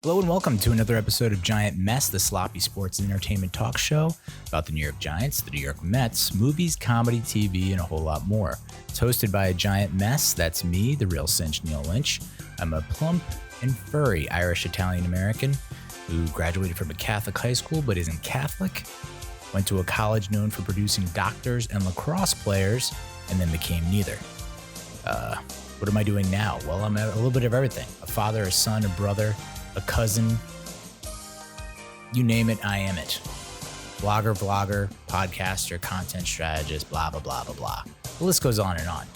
Hello and welcome to another episode of Giant Mess, the sloppy sports and entertainment talk show about the New York Giants, the New York Mets, movies, comedy, TV, and a whole lot more. It's hosted by a giant mess. That's me, the Real Cinch Neal Lynch. I'm a plump and furry Irish-Italian-American who graduated from a Catholic high school but isn't Catholic, went to a college known for producing doctors and lacrosse players, and then became neither. What am I doing now? Well, I'm a little bit of everything. A father, a son, a brother, a cousin, you name it, I am it. Blogger, vlogger, podcaster, content strategist, blah, blah, blah, blah, blah. The list goes on and on.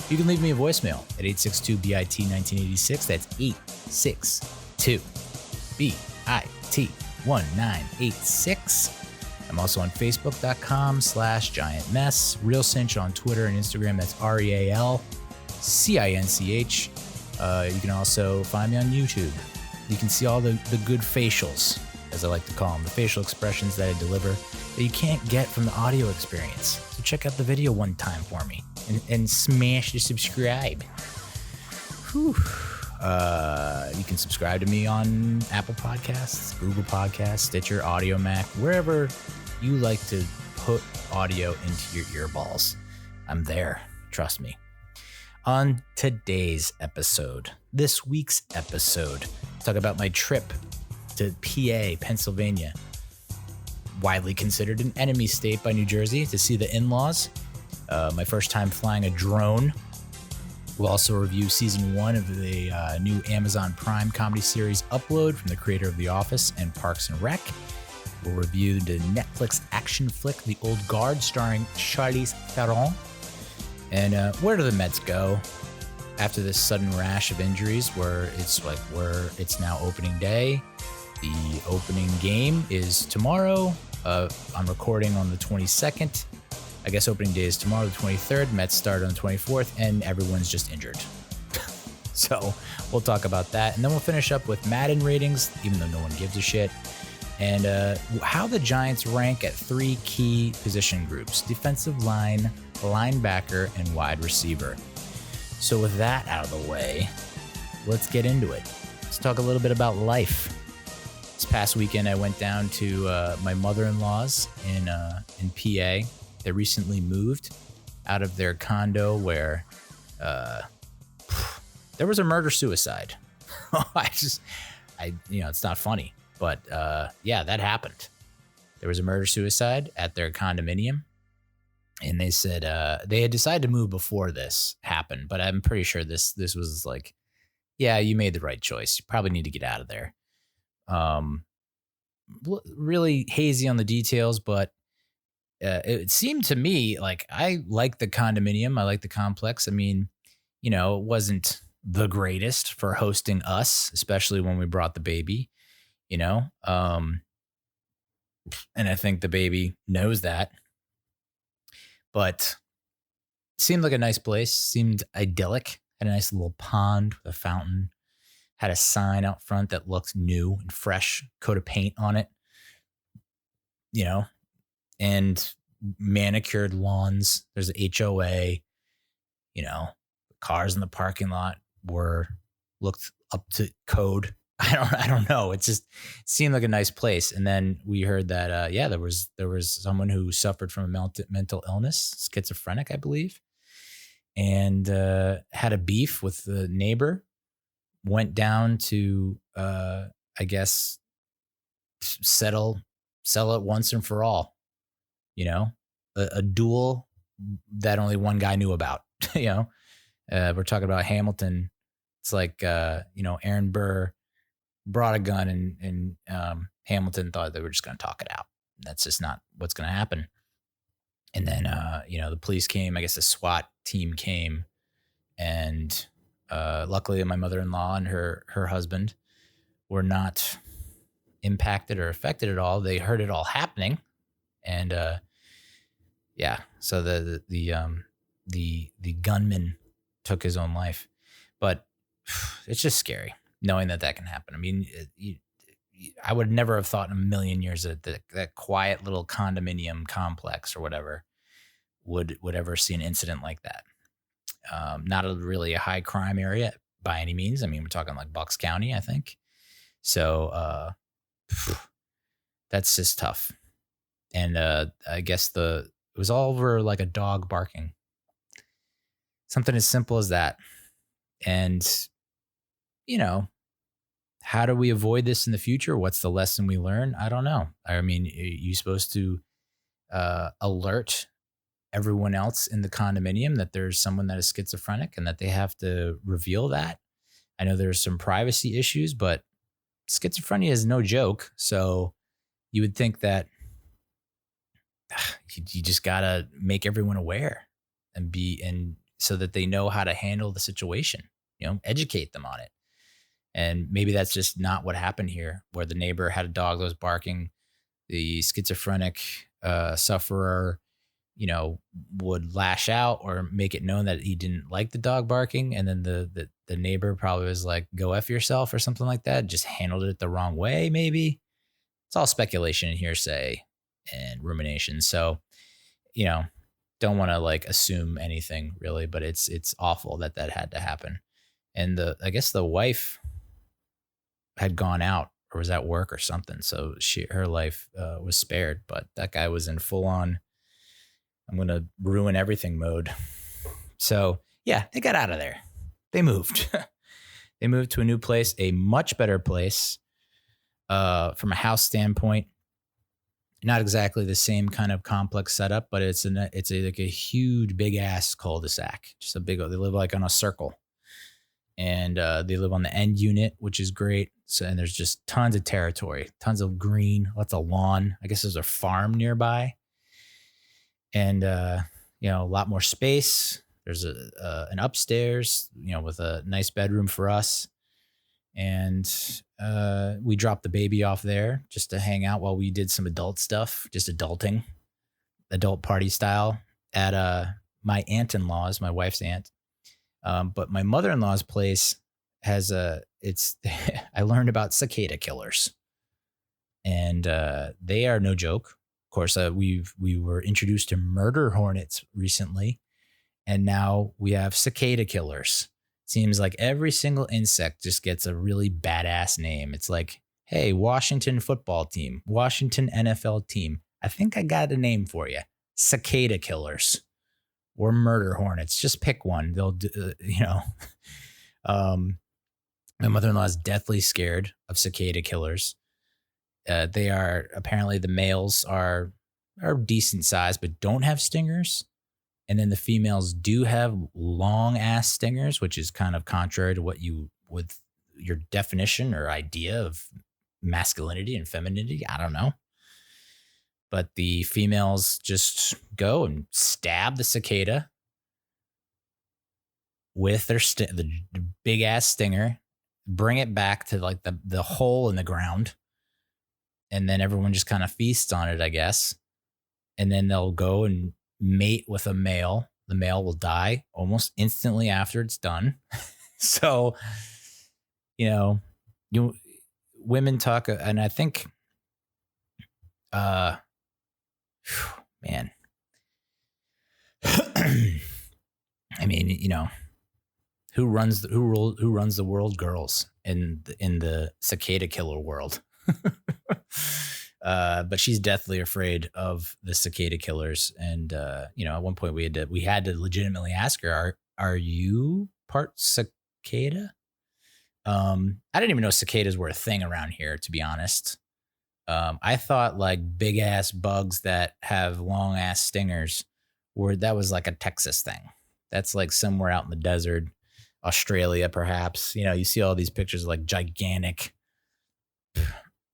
You can leave me a voicemail at 862-BIT-1986. That's 862-BIT-1986. I'm also on Facebook.com/giantmess. Real Cinch on Twitter and Instagram. That's RealCinch. You can also find me on YouTube. You can see all the good facials, as I like to call them, the facial expressions that I deliver that you can't get from the audio experience. So check out the video one time for me and smash the subscribe. Whew. You can subscribe to me on Apple Podcasts, Google Podcasts, Stitcher, Audio Mac, wherever you like to put audio into your earballs. I'm there. Trust me. On today's episode, this week's episode, talk about my trip to PA, Pennsylvania, widely considered an enemy state by New Jersey, to see the in-laws. My first time flying a drone. We'll also review season 1 of the new Amazon Prime comedy series Upload from the creator of The Office and Parks and Rec. We'll review the Netflix action flick The Old Guard starring Charlize Theron. And where do the Mets go after this sudden rash of injuries where it's now opening day? The opening game is tomorrow. I'm recording on the 22nd. I guess opening day is tomorrow, the 23rd. Mets start on the 24th, and everyone's just injured. So we'll talk about that. And then we'll finish up with Madden ratings, even though no one gives a shit. And how the Giants rank at 3 key position groups: defensive line, linebacker, and wide receiver. So with that out of the way, let's get into it. Let's talk a little bit about life. This past weekend, I went down to my mother-in-law's in PA. They recently moved out of their condo where there was a murder-suicide. It's not funny, but yeah, that happened. There was a murder-suicide at their condominium. And they said they had decided to move before this happened, but I'm pretty sure this was like, yeah, you made the right choice. You probably need to get out of there. Really hazy on the details, but it seemed to me like I like the condominium. I like the complex. I mean, it wasn't the greatest for hosting us, especially when we brought the baby, and I think the baby knows that. But seemed like a nice place, seemed idyllic, had a nice little pond with a fountain, had a sign out front that looked new and fresh, coat of paint on it, and manicured lawns. There's an HOA, cars in the parking lot looked up to code. I don't know. It just seemed like a nice place. And then we heard that, there was someone who suffered from a mental illness, schizophrenic, I believe, and had a beef with the neighbor, went down to, I guess, sell it once and for all, a duel that only one guy knew about, we're talking about Hamilton. It's like, Aaron Burr brought a gun and Hamilton thought they were just going to talk it out. That's just not what's going to happen. And then, the police came, I guess the SWAT team came, and luckily my mother-in-law and her husband were not impacted or affected at all. They heard it all happening. And so the gunman took his own life. But it's just scary knowing that can happen. I mean, I would never have thought in a million years that that quiet little condominium complex or whatever would ever see an incident like that. Not really a high crime area by any means. I mean, we're talking like Bucks County, I think. So that's just tough. And I guess it was all over like a dog barking. Something as simple as that. And, you know, how do we avoid this in the future? What's the lesson we learn? I don't know. I mean, you're supposed to alert everyone else in the condominium that there's someone that is schizophrenic and that they have to reveal that. I know there's some privacy issues, but schizophrenia is no joke. So you would think that you just gotta make everyone aware and so that they know how to handle the situation, educate them on it. And maybe that's just not what happened here, where the neighbor had a dog that was barking. The schizophrenic sufferer, would lash out or make it known that he didn't like the dog barking. And then the neighbor probably was like, go F yourself or something like that. Just handled it the wrong way, maybe. It's all speculation and hearsay and rumination. So, don't want to like assume anything really, but it's awful that had to happen. And I guess the wife had gone out or was at work or something. So her life was spared, but that guy was in full on, I'm going to ruin everything mode. So yeah, they got out of there. They moved. They moved to a new place, a much better place from a house standpoint. Not exactly the same kind of complex setup, but it's like a huge, big ass cul-de-sac. Just they live like on a circle. And they live on the end unit, which is great. So, and there's just tons of territory, tons of green, lots of lawn. I guess there's a farm nearby. And, a lot more space. There's an upstairs, with a nice bedroom for us. And we dropped the baby off there just to hang out while we did some adult stuff, just adulting, adult party style at my aunt-in-law's, my wife's aunt. But my mother-in-law's place has I learned about cicada killers, and they are no joke. Of course, we were introduced to murder hornets recently, and now we have cicada killers. Seems like every single insect just gets a really badass name. It's like, hey, Washington football team, Washington NFL team. I think I got a name for you. Cicada killers or murder hornets. Just pick one. They'll do, my mother-in-law is deathly scared of cicada killers. They are, apparently the males are decent size, but don't have stingers. And then the females do have long ass stingers, which is kind of contrary to what with your definition or idea of masculinity and femininity. I don't know. But the females just go and stab the cicada with the big ass stinger, bring it back to like the hole in the ground. And then everyone just kind of feasts on it, I guess. And then they'll go and mate with a male. The male will die almost instantly after it's done. So, women talk, and I think, man, I mean, who runs the world, girls in the cicada killer world? But she's deathly afraid of the cicada killers. And, at one point we had to legitimately ask her, are you part cicada? I didn't even know cicadas were a thing around here, to be honest. I thought like big ass bugs that have long ass stingers that was like a Texas thing. That's like somewhere out in the desert, Australia, perhaps. You see all these pictures of like gigantic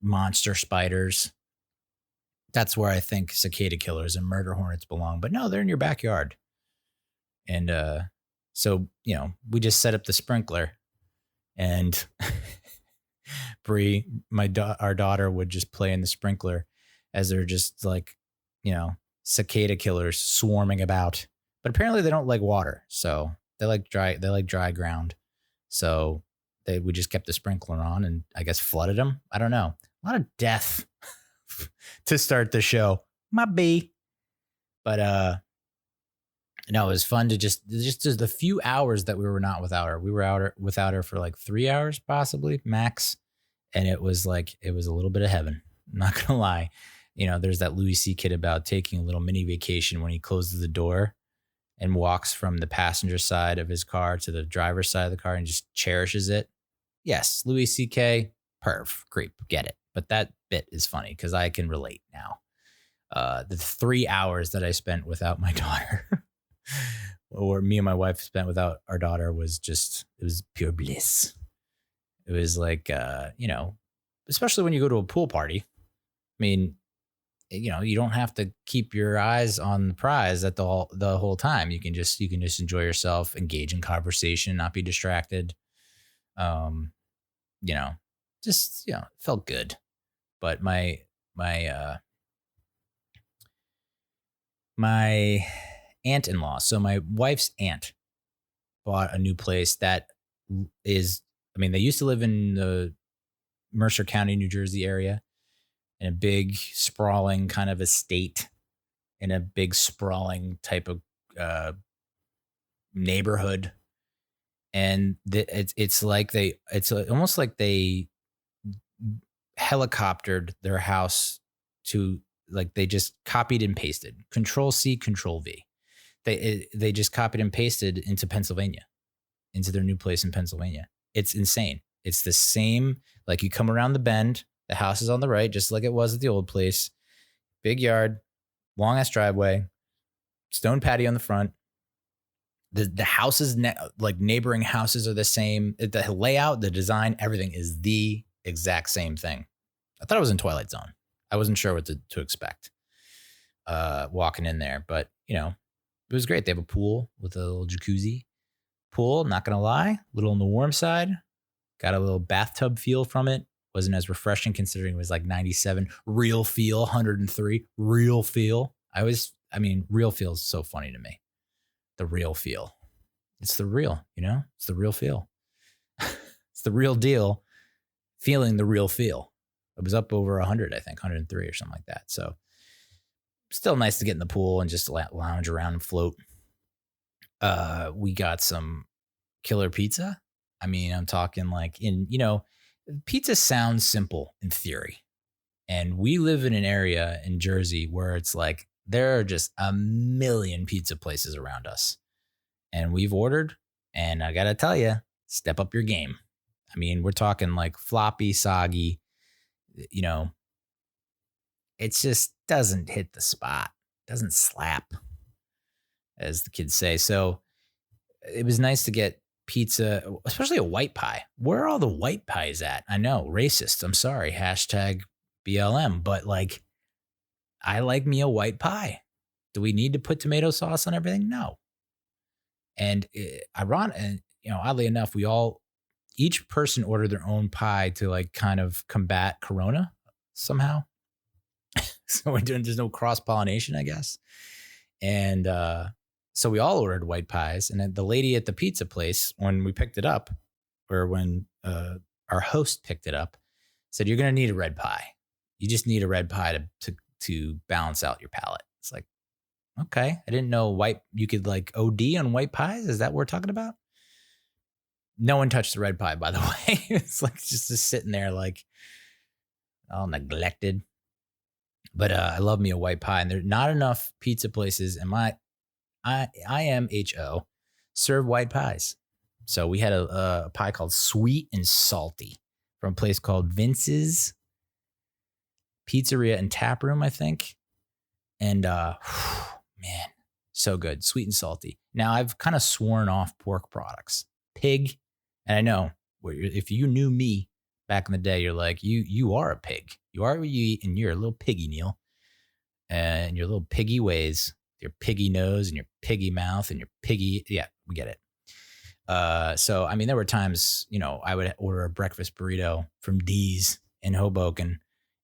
monster spiders. That's where I think cicada killers and murder hornets belong. But no, they're in your backyard. And so, we just set up the sprinkler, and Bree, our daughter, would just play in the sprinkler as they're just like, cicada killers swarming about. But apparently they don't like water, so they like dry ground. So we just kept the sprinkler on and I guess flooded them. I don't know. A lot of death to start the show. My B. But no, it was fun to just the few hours that we were not without her. We were without her for like 3 hours, possibly max. And it was a little bit of heaven. I'm not going to lie. There's that Louis C. kid about taking a little mini vacation when he closes the door and walks from the passenger side of his car to the driver's side of the car and just cherishes it. Yes, Louis C.K., perv, creep, get it. But that bit is funny because I can relate now. The 3 hours that I spent without my daughter, or me and my wife spent without our daughter, it was pure bliss. It was especially when you go to a pool party. I mean, you don't have to keep your eyes on the prize at the whole time. You can just enjoy yourself, engage in conversation, not be distracted. It felt good. But my aunt-in-law, so my wife's aunt, bought a new place that they used to live in the Mercer County, New Jersey area, in a big sprawling kind of estate, in a big sprawling type of neighborhood. And it's almost like they helicoptered their house to, like, they just copied and pasted, Control C, Control V. They just copied and pasted into Pennsylvania, into their new place in Pennsylvania. It's insane. It's the same, like, you come around the bend, the house is on the right, just like it was at the old place. Big yard, long ass driveway, stone patio in the front. The houses, neighboring houses are the same. The layout, the design, everything is the exact same thing. I thought it was in Twilight Zone. I wasn't sure what to expect walking in there, but it was great. They have a pool with a little jacuzzi pool. Not gonna lie, a little on the warm side. Got a little bathtub feel from it. Wasn't as refreshing considering it was like 97. Real feel, 103. Real feel. Real feel is so funny to me. The real feel. It's the real, it's the real feel. It's the real deal. Feeling the real feel. It was up over 100, I think, 103 or something like that. So still nice to get in the pool and just lounge around and float. We got some killer pizza. I'm talking pizza sounds simple in theory. And we live in an area in Jersey where it's like, there are just a million pizza places around us. And we've ordered, and I got to tell you, step up your game. We're talking like floppy, soggy, it just doesn't hit the spot. Doesn't slap, as the kids say. So it was nice to get pizza, especially a white pie. Where are all the white pies at? I know, racist. I'm sorry. #BLM. But I like me a white pie. Do we need to put tomato sauce on everything? No. And oddly enough, each person ordered their own pie to kind of combat Corona somehow. So there's no cross-pollination, I guess. And so we all ordered white pies. And then the lady at the pizza place, when we picked it up, or when our host picked it up, said, you're going to need a red pie. You just need a red pie to balance out your palate. It's like, okay. I didn't know you could OD on white pies. Is that what we're talking about? No one touched the red pie, by the way. It's just sitting there all neglected. But I love me a white pie, and there's not enough pizza places in IMHO serve white pies. So we had a pie called Sweet and Salty from a place called Vince's Pizzeria and Tap Room, I think. And man, so good. Sweet and salty. Now, I've kind of sworn off pork products. Pig, and I know, if you knew me back in the day, you're like, you are a pig. You are what you eat, and you're a little piggy, Neal. And your little piggy ways, your piggy nose and your piggy mouth and your piggy, yeah, we get it. So, there were times, I would order a breakfast burrito from D's in Hoboken,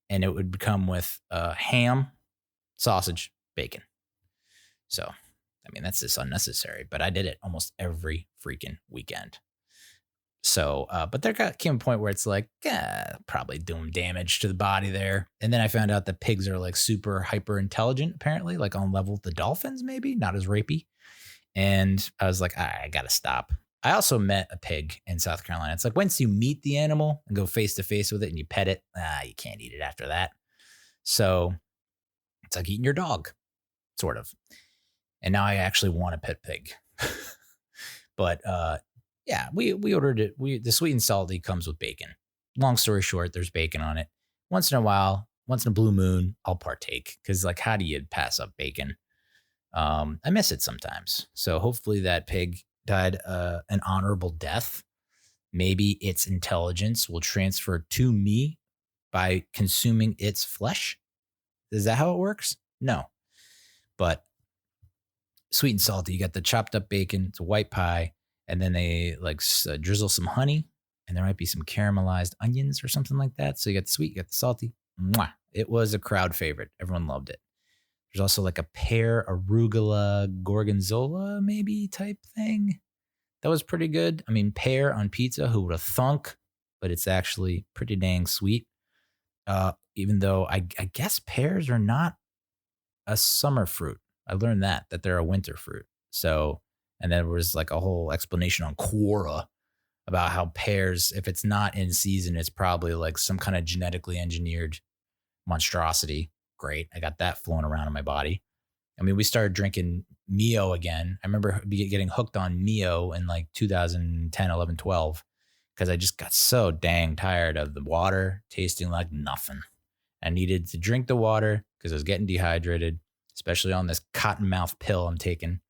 and it would come with ham, sausage, bacon. So, that's just unnecessary, but I did it almost every freaking weekend. So, but there came a point where it's probably doing damage to the body there. And then I found out that pigs are super hyper intelligent, apparently, on level with the dolphins, maybe not as rapey. And I was like, I got to stop. I also met a pig in South Carolina. It's like once you meet the animal and go face to face with it and you pet it, you can't eat it after that. So it's like eating your dog, sort of. And now I actually want a pet pig. But yeah, we ordered it. The sweet and salty comes with bacon. Long story short, there's bacon on it. Once in a while, once in a blue moon, I'll partake because like, how do you pass up bacon? I miss it sometimes. So hopefully that pig died an honorable death. Maybe its intelligence will transfer to me by consuming its flesh. Is that how it works? No. But sweet and salty, you got the chopped up bacon, it's a white pie, and then they like drizzle some honey, and there might be some caramelized onions or something like that. So you got the sweet, you got the salty. Mwah. It was a crowd favorite. Everyone loved it. There's also like a pear arugula gorgonzola maybe type thing. That was pretty good. I mean, pear on pizza, who would have thunk? But it's actually pretty dang sweet. Even though I guess pears are not a summer fruit. I learned that they're a winter fruit. So, and there was like a whole explanation on Quora about how pears, if it's not in season, it's probably like some kind of genetically engineered monstrosity. Great. I got that flowing around in my body. I mean, we started drinking Mio again. I remember getting hooked on Mio in like 2010, 11, 12, because I just got so dang tired of the water tasting like nothing. I needed to drink the water because I was getting dehydrated, especially on this cottonmouth pill I'm taking.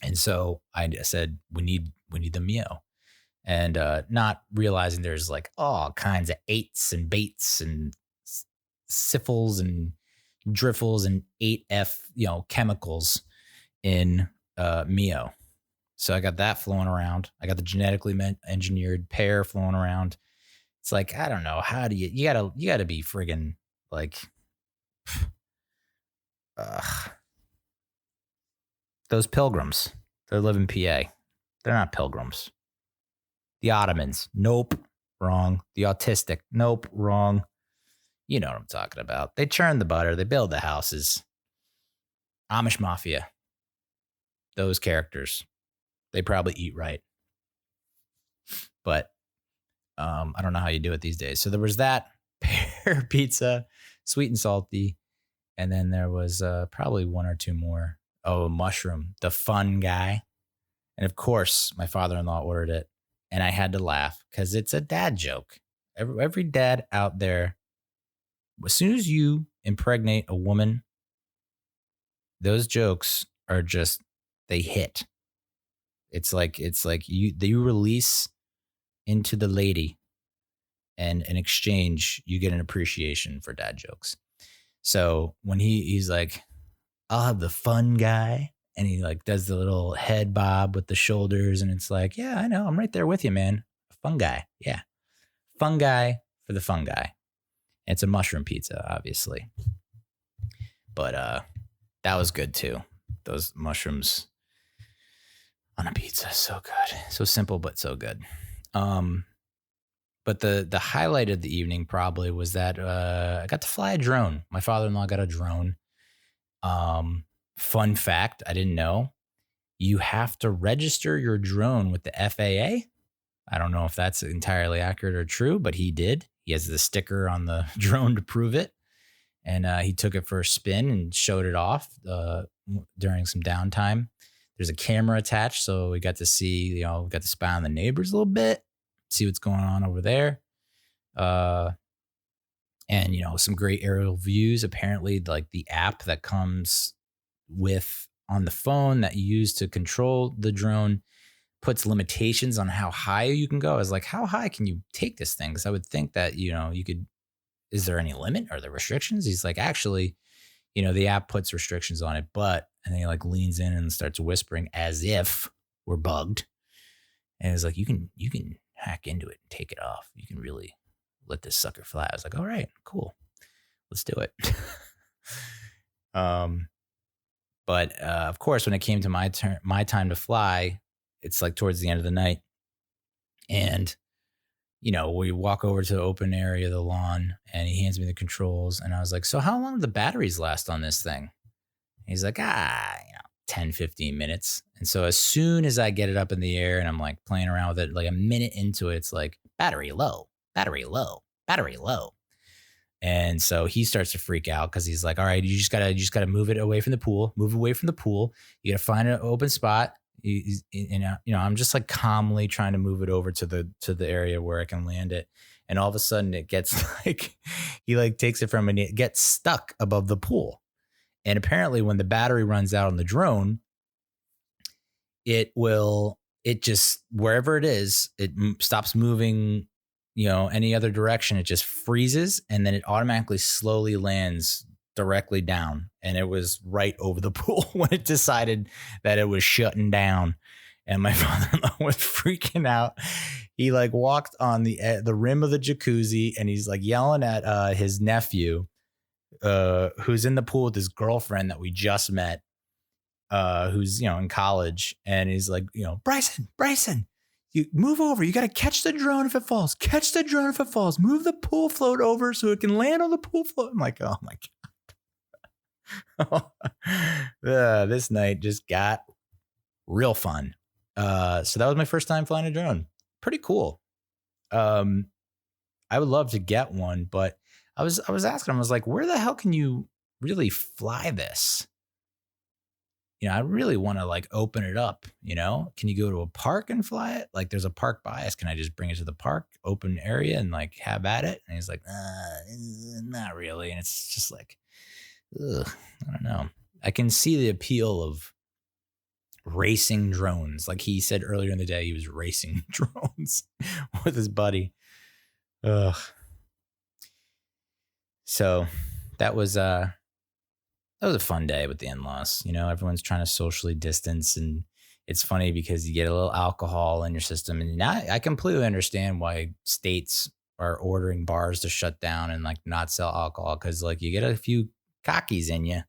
And so I said, we need the Mio. And not realizing there's like all kinds of eights and baits and syphils and driffles and 8F, chemicals in Mio. So I got that flowing around. I got the genetically engineered pear flowing around. It's like, I don't know. How do you gotta be friggin' like, those pilgrims, they live in PA. They're not pilgrims. The Ottomans. Nope. Wrong. The autistic. Nope. Wrong. You know what I'm talking about. They churn the butter. They build the houses. Amish Mafia. Those characters. They probably eat right. But I don't know how you do it these days. So there was that pear pizza, sweet and salty. And then there was probably one or two more. Oh, mushroom, the fun guy. And of course, my father-in-law ordered it. And I had to laugh because it's a dad joke. Every dad out there, as soon as you impregnate a woman, those jokes are just, they hit. It's like you release into the lady, and in exchange, you get an appreciation for dad jokes. So when he's like, I'll have the fun guy, and he like does the little head bob with the shoulders, and it's like, yeah, I know, I'm right there with you, man. Fun guy, yeah, fun guy for the fun guy. And it's a mushroom pizza, obviously, but that was good too. Those mushrooms on a pizza, so good, so simple but so good. But the highlight of the evening probably was that I got to fly a drone. My father-in-law got a drone. Fun fact, I didn't know, you have to register your drone with the FAA. I don't know if that's entirely accurate or true, but he did. He has the sticker on the drone to prove it. And he took it for a spin and showed it off during some downtime. There's a camera attached, so we got to see, we got to spy on the neighbors a little bit, see what's going on over there. And, some great aerial views. Apparently, like the app that comes with on the phone that you use to control the drone puts limitations on how high you can go. I was like, how high can you take this thing? Because I would think that, you could, is there any limit? Are there restrictions? He's like, actually, the app puts restrictions on it, and then he like leans in and starts whispering as if we're bugged. And it's like, you can hack into it and take it off. You can really let this sucker fly. I was like, all right, cool. Let's do it. But of course, when it came to my time to fly, it's like towards the end of the night. And, we walk over to the open area of the lawn and he hands me the controls. And I was like, so how long do the batteries last on this thing? He's like, 10, 15 minutes. And so as soon as I get it up in the air and I'm like playing around with it, like a minute into it, it's like battery low, battery low, battery low. And so he starts to freak out because he's like, all right, you just gotta move it away from the pool, move away from the pool. You gotta find an open spot. I'm just like calmly trying to move it over to the area where I can land it. And all of a sudden it gets like, he like takes it from and it gets stuck above the pool. And apparently when the battery runs out on the drone, it just, wherever it is, it stops moving, any other direction. It just freezes and then it automatically slowly lands directly down. And it was right over the pool when it decided that it was shutting down. And my father-in-law was freaking out. He like walked on the rim of the jacuzzi and he's like yelling at his nephew, who's in the pool with his girlfriend that we just met, who's, in college. And he's like, Bryson, you move over. You got to catch the drone if it falls. Catch the drone if it falls. Move the pool float over so it can land on the pool float. I'm like, oh my God. This night just got real fun. So that was my first time flying a drone. Pretty cool. I would love to get one, but I was asking him, I was like, where the hell can you really fly this? I really want to like open it up, can you go to a park and fly it? Like there's a park by us. Can I just bring it to the park, open area and like have at it? And he's like, not really. And it's just like, ugh, I don't know. I can see the appeal of racing drones. Like he said earlier in the day, he was racing drones with his buddy. Ugh. So that was a fun day with the in-laws. Everyone's trying to socially distance, and it's funny because you get a little alcohol in your system. And now I completely understand why states are ordering bars to shut down and like not sell alcohol, because like you get a few cockies in you,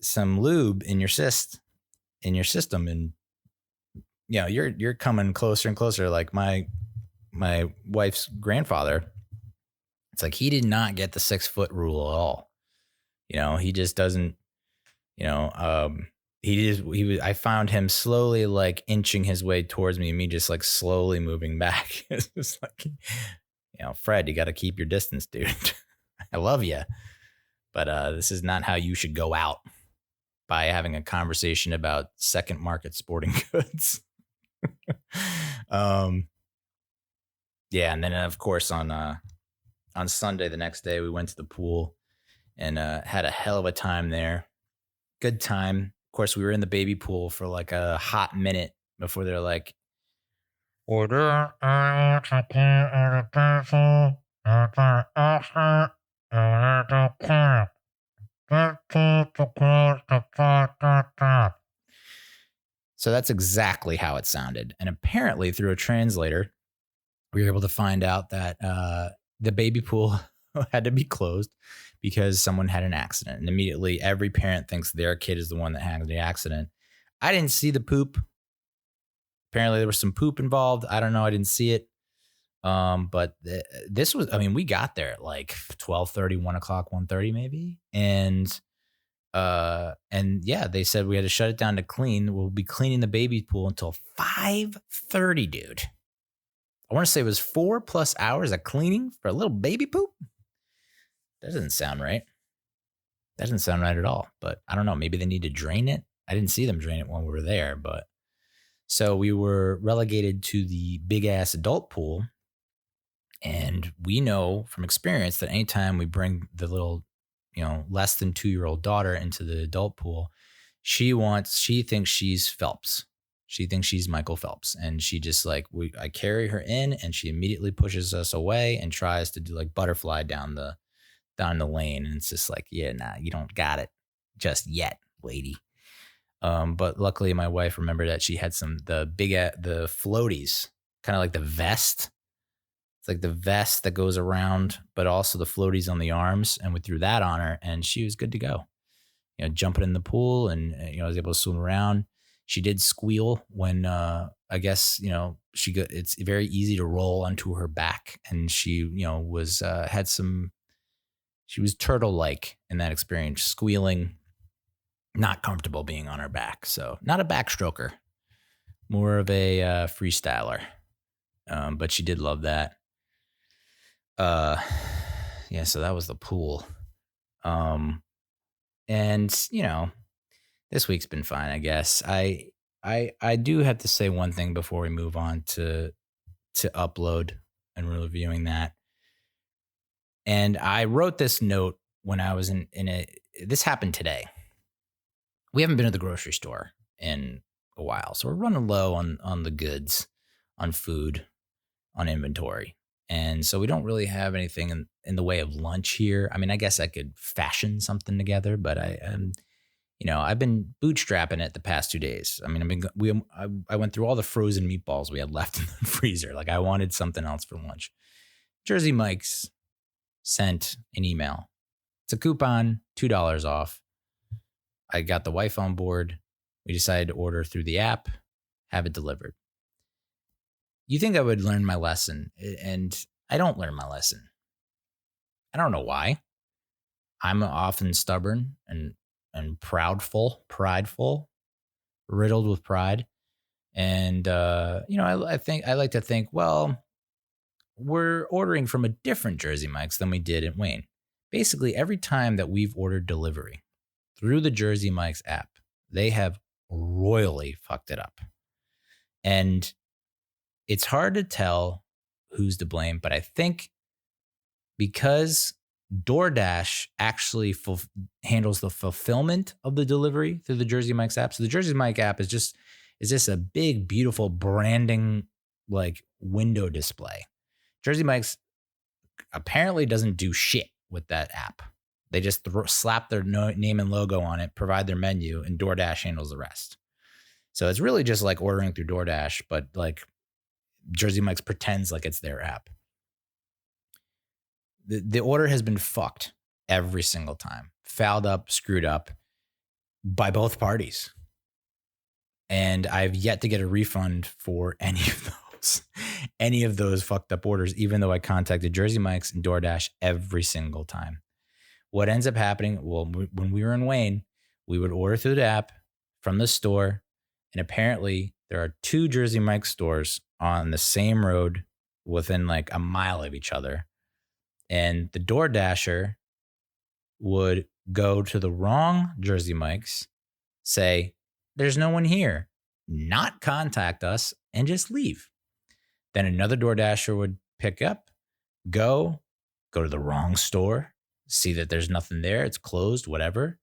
some lube in your system, and you're coming closer and closer. Like my wife's grandfather, it's like he did not get the 6-foot rule at all. He just doesn't, I found him slowly like inching his way towards me and me just like slowly moving back. It's just like, Fred, you got to keep your distance, dude. I love you, but this is not how you should go out by having a conversation about second market sporting goods. Yeah. And then of course on Sunday, the next day, we went to the pool and had a hell of a time there. Good time. Of course, we were in the baby pool for like a hot minute before they're like, order. So that's exactly how it sounded. And apparently through a translator, we were able to find out that the baby pool had to be closed because someone had an accident. And immediately every parent thinks their kid is the one that had the accident. I didn't see the poop. Apparently there was some poop involved. I don't know. I didn't see it. But this was, we got there at like 12:30, 1 o'clock, 1:30 maybe. And yeah, they said we had to shut it down to clean. We'll be cleaning the baby pool until 5:30, dude. I want to say it was 4+ hours of cleaning for a little baby poop. That doesn't sound right. That doesn't sound right at all. But I don't know. Maybe they need to drain it. I didn't see them drain it when we were there. But so we were relegated to the big ass adult pool. And we know from experience that anytime we bring the little, less than 2-year-old daughter into the adult pool, she thinks she's Phelps. She thinks she's Michael Phelps. And she just like, I carry her in and she immediately pushes us away and tries to do like butterfly down the lane. And it's just like, yeah, nah, you don't got it just yet, lady. But luckily my wife remembered that she had the floaties, kind of like the vest. It's like the vest that goes around, but also the floaties on the arms. And we threw that on her and she was good to go. Jumping in the pool and, I was able to swim around. She did squeal when, I guess, it's very easy to roll onto her back. And she, she was turtle-like in that experience, squealing, not comfortable being on her back. So not a backstroker, more of a freestyler. But she did love that. Yeah, so that was the pool. And you know, this week's been fine, I guess. I do have to say one thing before we move on to upload and reviewing that. And I wrote this note when I was in a. This happened today. We haven't been to the grocery store in a while, so we're running low on the goods, on food, on inventory. And so we don't really have anything in the way of lunch here. I mean, I guess I could fashion something together, but I've been bootstrapping it the past 2 days. I mean, I went through all the frozen meatballs we had left in the freezer. Like I wanted something else for lunch. Jersey Mike's sent an email. It's a coupon, $2 off. I got the wife on board. We decided to order through the app, have it delivered. You think I would learn my lesson, and I don't learn my lesson. I don't know why. I'm often stubborn and prideful, riddled with pride. And, I like to think, well, we're ordering from a different Jersey Mike's than we did in Wayne. Basically, every time that we've ordered delivery through the Jersey Mike's app, they have royally fucked it up. And it's hard to tell who's to blame, but I think because DoorDash actually handles the fulfillment of the delivery through the Jersey Mike's app. So the Jersey Mike app is just a big, beautiful branding like window display. Jersey Mike's apparently doesn't do shit with that app. They just slap their name and logo on it, provide their menu, and DoorDash handles the rest. So it's really just like ordering through DoorDash, but like Jersey Mike's pretends like it's their app. The order has been fucked every single time. Fouled up, screwed up by both parties. And I've yet to get a refund for any of those fucked up orders, even though I contacted Jersey Mike's and DoorDash every single time. What ends up happening, well, when we were in Wayne, we would order through the app from the store. And apparently there are 2 Jersey Mike's stores on the same road within like a mile of each other. And the DoorDasher would go to the wrong Jersey Mike's, say, there's no one here, not contact us, and just leave. Then another DoorDasher would pick up, go to the wrong store, see that there's nothing there, it's closed, whatever,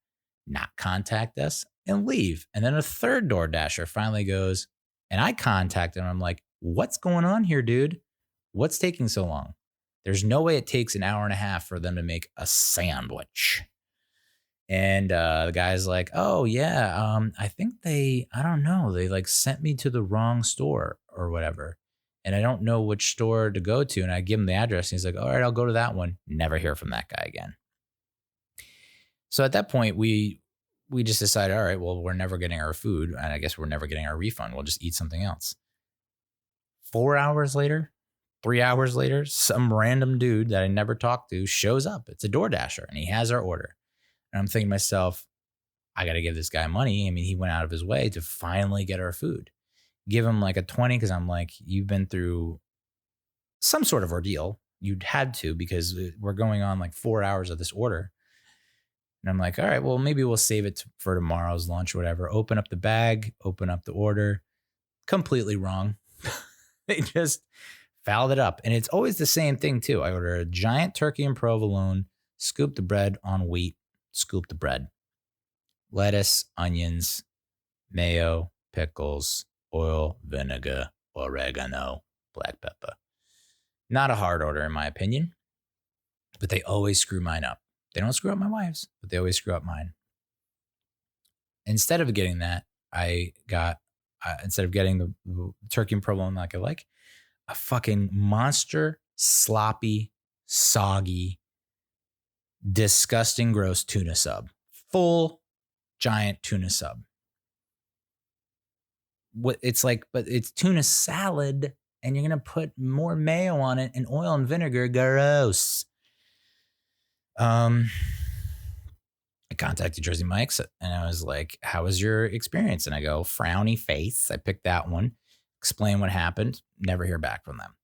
not contact us, and leave. And then a third DoorDasher finally goes, and I contact him. I'm like, what's going on here, dude? What's taking so long? There's no way it takes an hour and a half for them to make a sandwich. And the guy's like, oh, yeah, I think I don't know. They like sent me to the wrong store or whatever. And I don't know which store to go to. And I give him the address. And he's like, all right, I'll go to that one. Never hear from that guy again. So at that point, we just decided, all right, well, we're never getting our food. And I guess we're never getting our refund. We'll just eat something else. 4 hours later, 3 hours later, some random dude that I never talked to shows up. It's a DoorDasher, and he has our order. And I'm thinking to myself, I got to give this guy money. I mean, he went out of his way to finally get our food. Give him like a 20 because I'm like, you've been through some sort of ordeal. You'd had to because we're going on like 4 hours of this order. And I'm like, all right, well, maybe we'll save it for tomorrow's lunch or whatever. Open up the bag, open up the order. Completely wrong. They just fouled it up. And it's always the same thing, too. I order a giant turkey and provolone, scoop the bread on wheat, scoop the bread. Lettuce, onions, mayo, pickles, oil, vinegar, oregano, black pepper. Not a hard order, in my opinion. But they always screw mine up. They don't screw up my wife's, but they always screw up mine. Instead of getting that, I got, instead of getting the turkey and provolone like I like, a fucking monster, sloppy, soggy, disgusting, gross tuna sub. Full giant tuna sub. What it's like, but it's tuna salad, and you're going to put more mayo on it and oil and vinegar. Gross. I contacted Jersey Mike's and I was like, how was your experience? And I go, frowny face. I picked that one, explain what happened, never hear back from them.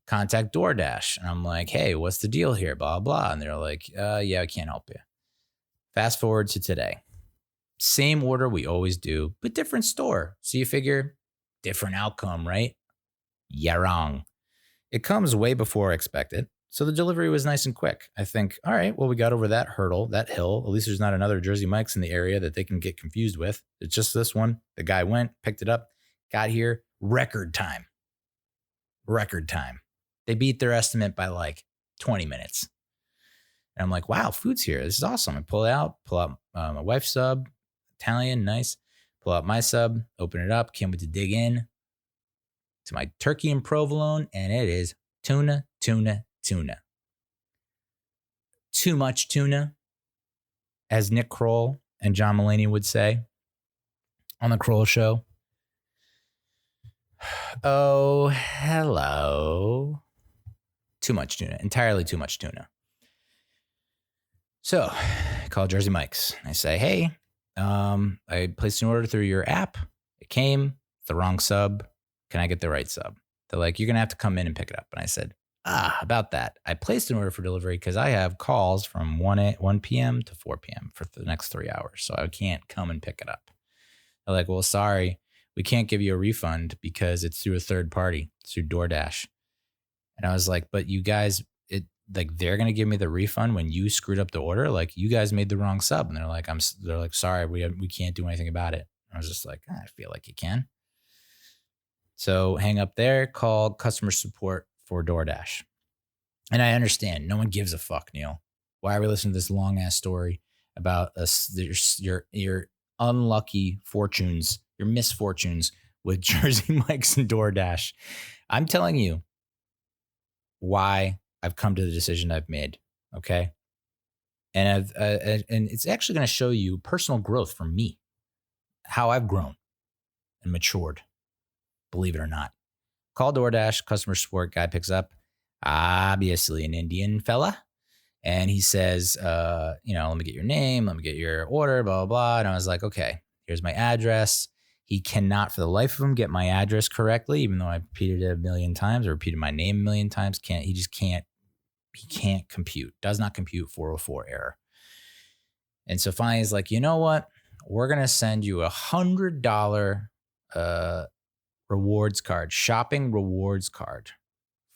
Contact DoorDash. And I'm like, hey, what's the deal here? Blah, blah. And they're like, yeah, I can't help you. Fast forward to today. Same order we always do, but different store. So you figure different outcome, right? Yeah, wrong. It comes way before I expected. So the delivery was nice and quick. I think, all right, well, we got over that hurdle, that hill. At least there's not another Jersey Mike's in the area that they can get confused with. It's just this one. The guy went, picked it up, got here, record time. They beat their estimate by like 20 minutes. And I'm like, wow, food's here. This is awesome. I pull out my wife's sub, Italian, nice. Pull out my sub, open it up, can't wait to dig in to my turkey and provolone, and it is tuna. Too much tuna, as Nick Kroll and John Mulaney would say on the Kroll Show. Oh, hello. Too much tuna, entirely too much tuna. So I call Jersey Mike's. I say, hey, I placed an order through your app. It came, the wrong sub. Can I get the right sub? They're like, you're going to have to come in and pick it up. And I said, about that. I placed an order for delivery because I have calls from 1 p.m. to 4 p.m. for the next 3 hours. So I can't come and pick it up. They're like, well, sorry, we can't give you a refund because it's through a third party. It's through DoorDash. And I was like, but you guys, they're going to give me the refund when you screwed up the order. Like, you guys made the wrong sub. And they're like, sorry, we can't do anything about it. I was just like, I feel like you can. So hang up there, call customer support for DoorDash. And I understand. No one gives a fuck, Neal. Why are we listening to this long ass story about your unlucky fortunes, your misfortunes with Jersey Mike's and DoorDash? I'm telling you why I've come to the decision I've made. Okay. And and it's actually going to show you personal growth from me, how I've grown and matured. Believe it or not. Call DoorDash, customer support guy picks up, obviously an Indian fella. And he says, let me get your name, let me get your order, blah, blah, blah. And I was like, okay, here's my address. He cannot for the life of him get my address correctly, even though I repeated it a million times or repeated my name a million times. He can't compute, does not compute 404 error. And so finally he's like, you know what? We're going to send you $100 rewards card, shopping rewards card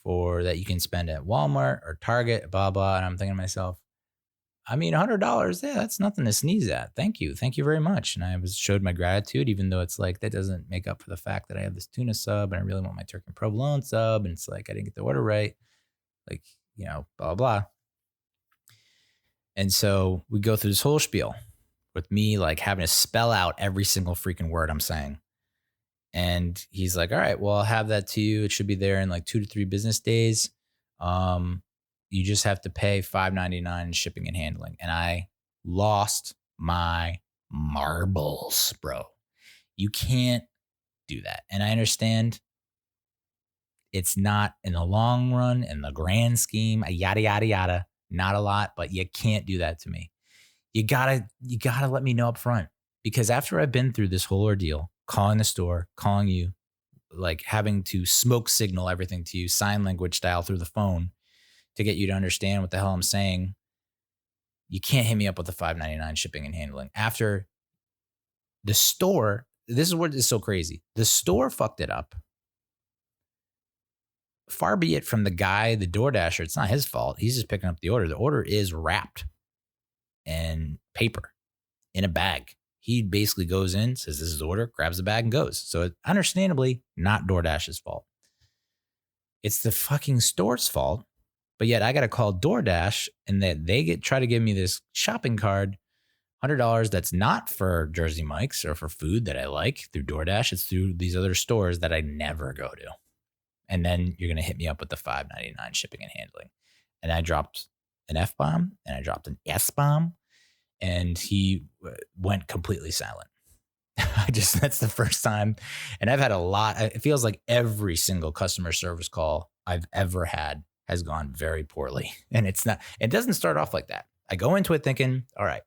for that you can spend at Walmart or Target, blah, blah. And I'm thinking to myself, I mean, $100, yeah, that's nothing to sneeze at. Thank you very much. And I showed my gratitude, even though it's like, that doesn't make up for the fact that I have this tuna sub and I really want my turkey and provolone sub. And it's like, I didn't get the order right. Like, blah, blah. And so we go through this whole spiel with me like having to spell out every single freaking word I'm saying. And he's like, all right, well, I'll have that to you. It should be there in like 2 to 3 business days. You just have to pay $5.99 in shipping and handling. And I lost my marbles, bro. You can't do that. And I understand it's not in the long run, in the grand scheme, yada, yada, yada, not a lot, but you can't do that to me. You gotta let me know up front, because after I've been through this whole ordeal, calling the store, calling you, like having to smoke signal everything to you, sign language style through the phone to get you to understand what the hell I'm saying, you can't hit me up with the $5.99 shipping and handling. After the store, this is what is so crazy. The store fucked it up. Far be it from the guy, the DoorDasher, it's not his fault. He's just picking up the order. The order is wrapped in paper in a bag. He basically goes in, says this is the order, grabs the bag and goes. So it's understandably not DoorDash's fault. It's the fucking store's fault. But yet I got to call DoorDash and that they try to give me this shopping card, $100 that's not for Jersey Mike's or for food that I like through DoorDash. It's through these other stores that I never go to. And then you're going to hit me up with the $5.99 shipping and handling. And I dropped an F-bomb and I dropped an S-bomb. And he went completely silent. That's the first time. And I've had a lot. It feels like every single customer service call I've ever had has gone very poorly. And it doesn't start off like that. I go into it thinking, all right,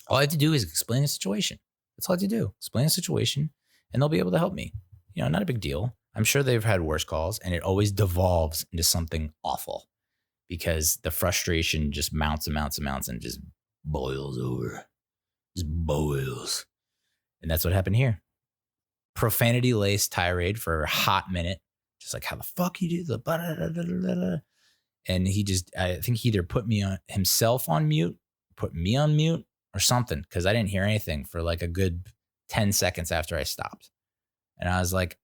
All I have to do is explain the situation. That's all I have to do. Explain the situation, and they'll be able to help me. Not a big deal. I'm sure they've had worse calls, and it always devolves into something awful because the frustration just mounts and mounts and mounts and just boils over. Just boils. And that's what happened here. Profanity-laced tirade for a hot minute. Just like, how the fuck you do the blah, blah, blah, blah, blah. And I think he either put me on himself on mute, put me on mute, or something, because I didn't hear anything for like a good 10 seconds after I stopped. And I was like,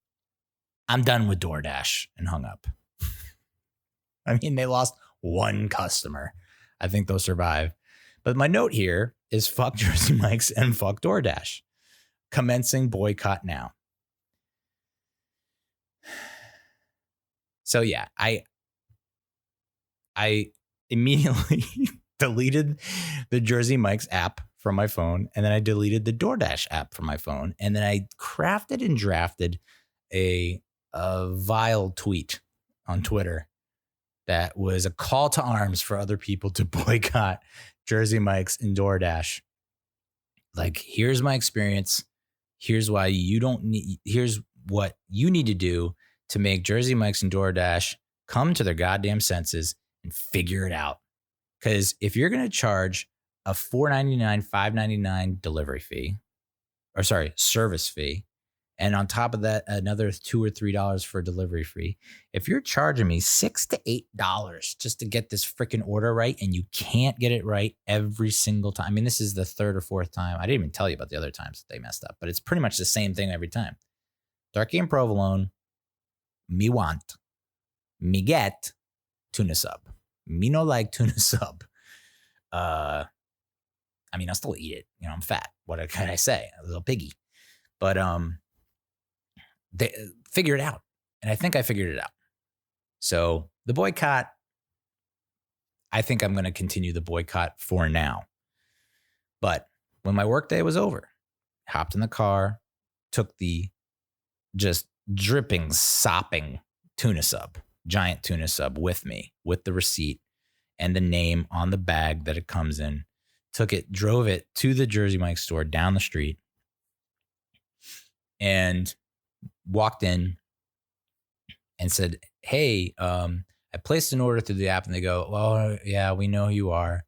I'm done with DoorDash, and hung up. I mean, they lost one customer. I think they'll survive. But my note here is fuck Jersey Mike's and fuck DoorDash. Commencing boycott now. So yeah, I immediately deleted the Jersey Mike's app from my phone, and then I deleted the DoorDash app from my phone, and then I crafted and drafted a vile tweet on Twitter that was a call to arms for other people to boycott Jersey Mike's and DoorDash. Like, here's my experience. Here's why here's what you need to do to make Jersey Mike's and DoorDash come to their goddamn senses and figure it out. Because if you're going to charge a $4.99, $5.99 delivery fee, service fee, and on top of that, another $2 or $3 for a delivery fee. If you're charging me $6 to $8 just to get this freaking order right, and you can't get it right every single time. I mean, this is the third or fourth time. I didn't even tell you about the other times that they messed up, but it's pretty much the same thing every time. Darky and provolone, me want, me get tuna sub. Me no like tuna sub. I mean, I'll still eat it. I'm fat. What can I say? A little piggy. But they figure it out. And I think I figured it out. So the boycott, I think I'm going to continue the boycott for now. But when my workday was over, hopped in the car, took the just dripping, sopping tuna sub, giant tuna sub with me, with the receipt and the name on the bag that it comes in, took it, drove it to the Jersey Mike's store down the street, and walked in and said, hey, I placed an order through the app. And they go, well, yeah, we know who you are.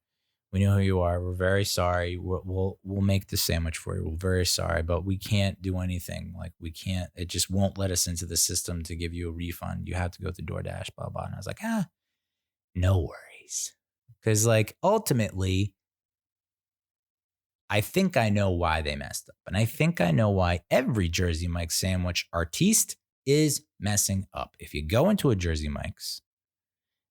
We know who you are. We're very sorry. We'll make the sandwich for you. We're very sorry, but we can't do anything. Like, we can't, it just won't let us into the system to give you a refund. You have to go to DoorDash, blah, blah. And I was like, no worries. Because like, ultimately, I think I know why they messed up. And I think I know why every Jersey Mike's sandwich artiste is messing up. If you go into a Jersey Mike's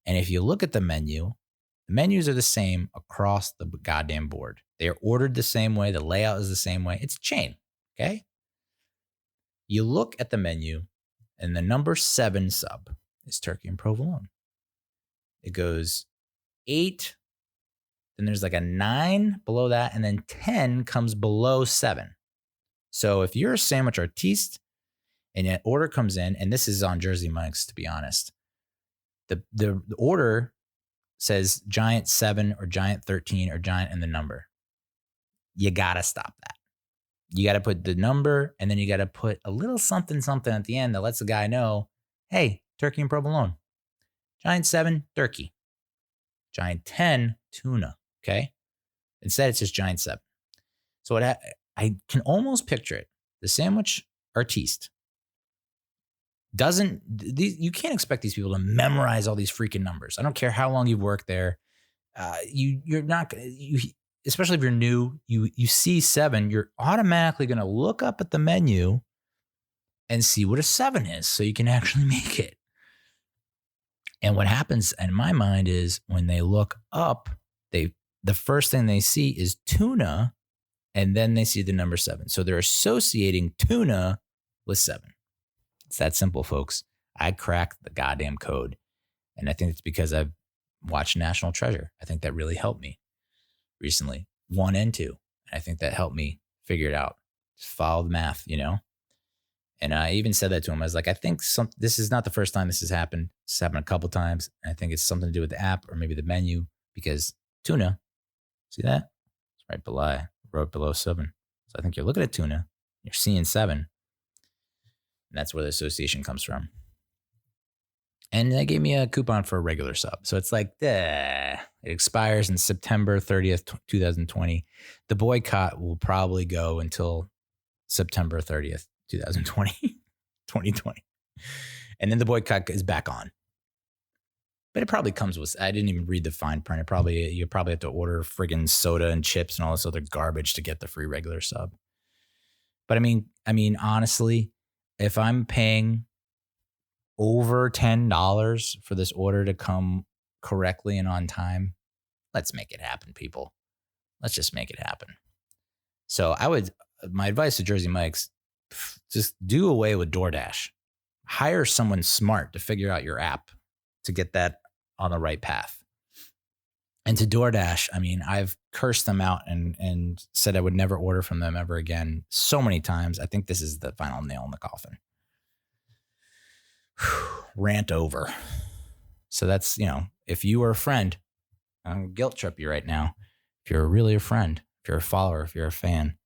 and if you look at the menus are the same across the goddamn board. They are ordered the same way. The layout is the same way. It's a chain, okay? You look at the menu and the number 7 sub is turkey and provolone. It goes 8, then there's like a 9 below that, and then 10 comes below 7. So if you're a sandwich artiste and an order comes in, and this is on Jersey Mike's, to be honest, the order says giant 7 or giant 13 or giant and the number. You got to stop that. You got to put the number, and then you got to put a little something at the end that lets the guy know, hey, turkey and provolone. Giant 7, turkey. Giant 10, tuna. Okay. Instead, it's just giant 7. So I can almost picture it. The sandwich artiste you can't expect these people to memorize all these freaking numbers. I don't care how long you've worked there. You're not, especially if you're new, you see 7, you're automatically going to look up at the menu and see what a 7 is so you can actually make it. And what happens in my mind is when they look up, the first thing they see is tuna, and then they see the number 7. So they're associating tuna with 7. It's that simple, folks. I cracked the goddamn code. And I think it's because I've watched National Treasure. I think that really helped me recently, 1 and 2. I think that helped me figure it out. Just follow the math, And I even said that to him. I was like, I think this is not the first time this has happened. It's happened a couple times. And I think it's something to do with the app or maybe the menu, because tuna, see that? It's wrote below 7. So I think you're looking at tuna. You're seeing 7. And that's where the association comes from. And they gave me a coupon for a regular sub. So it's like, it expires in September 30th, 2020. The boycott will probably go until September 30th, 2020. 2020. And then the boycott is back on. But it probably comes with, I didn't even read the fine print. You probably have to order friggin' soda and chips and all this other garbage to get the free regular sub. But I mean, honestly, if I'm paying over $10 for this order to come correctly and on time, let's make it happen, people. Let's just make it happen. So my advice to Jersey Mike's, just do away with DoorDash. Hire someone smart to figure out your app to get that on the right path. And to DoorDash, I mean, I've cursed them out and said I would never order from them ever again so many times. I think this is the final nail in the coffin. Rant over. So that's, if you are a friend, I'm guilt trip you right now. If you're really a friend, if you're a follower, if you're a fan,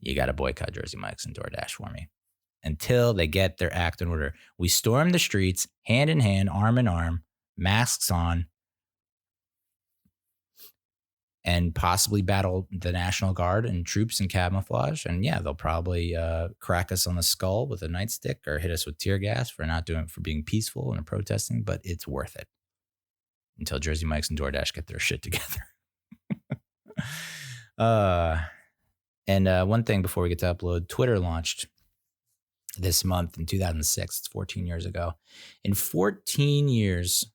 you got to boycott Jersey Mike's and DoorDash for me until they get their act in order. We storm the streets, hand in hand, arm in arm, masks on, and possibly battle the National Guard and troops in camouflage. And yeah, they'll probably crack us on the skull with a nightstick or hit us with tear gas for being peaceful and protesting, but it's worth it until Jersey Mike's and DoorDash get their shit together. And one thing before we get to upload, Twitter launched this month in 2006. It's 14 years ago. In 14 years,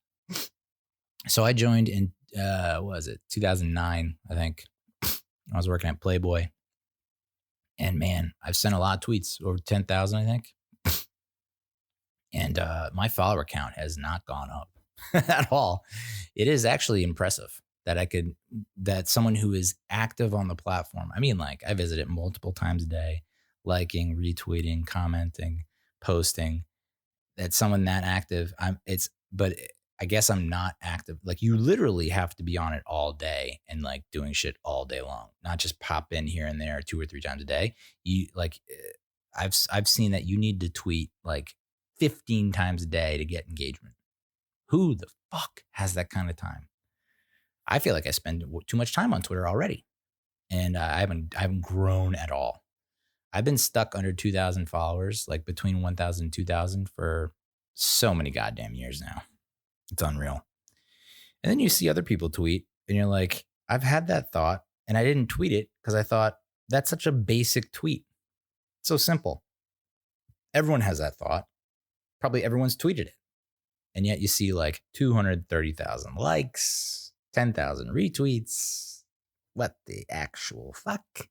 so I joined in, 2009, I think. I was working at Playboy. And man, I've sent a lot of tweets, over 10,000, I think. And my follower count has not gone up at all. It is actually impressive that someone who is active on the platform, I visit it multiple times a day, liking, retweeting, commenting, posting, that someone that active, but I guess I'm not active. Like, you literally have to be on it all day and doing shit all day long, not just pop in here and there 2 or 3 times a day. I've seen that you need to tweet 15 times a day to get engagement. Who the fuck has that kind of time? I feel like I spend too much time on Twitter already, and I haven't grown at all. I've been stuck under 2,000 followers, between 1,000 and 2,000 for so many goddamn years now. It's unreal. And then you see other people tweet and you're like, I've had that thought and I didn't tweet it because I thought that's such a basic tweet. So simple. Everyone has that thought. Probably everyone's tweeted it. And yet you see 230,000 likes, 10,000 retweets. What the actual fuck?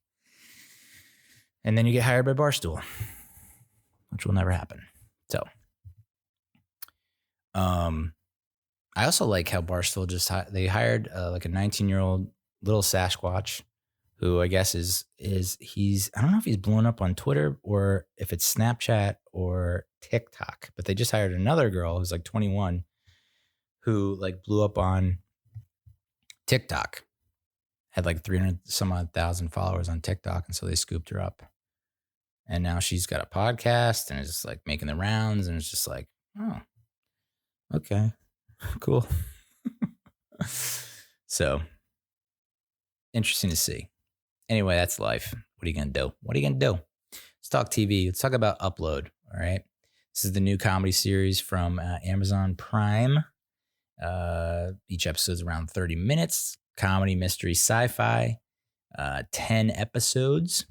And then you get hired by Barstool, which will never happen. So, I also like how Barstool they hired a 19-year-old little Sasquatch who I guess he's I don't know if he's blown up on Twitter or if it's Snapchat or TikTok, but they just hired another girl who's 21 who blew up on TikTok, had 300 some odd thousand followers on TikTok, and so they scooped her up. And now she's got a podcast and is just making the rounds, and it's just oh, okay. Cool. So interesting to see. Anyway, that's life. What are you going to do? Let's talk TV. Let's talk about Upload. All right. This is the new comedy series from Amazon Prime. Each episode is around 30 minutes. Comedy, mystery, sci-fi. 10 episodes.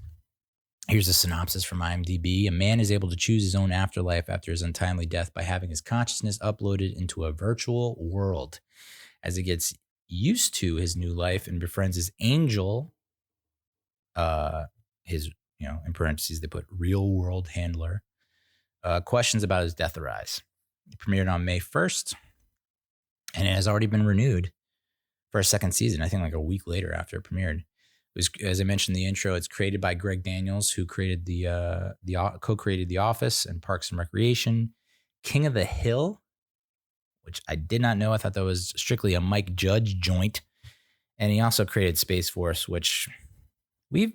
Here's a synopsis from IMDb. A man is able to choose his own afterlife after his untimely death by having his consciousness uploaded into a virtual world. As he gets used to his new life and befriends his angel, his, in parentheses, they put real world handler, questions about his death arise. It premiered on May 1st, and it has already been renewed for a second season, I think a week later after it premiered. It was, as I mentioned in the intro, it's created by Greg Daniels, who created co-created The Office and Parks and Recreation, King of the Hill, which I did not know. I thought that was strictly a Mike Judge joint. And he also created Space Force, which we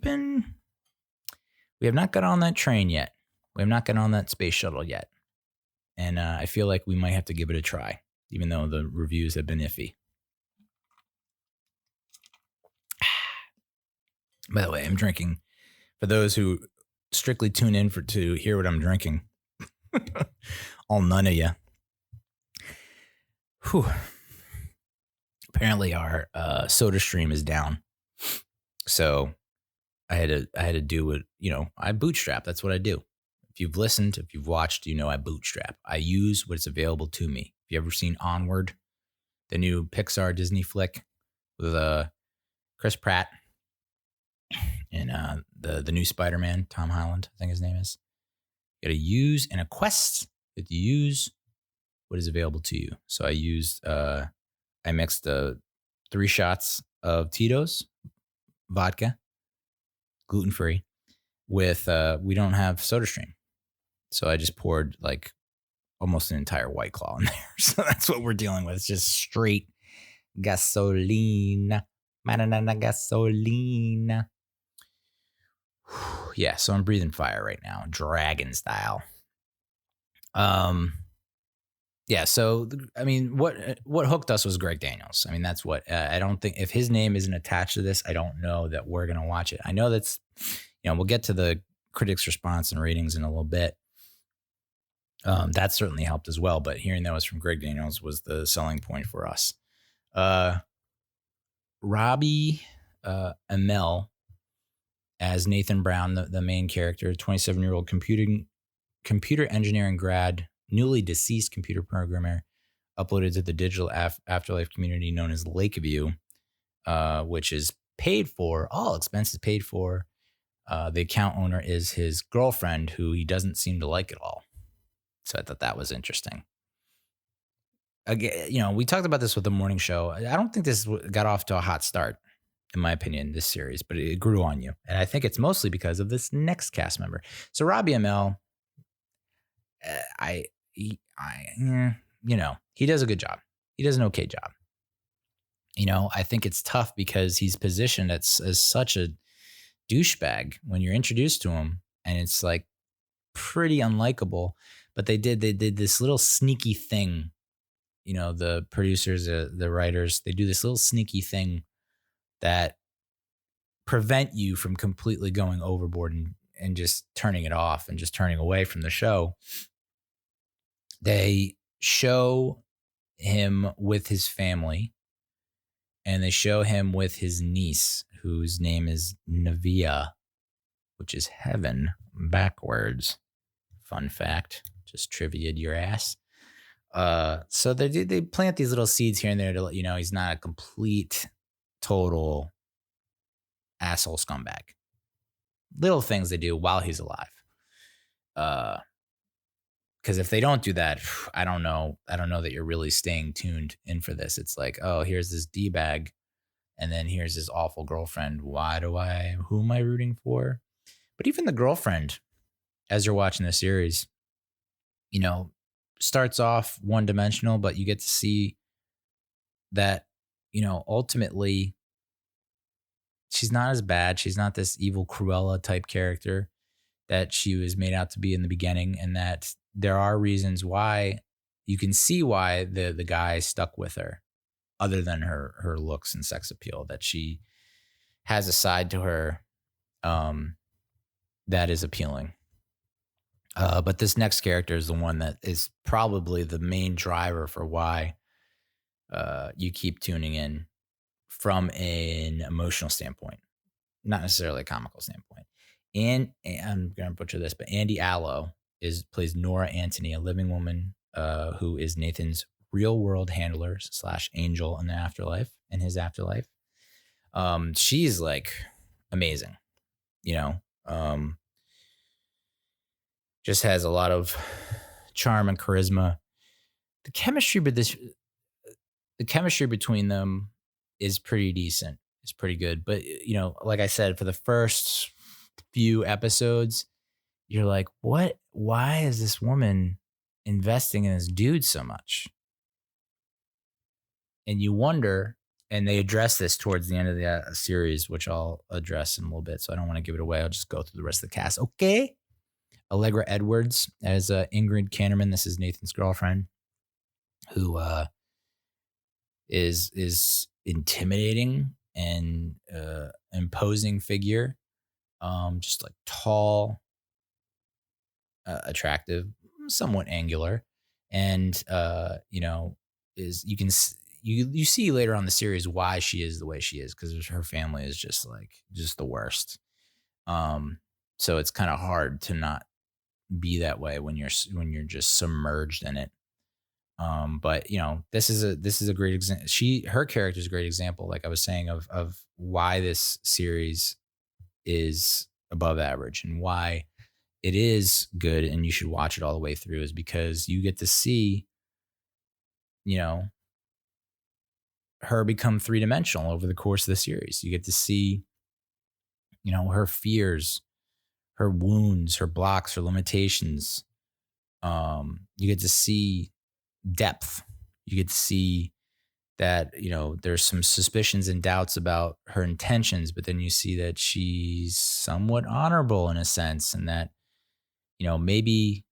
have not got on that train yet. We have not got on that space shuttle yet. And I feel like we might have to give it a try, even though the reviews have been iffy. By the way, I'm drinking. For those who strictly tune in to hear what I'm drinking, all none of you. Whew. Apparently, our soda stream is down, so I had to do what I bootstrap. That's what I do. If you've listened, if you've watched, I bootstrap. I use what's available to me. Have you ever seen Onward, the new Pixar Disney flick with Chris Pratt and the new Spider-Man, Tom Holland, I think his name is? You got to use in a quest that you use what is available to you. So I mixed 3 shots of Tito's vodka, gluten-free, with we don't have SodaStream. So I just poured like almost an entire White Claw in there. So that's what we're dealing with. It's just straight gasoline. Gasoline. Yeah, so I'm breathing fire right now, dragon style. Yeah, so I mean, what hooked us was Greg Daniels. I mean, that's what I don't think, if his name isn't attached to this, I don't know that we're gonna watch it. I know that's, we'll get to the critics' response and ratings in a little bit. That certainly helped as well, but hearing that was from Greg Daniels was the selling point for us. Robbie Amell as Nathan Brown, the main character, 27-year-old computer engineering grad, newly deceased computer programmer, uploaded to the digital afterlife community known as Lakeview, which is paid for, all expenses paid for. The account owner is his girlfriend, who he doesn't seem to like at all. So I thought that was interesting. Again, we talked about this with the morning show. I don't think this got off to a hot start, in my opinion, this series, but it grew on you. And I think it's mostly because of this next cast member. So Robbie Amell, he does a good job. He does an okay job. I think it's tough because he's positioned as such a douchebag when you're introduced to him, and it's like pretty unlikable. But they did this little sneaky thing. The producers, the writers, they do this little sneaky thing that prevent you from completely going overboard and just turning it off and just turning away from the show. They show him with his family, and they show him with his niece, whose name is Nealâ, which is heaven backwards. Fun fact, just trivia'd your ass. So they plant these little seeds here and there to let you know he's not a complete, total asshole scumbag. Little things they do while he's alive. Because if they don't do that, I don't know that you're really staying tuned in for this. It's like, oh, here's this D-bag, and then here's this awful girlfriend. Who am I rooting for? But even the girlfriend, as you're watching the series, starts off one-dimensional, but you get to see that, ultimately she's not as bad. She's not this evil Cruella type character that she was made out to be in the beginning, and that there are reasons why you can see why the guy stuck with her, other than her looks and sex appeal, that she has a side to her that is appealing. But this next character is the one that is probably the main driver for why you keep tuning in from an emotional standpoint, not necessarily a comical standpoint. And I'm going to butcher this, but Andy Allo plays Nora Antony, a living woman who is Nathan's real world handler / angel in his afterlife. She's like amazing, just has a lot of charm and charisma. The chemistry between them is pretty decent. It's pretty good. But, like I said, for the first few episodes, you're like, what? Why is this woman investing in this dude so much? And you wonder And they address this towards the end of the series, which I'll address in a little bit. So I don't want to give it away. I'll just go through the rest of the cast. Okay. Allegra Edwards as Ingrid Kanterman. This is Nathan's girlfriend, who is intimidating and imposing figure. Just like tall, attractive, somewhat angular, and is you see later on the series why she is the way she is, because her family is just the worst. So it's kind of hard to not be that way when you're just submerged in it. But this is a great example. Her character is a great example, like I was saying, of why this series is above average and why it is good and you should watch it all the way through, is because you get to see, her become three-dimensional over the course of the series. You get to see, her fears, her wounds, her blocks, her limitations. You get to see depth. You get to see that, there's some suspicions and doubts about her intentions, but then you see that she's somewhat honorable in a sense, and that, maybe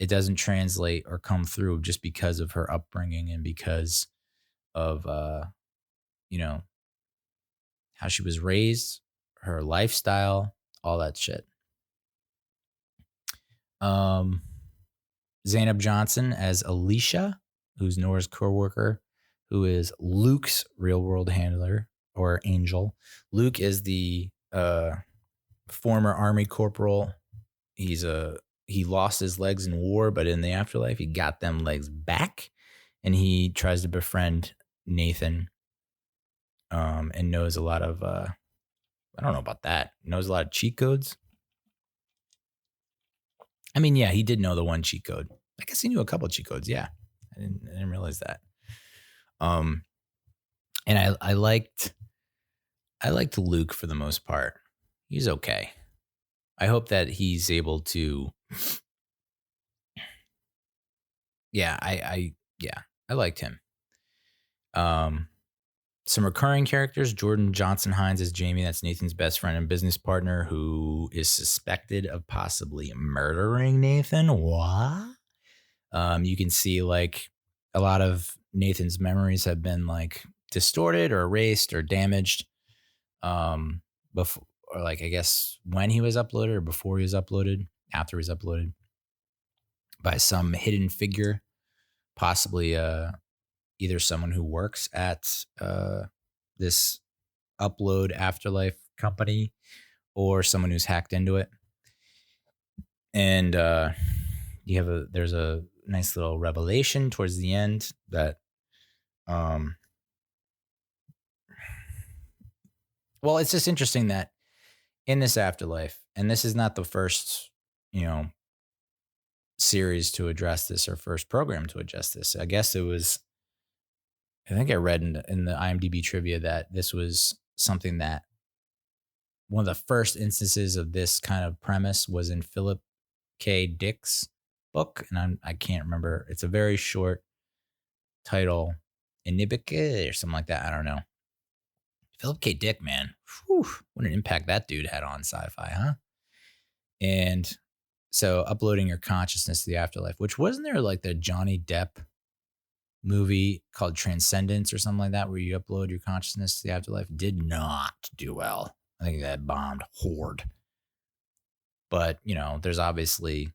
it doesn't translate or come through just because of her upbringing and because of, how she was raised, her lifestyle, all that shit. Zainab Johnson as Alicia, who's Nora's coworker, who is Luke's real world handler or angel. Luke is the former Army corporal. He lost his legs in war, but in the afterlife, he got them legs back, and he tries to befriend Nathan. And knows a lot of I don't know about that. Knows a lot of cheat codes. I mean, yeah, he did know the one cheat code. I guess he knew a couple of cheat codes. Yeah, I didn't realize that. And I liked Luke for the most part. He's okay. I hope that he's able to. Yeah, I liked him. Some recurring characters: Jordan Johnson Hines as Jamie. That's Nathan's best friend and business partner, who is suspected of possibly murdering Nathan. What? You can see like a lot of Nathan's memories have been like distorted or erased or damaged. Before, or like, I guess when he was uploaded or before he was uploaded, after he was uploaded, by some hidden figure, possibly either someone who works at this upload afterlife company or someone who's hacked into it. And there's a nice little revelation towards the end that well, it's just interesting that in this afterlife, and this is not the first, series to address this or first program to address this. I guess it was, I think I read in the IMDb trivia that this was something that one of the first instances of this kind of premise was in Philip K. Dick's book. And I can't remember. It's a very short title, Inibike or something like that. I don't know. Philip K. Dick, man. Whew, what an impact that dude had on sci-fi, huh? And so uploading your consciousness to the afterlife, which wasn't there like the Johnny Depp movie called Transcendence or something like that, where you upload your consciousness to the afterlife? Did not do well. I think that bombed hard. But, there's obviously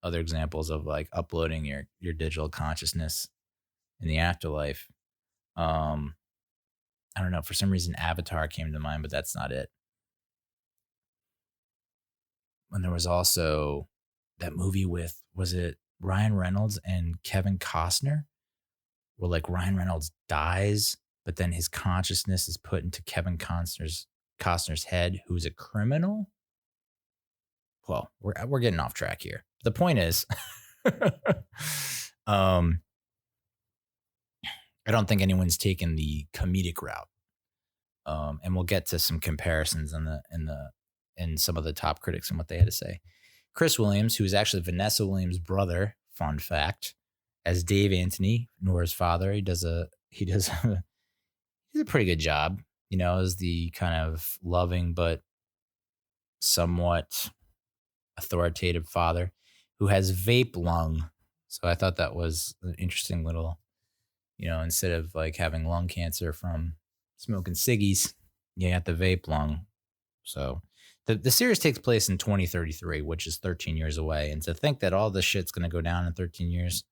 other examples of like uploading your digital consciousness in the afterlife. I don't know. For some reason, Avatar came to mind, but that's not it. And there was also that movie with, was it Ryan Reynolds and Kevin Costner? Where like Ryan Reynolds dies, but then his consciousness is put into Kevin Costner's head, who's a criminal. Well, we're getting off track here. The point is, I don't think anyone's taken the comedic route. And we'll get to some comparisons in some of the top critics and what they had to say. Chris Williams, who is actually Vanessa Williams' brother, fun fact, as Dave Anthony, Nora's father. He does a did a pretty good job, as the kind of loving but somewhat authoritative father who has vape lung. So I thought that was an interesting little, instead of like having lung cancer from smoking ciggies, you got the vape lung. So the series takes place in 2033, which is 13 years away. And to think that all this shit's going to go down in 13 years,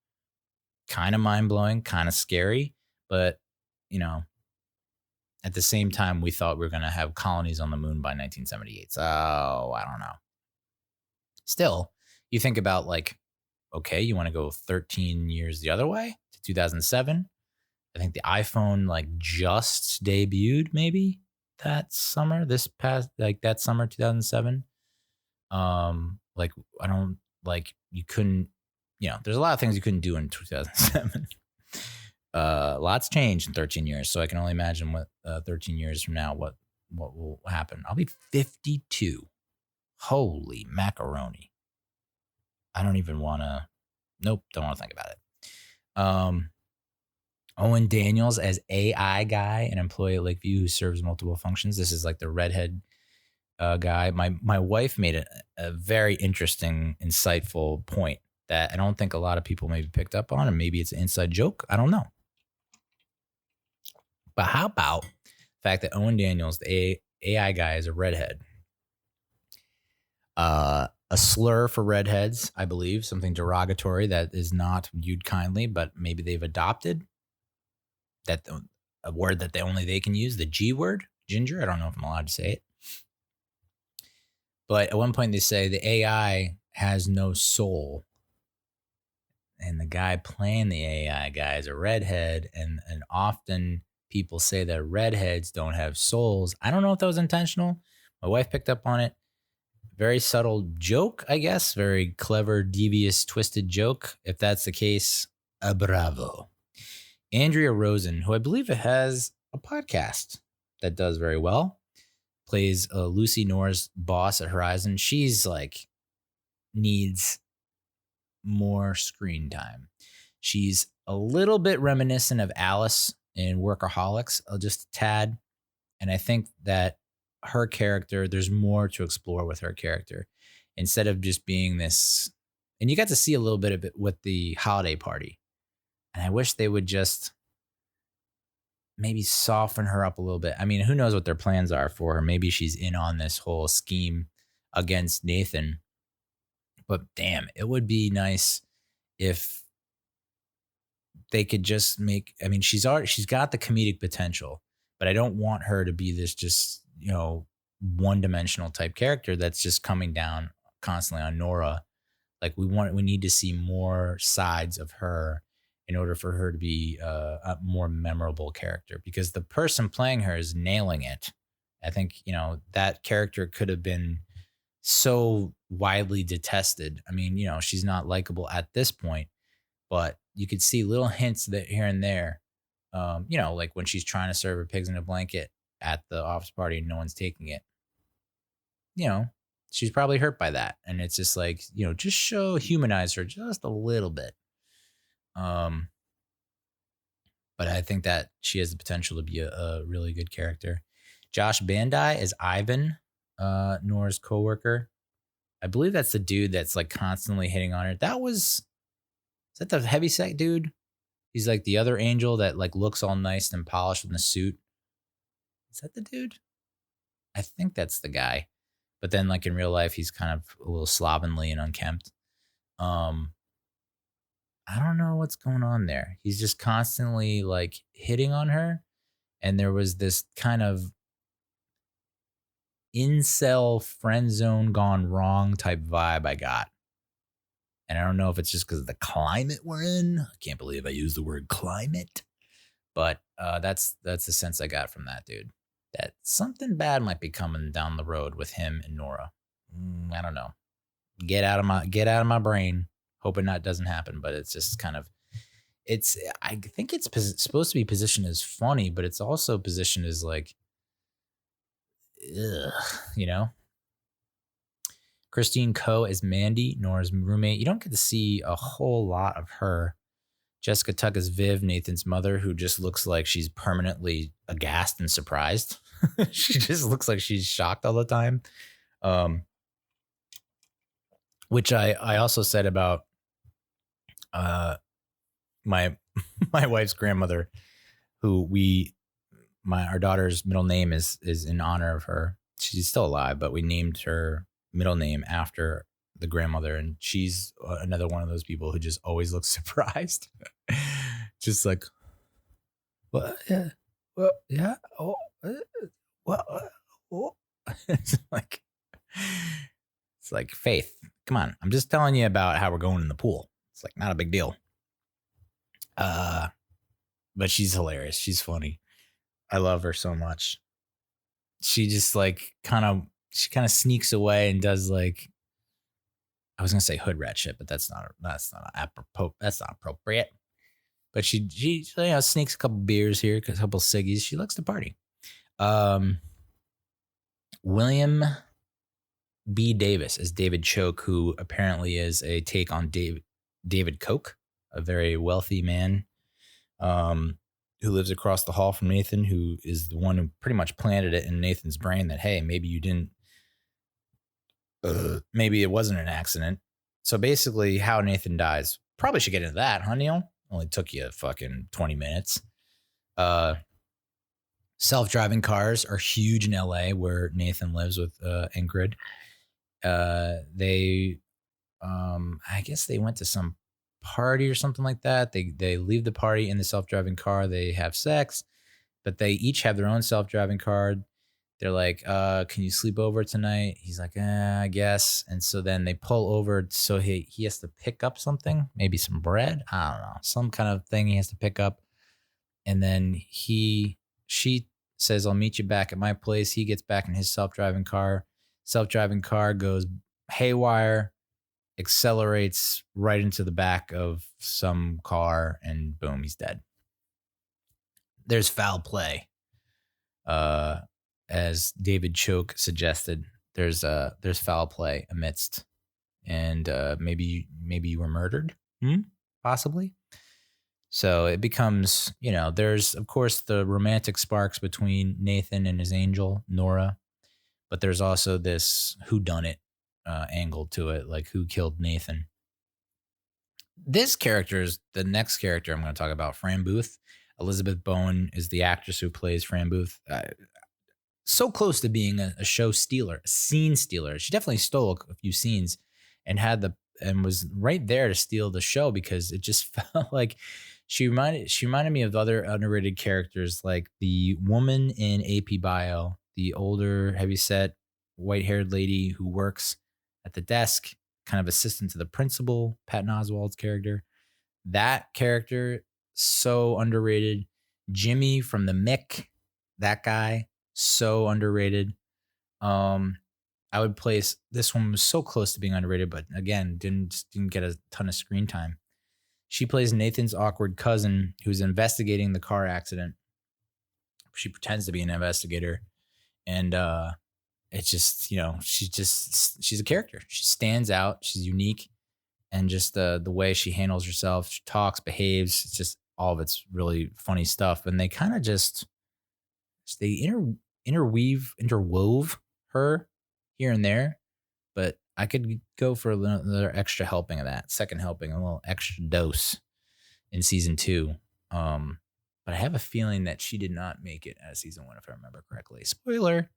kind of mind blowing, kind of scary. But, you know, at the same time, we thought we were going to have colonies on the moon by 1978. So I don't know. Still, you think about like, okay, you want to go 13 years the other way to 2007. I think the iPhone like just debuted maybe that summer, that summer 2007. Like I don't like you couldn't, there's a lot of things you couldn't do in 2007. Lots changed in 13 years, so I can only imagine what 13 years from now what will happen. I'll be 52. Holy macaroni. I don't even want to. Nope, don't want to think about it. Owen Daniels as AI guy, an employee at Lakeview who serves multiple functions. This is like the redhead guy. My wife made a very interesting, insightful point that I don't think a lot of people maybe picked up on, and maybe it's an inside joke. I don't know. But how about the fact that Owen Daniels, the AI guy, is a redhead? A slur for redheads, I believe, something derogatory that is not viewed kindly, but maybe they've adopted that a word that only they can use, the G word, ginger. I don't know if I'm allowed to say it. But at one point they say the AI has no soul. And the guy playing the AI guy is a redhead. And often people say that redheads don't have souls. I don't know if that was intentional. My wife picked up on it. Very subtle joke, I guess. Very clever, devious, twisted joke. If that's the case, bravo. Andrea Rosen, who I believe has a podcast that does very well, plays Lucy Noor's boss at Horizon. She's like needs more screen time. She's a little bit reminiscent of Alice in Workaholics, just a tad. And I think that her character, there's more to explore with her character instead of just being this. And you got to see a little bit of it with the holiday party. And I wish they would just maybe soften her up a little bit. I mean, who knows what their plans are for her? Maybe she's in on this whole scheme against Nathan. But damn, it would be nice if they could just she's got the comedic potential, but I don't want her to be this just, one-dimensional type character that's just coming down constantly on Nora. Like we need to see more sides of her in order for her to be a more memorable character, because the person playing her is nailing it. I think, that character could have been so widely detested. I mean, she's not likable at this point, but you could see little hints that here and there, like when she's trying to serve her pigs in a blanket at the office party and no one's taking it. She's probably hurt by that. And it's just like, just humanize her just a little bit. But I think that she has the potential to be a really good character. Josh Bandai is Ivan, Nora's coworker. I believe that's the dude that's like constantly hitting on her. Is that the heavyset dude? He's like the other angel that like looks all nice and polished in the suit. Is that the dude? I think that's the guy. But then like in real life, he's kind of a little slovenly and unkempt. I don't know what's going on there. He's just constantly like hitting on her. And there was this kind of incel friend zone gone wrong type vibe I got. And I don't know if it's just because of the climate we're in. I can't believe I used the word climate. But that's the sense I got from that dude. That something bad might be coming down the road with him and Nora. I don't know. Get out of my brain. Hoping that doesn't happen. But it's just kind of, I think it's supposed to be positioned as funny, but it's also positioned as like, ugh, Christine Coe as Mandy, Nora's roommate. You don't get to see a whole lot of her. Jessica Tuck is Viv, Nathan's mother, who just looks like she's permanently aghast and surprised. She just looks like she's shocked all the time. Which I also said about my wife's grandmother, who our daughter's middle name is in honor of her. She's still alive, but we named her middle name after the grandmother, and she's another one of those people who just always looks surprised. Just like, what? Yeah, well, yeah. Oh, well, oh. It's like, Faith, come on. I'm just telling you about how we're going in the pool. It's like not a big deal. But she's hilarious. She's funny. I love her so much. She just kind of sneaks away and does like, I was gonna say hood rat shit, but that's not apropos. That's not appropriate. But she sneaks a couple beers here, a couple ciggies. She likes to party. William B. Davis as David Choke, who apparently is a take on David Koch, a very wealthy man who lives across the hall from Nathan, who is the one who pretty much planted it in Nathan's brain that, hey, maybe you didn't, maybe it wasn't an accident. So basically how Nathan dies, probably should get into that, huh, Neil? Only took you fucking 20 minutes. Self-driving cars are huge in LA, where Nathan lives with Ingrid. They, I guess they went to some party or something like that. They leave the party in the self-driving car. They have sex, but they each have their own self-driving car. They're like, can you sleep over tonight? He's like, I guess. And so then they pull over. So he has to pick up something, maybe some bread. I don't know, some kind of thing he has to pick up. And then she says, I'll meet you back at my place. He gets back in his self-driving car. Self-driving car goes haywire, accelerates right into the back of some car, and boom, he's dead. There's foul play. As David Choke suggested, there's foul play amidst, and maybe you were murdered, possibly. So it becomes, there's of course the romantic sparks between Nathan and his angel Nora, but there's also this whodunit angle to it, like who killed Nathan. This character is the next character I'm going to talk about, Fran Booth. Elizabeth Bowen is the actress who plays Fran Booth. So close to being a show stealer, a scene stealer. She definitely stole a few scenes and was right there to steal the show, because it just felt like she reminded me of other underrated characters, like the woman in AP Bio, the older, heavyset, white-haired lady who works at the desk, kind of assistant to the principal, Patton Oswalt's character. That character, so underrated. Jimmy from the Mick, that guy, so underrated. I would place this one, was so close to being underrated, but again, didn't get a ton of screen time. She plays Nathan's awkward cousin who's investigating the car accident. She pretends to be an investigator, and it's just, she's a character. She stands out. She's unique, and just the way she handles herself, she talks, behaves. It's just all of it's really funny stuff. And they kind of interwove her here and there, but I could go for another extra helping of that, second helping, a little extra dose in season 2. But I have a feeling that she did not make it as season 1, if I remember correctly. Spoiler.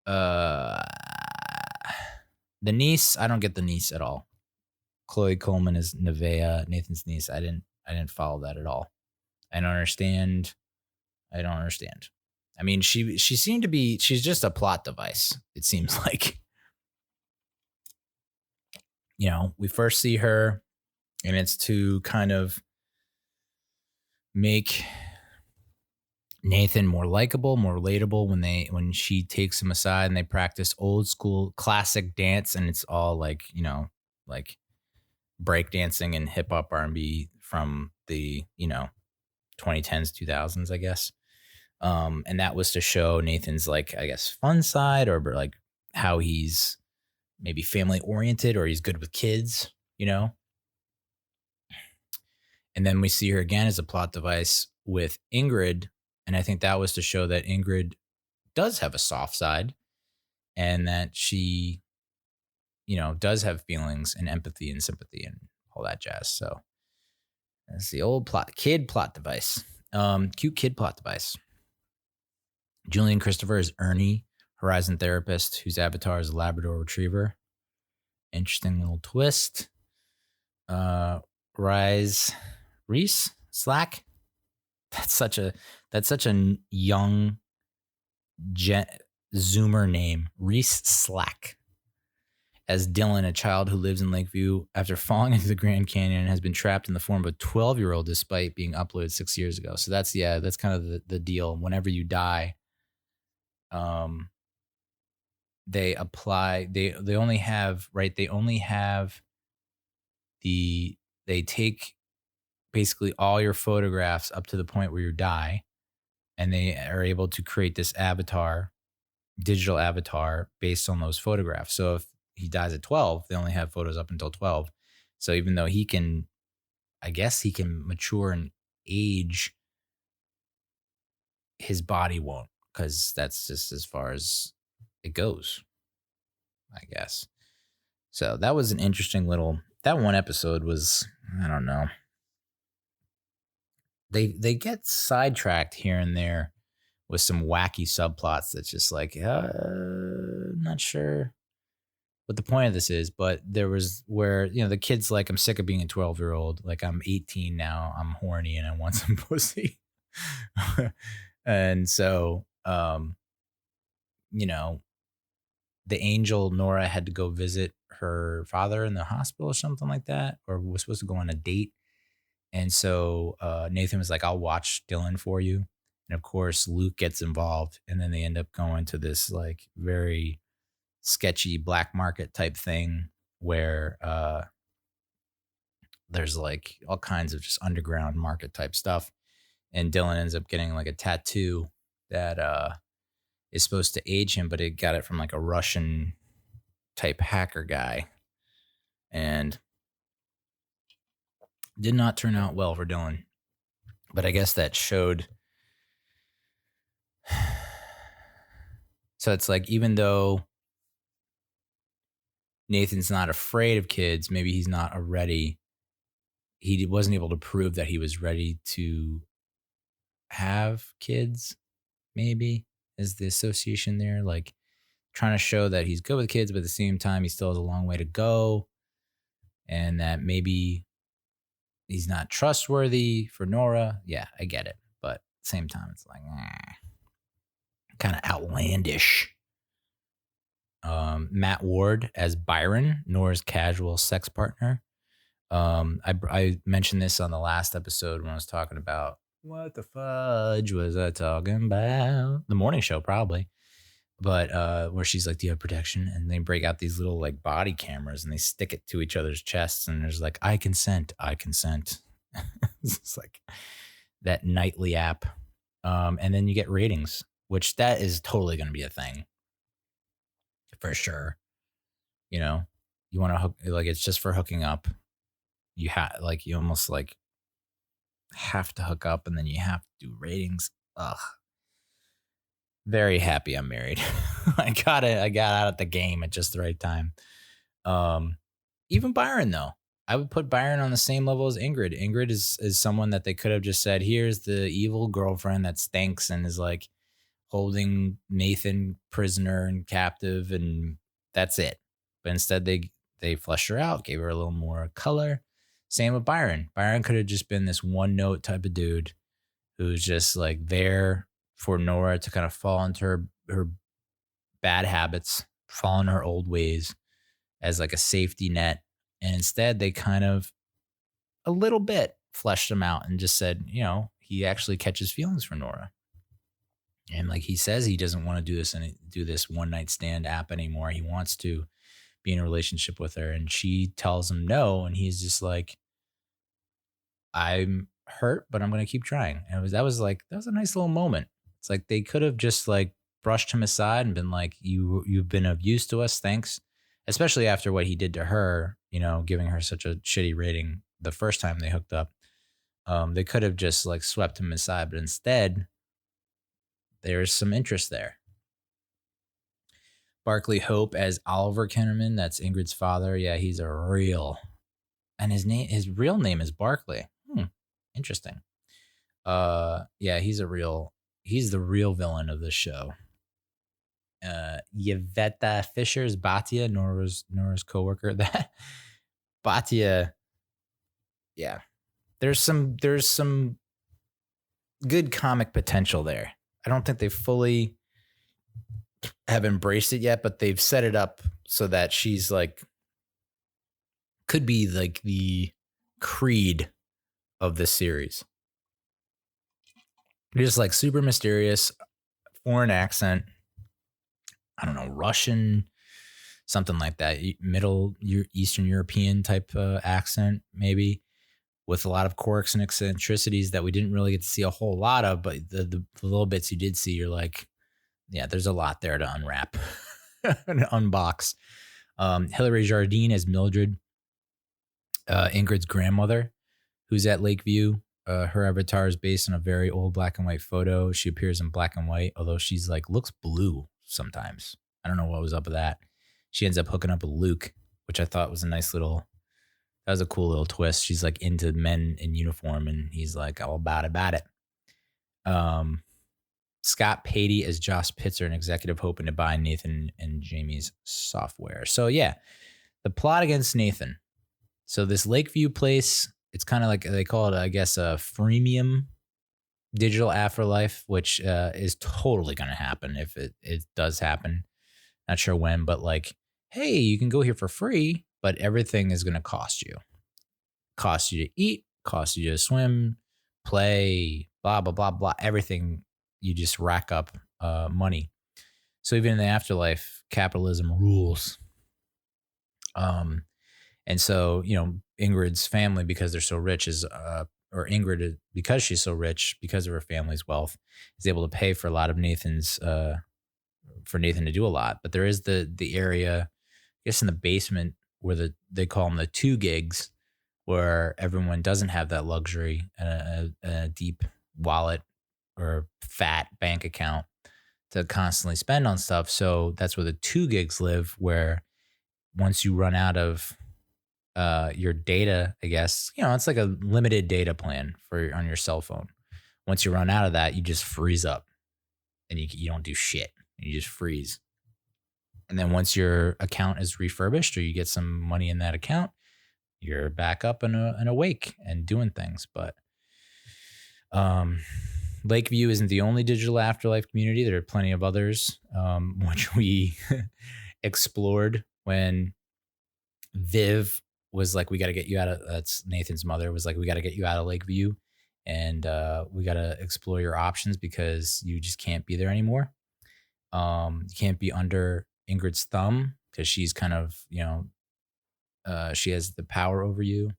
The niece, I don't get the niece at all. Chloe Coleman is Nevaeh, Nathan's niece. I didn't follow that at all. I don't understand. I mean, she seemed to be, she's just a plot device, it seems like. We first see her, and it's to kind of make Nathan more likable, more relatable when she takes him aside and they practice old school classic dance, and it's all like break dancing and hip hop R&B from the 2010s, 2000s, I guess. And that was to show Nathan's fun side, or like how he's maybe family oriented, or he's good with kids, And And then we see her again as a plot device with Ingrid. And I think that was to show that Ingrid does have a soft side and that she, does have feelings and empathy and sympathy and all that jazz. So that's the old kid plot device. Cute kid plot device. Julian Christopher is Ernie, Horizon therapist, whose avatar is a Labrador Retriever. Interesting little twist. Reese Slack. That's such a young Zoomer name. Reese Slack. As Dylan, a child who lives in Lakeview after falling into the Grand Canyon and has been trapped in the form of a 12-year-old despite being uploaded 6 years ago. So that's kind of the deal. Whenever you die, they only have they take basically all your photographs up to the point where you die, and they are able to create this digital avatar based on those photographs. So if he dies at 12, they only have photos up until 12. So even though he can mature and age, his body won't, because that's just as far as it goes, I guess. So that was an interesting that one episode was, I don't know. They get sidetracked here and there with some wacky subplots that's just like, I'm not sure what the point of this is, but there was where, the kid's like, I'm sick of being a 12-year-old. Like, I'm 18 now. I'm horny and I want some pussy. And so, the angel Nora had to go visit her father in the hospital or something like that, or was supposed to go on a date. And so Nathan was like, I'll watch Dylan for you. And of course, Luke gets involved. And then they end up going to this like very sketchy black market type thing where there's like all kinds of just underground market type stuff. And Dylan ends up getting like a tattoo that is supposed to age him, but it got it from like a Russian type hacker guy. And did not turn out well for Dylan. But I guess that showed. So it's like, even though Nathan's not afraid of kids, maybe he's not he wasn't able to prove that he was ready to have kids, maybe, is the association there. Like, trying to show that he's good with kids, but at the same time, he still has a long way to go. And that maybe he's not trustworthy for Nora. Yeah, I get it. But at the same time, it's like, kind of outlandish. Matt Ward as Byron, Nora's casual sex partner. I mentioned this on the last episode when I was talking about what the fudge was I talking about? The morning show, probably. But where she's like, do you have protection? And they break out these little like body cameras and they stick it to each other's chests. And there's like, I consent. It's like that nightly app. And then you get ratings, which that is totally going to be a thing for sure. You want to hook, like, it's just for hooking up. You almost like have to hook up and then you have to do ratings. Ugh. Very happy I'm married. I got out of the game at just the right time. Even Byron, though, I would put Byron on the same level as Ingrid. Ingrid is someone that they could have just said, here's the evil girlfriend that stinks and is like holding Nathan prisoner and captive, and that's it. But instead they fleshed her out, gave her a little more color. Same with Byron. Byron could have just been this one note type of dude who's just like there for Nora to kind of fall into her bad habits, fall in her old ways as like a safety net. And instead they kind of a little bit fleshed him out and just said, he actually catches feelings for Nora. And like he says, he doesn't want to do this one night stand app anymore. He wants to be in a relationship with her. And she tells him no. And he's just like, I'm hurt, but I'm going to keep trying. And that was a nice little moment. It's like they could have just like brushed him aside and been like, you've been of use to us. Thanks. Especially after what he did to her, giving her such a shitty rating the first time they hooked up. They could have just like swept him aside, but instead, there's some interest there. Barkley Hope as Oliver Kinnerman. That's Ingrid's father. Yeah, he's a real, and his real name is Barkley. Interesting. Yeah, he's the real villain of the show. Yvette Fisher's Batia, Nora's coworker. That Batia, yeah. There's some good comic potential there. I don't think they fully have embraced it yet, but they've set it up so that she's like could be like the Creed of this series. Just like super mysterious, foreign accent. I don't know, Russian, something like that, Middle Eastern European type accent, maybe, with a lot of quirks and eccentricities that we didn't really get to see a whole lot of, but the little bits you did see, you're like, yeah, there's a lot there to unwrap and unbox. Hilary Jardine as Mildred, Ingrid's grandmother, who's at Lakeview. Her avatar is based on a very old black and white photo. She appears in black and white, although she's like looks blue sometimes. I don't know what was up with that. She ends up hooking up with Luke, which I thought was a nice little. That was a cool little twist. She's like into men in uniform, and he's like all about it. Scott Patey as Josh Pitzer, an executive hoping to buy Nathan and Jamie's software. So yeah, the plot against Nathan. So this Lakeview place, it's kind of like they call it, I guess, a freemium digital afterlife, which is totally going to happen if it does happen. Not sure when, but like, hey, you can go here for free, but everything is going to cost you. Cost you to eat, cost you to swim, play, blah, blah, blah, blah. Everything, you just rack up money. So even in the afterlife, capitalism rules. And so, Ingrid's family, because they're so rich, or Ingrid, because she's so rich, because of her family's wealth, is able to pay for a lot of for Nathan to do a lot. But there is the area, I guess, in the basement where they call them the 2 gigs, where everyone doesn't have that luxury and a deep wallet or fat bank account to constantly spend on stuff. So that's where the 2 gigs live, where once you run out of your data, I guess, it's like a limited data plan on your cell phone. Once you run out of that, you just freeze up and you don't do shit. You just freeze. And then once your account is refurbished or you get some money in that account, you're back up and awake and doing things. But Lakeview isn't the only digital afterlife community. There are plenty of others, which we explored when Viv was like, we got to get you out of, that's Nathan's mother, was like, we got to get you out of Lakeview, and we got to explore your options because you just can't be there anymore. You can't be under Ingrid's thumb because she's kind of, she has the power over you.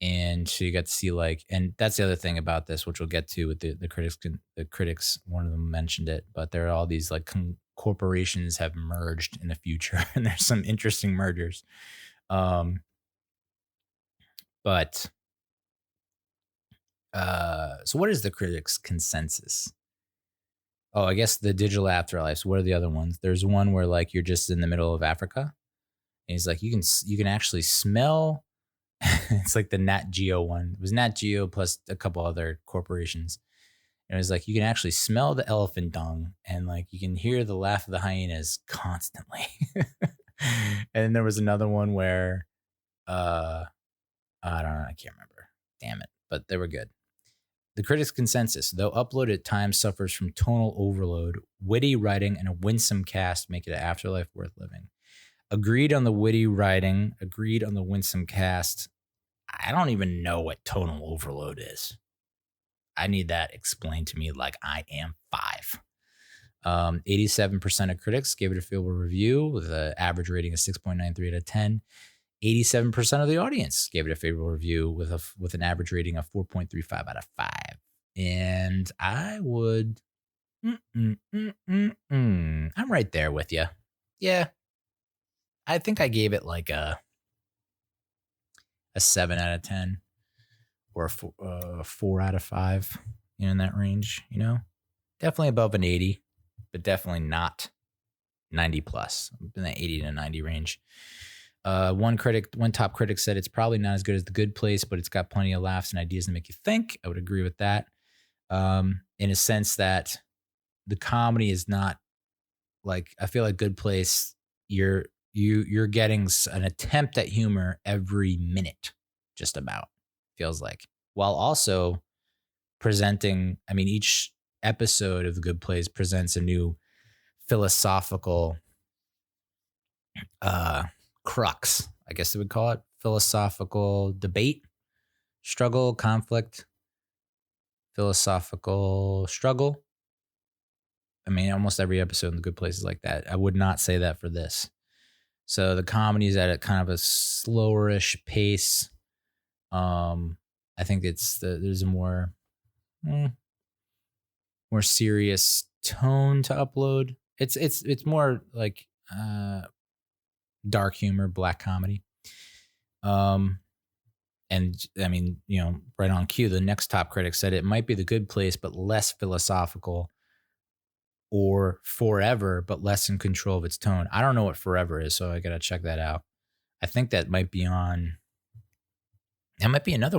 And so you got to see and that's the other thing about this, which we'll get to with the critics. The critics, one of them mentioned it, but there are all these corporations have merged in the future, and there's some interesting mergers. But so what is the critics' consensus? Oh, I guess the digital afterlives. What are the other ones? There's one where you're just in the middle of Africa, and he's like, you can actually smell. It's like the Nat Geo one. It was Nat Geo plus a couple other corporations. And it was like, you can actually smell the elephant dung, and you can hear the laugh of the hyenas constantly. And then there was another one where, I don't know, I can't remember. Damn it. But they were good. The critics' consensus, though upload at times suffers from tonal overload, witty writing and a winsome cast make it an afterlife worth living. Agreed on the witty writing, agreed on the winsome cast. I don't even know what tonal overload is. I need that explained to me like I am 5. 87% of critics gave it a favorable review with an average rating of 6.93 out of 10. 87% of the audience gave it a favorable review with an average rating of 4.35 out of 5. And I would, I'm right there with you. Yeah. I think I gave it a 7 out of 10. or a 4 out of 5, in that range. Definitely above an 80, but definitely not 90 plus, in that 80 to 90 range. One top critic said it's probably not as good as The Good Place, but it's got plenty of laughs and ideas to make you think. I would agree with that. In a sense that the comedy is not like, I feel like Good Place, you're getting an attempt at humor every minute, just about, feels like, while also presenting, each episode of The Good Place presents a new philosophical crux, I guess they would call it, philosophical debate, struggle, conflict, philosophical struggle. Almost every episode in The Good Place is like that. I would not say that for this. So the comedy is at a kind of a slowerish pace. I think there's a more serious tone to upload. It's more like dark humor, black comedy. And right on cue, the next top critic said it might be The Good Place, but less philosophical, or Forever, but less in control of its tone. I don't know what Forever is, so I got to check that out. I think that might be another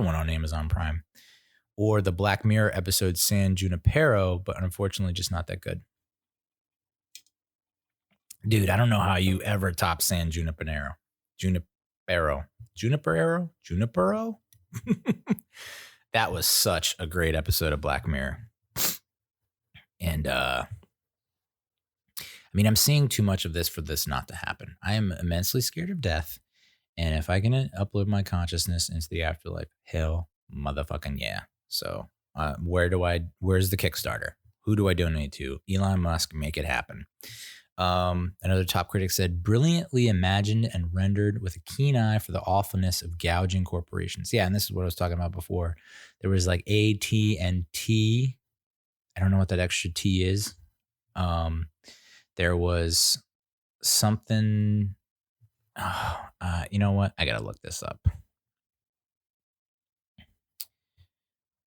one on Amazon Prime, or the Black Mirror episode San Junipero, but unfortunately just not that good. Dude, I don't know how you ever top San Junipero. That was such a great episode of Black Mirror. And I'm seeing too much of this for this not to happen. I am immensely scared of death. And if I can upload my consciousness into the afterlife, hell motherfucking yeah. So where's the Kickstarter? Who do I donate to? Elon Musk, make it happen. Another top critic said, brilliantly imagined and rendered with a keen eye for the awfulness of gouging corporations. Yeah, and this is what I was talking about before. There was like A, T, and T. I don't know what that extra T is. There was something. You know what? I gotta look this up. Let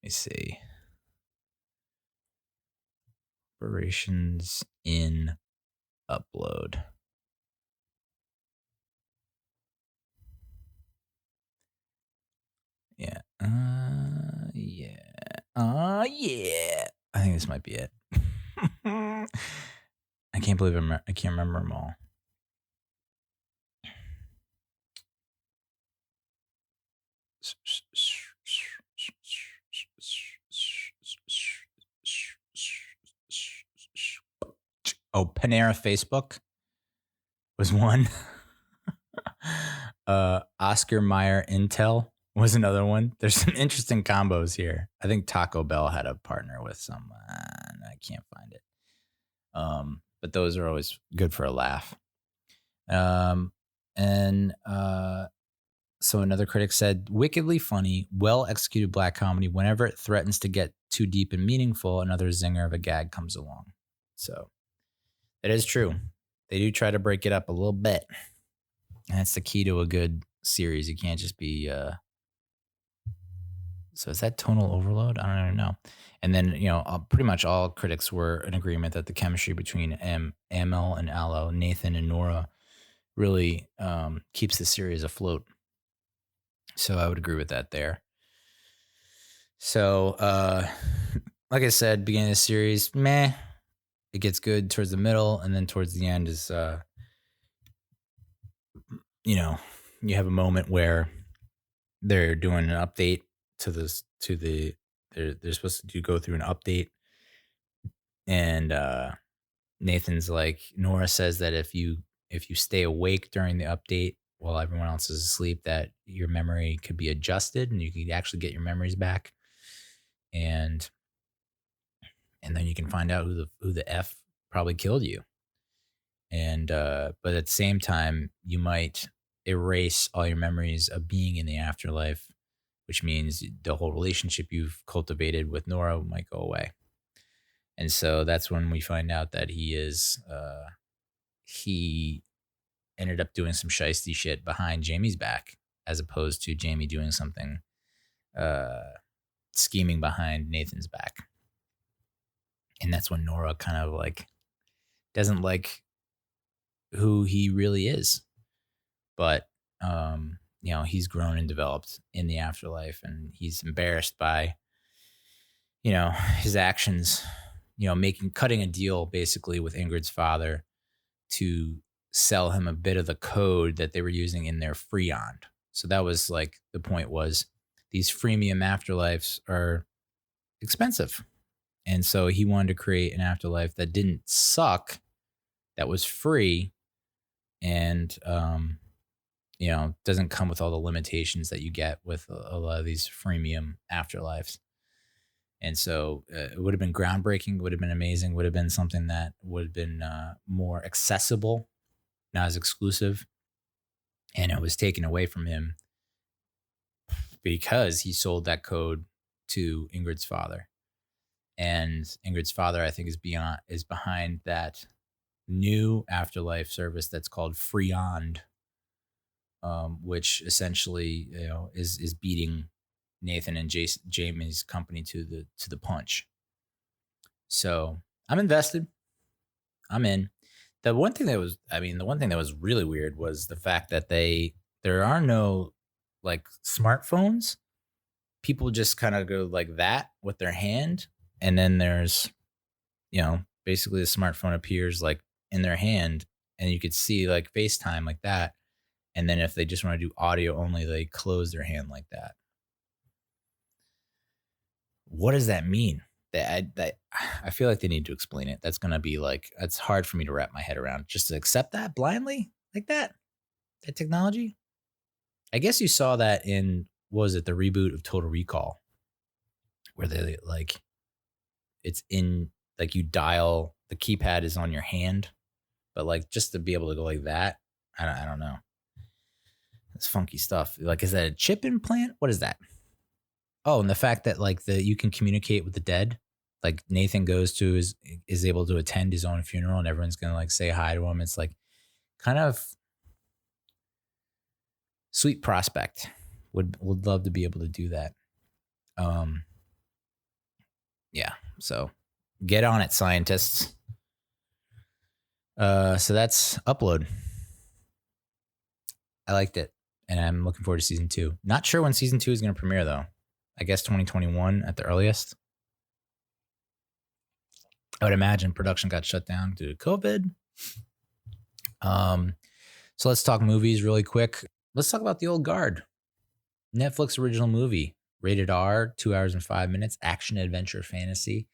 me see. Operations in upload. Yeah. Yeah. I think this might be it. I can't believe I can't remember them all. Oh, Panera Facebook was one. Oscar Mayer Intel was another one. There's some interesting combos here. I think Taco Bell had a partner with some. I can't find it. But those are always good for a laugh. So another critic said, wickedly funny, well-executed black comedy. Whenever it threatens to get too deep and meaningful, another zinger of a gag comes along. So it is true. They do try to break it up a little bit. And that's the key to a good series. You can't just be... So is that tonal overload? I don't even know. And then, pretty much all critics were in agreement that the chemistry between Amel and Aloe, Nathan and Nora, really keeps the series afloat. So I would agree with that there. So, like I said, beginning of the series, meh. It gets good towards the middle, and then towards the end is, you have a moment where they're doing an update they're supposed to go through an update, and Nathan's like, Nora says that if you stay awake during the update while everyone else is asleep, that your memory could be adjusted and you could actually get your memories back, and then you can find out who the F probably killed you, and but at the same time you might erase all your memories of being in the afterlife, which means the whole relationship you've cultivated with Nora might go away. And so that's when we find out that he ended up doing some shiesty shit behind Jamie's back, as opposed to Jamie doing something scheming behind Nathan's back. And that's when Nora kind of like doesn't like who he really is. But, he's grown and developed in the afterlife, and he's embarrassed by, his actions, cutting a deal basically with Ingrid's father to sell him a bit of the code that they were using in their Freon. So that was like the point was these freemium afterlives are expensive. And so he wanted to create an afterlife that didn't suck, that was free, and doesn't come with all the limitations that you get with a lot of these freemium afterlives. And so it would have been groundbreaking, would have been amazing, would have been something that would have been more accessible, not as exclusive. And it was taken away from him because he sold that code to Ingrid's father. And Ingrid's father, I think, is behind that new afterlife service that's called Freon, which essentially is beating Nathan and Jamie's company to the punch. So I'm invested. I'm in. The one thing that was really weird was the fact that there are no like smartphones. People just kind of go like that with their hand, and then there's basically the smartphone appears like in their hand, and you could see like FaceTime like that. And then if they just want to do audio only, they close their hand like that. What does that mean? I feel like they need to explain it. That's going to be like, it's hard for me to wrap my head around just to accept that blindly like that technology. I guess you saw that in, what was it, the reboot of Total Recall, where they like, it's in like you dial, the keypad is on your hand, but like just to be able to go like that, I don't know. It's funky stuff. Like, is that a chip implant? What is that? Oh, and the fact that like you can communicate with the dead. Like Nathan is able to attend his own funeral, and everyone's gonna like say hi to him. It's like kind of sweet prospect. Would love to be able to do that. Yeah. So get on it, scientists. So that's Upload. I liked it, and I'm looking forward to season 2. Not sure when season 2 is going to premiere though. I guess 2021 at the earliest. I would imagine production got shut down due to COVID. So let's talk movies really quick. Let's talk about The Old Guard. Netflix original movie, rated R, 2 hours and 5 minutes, action, adventure, fantasy,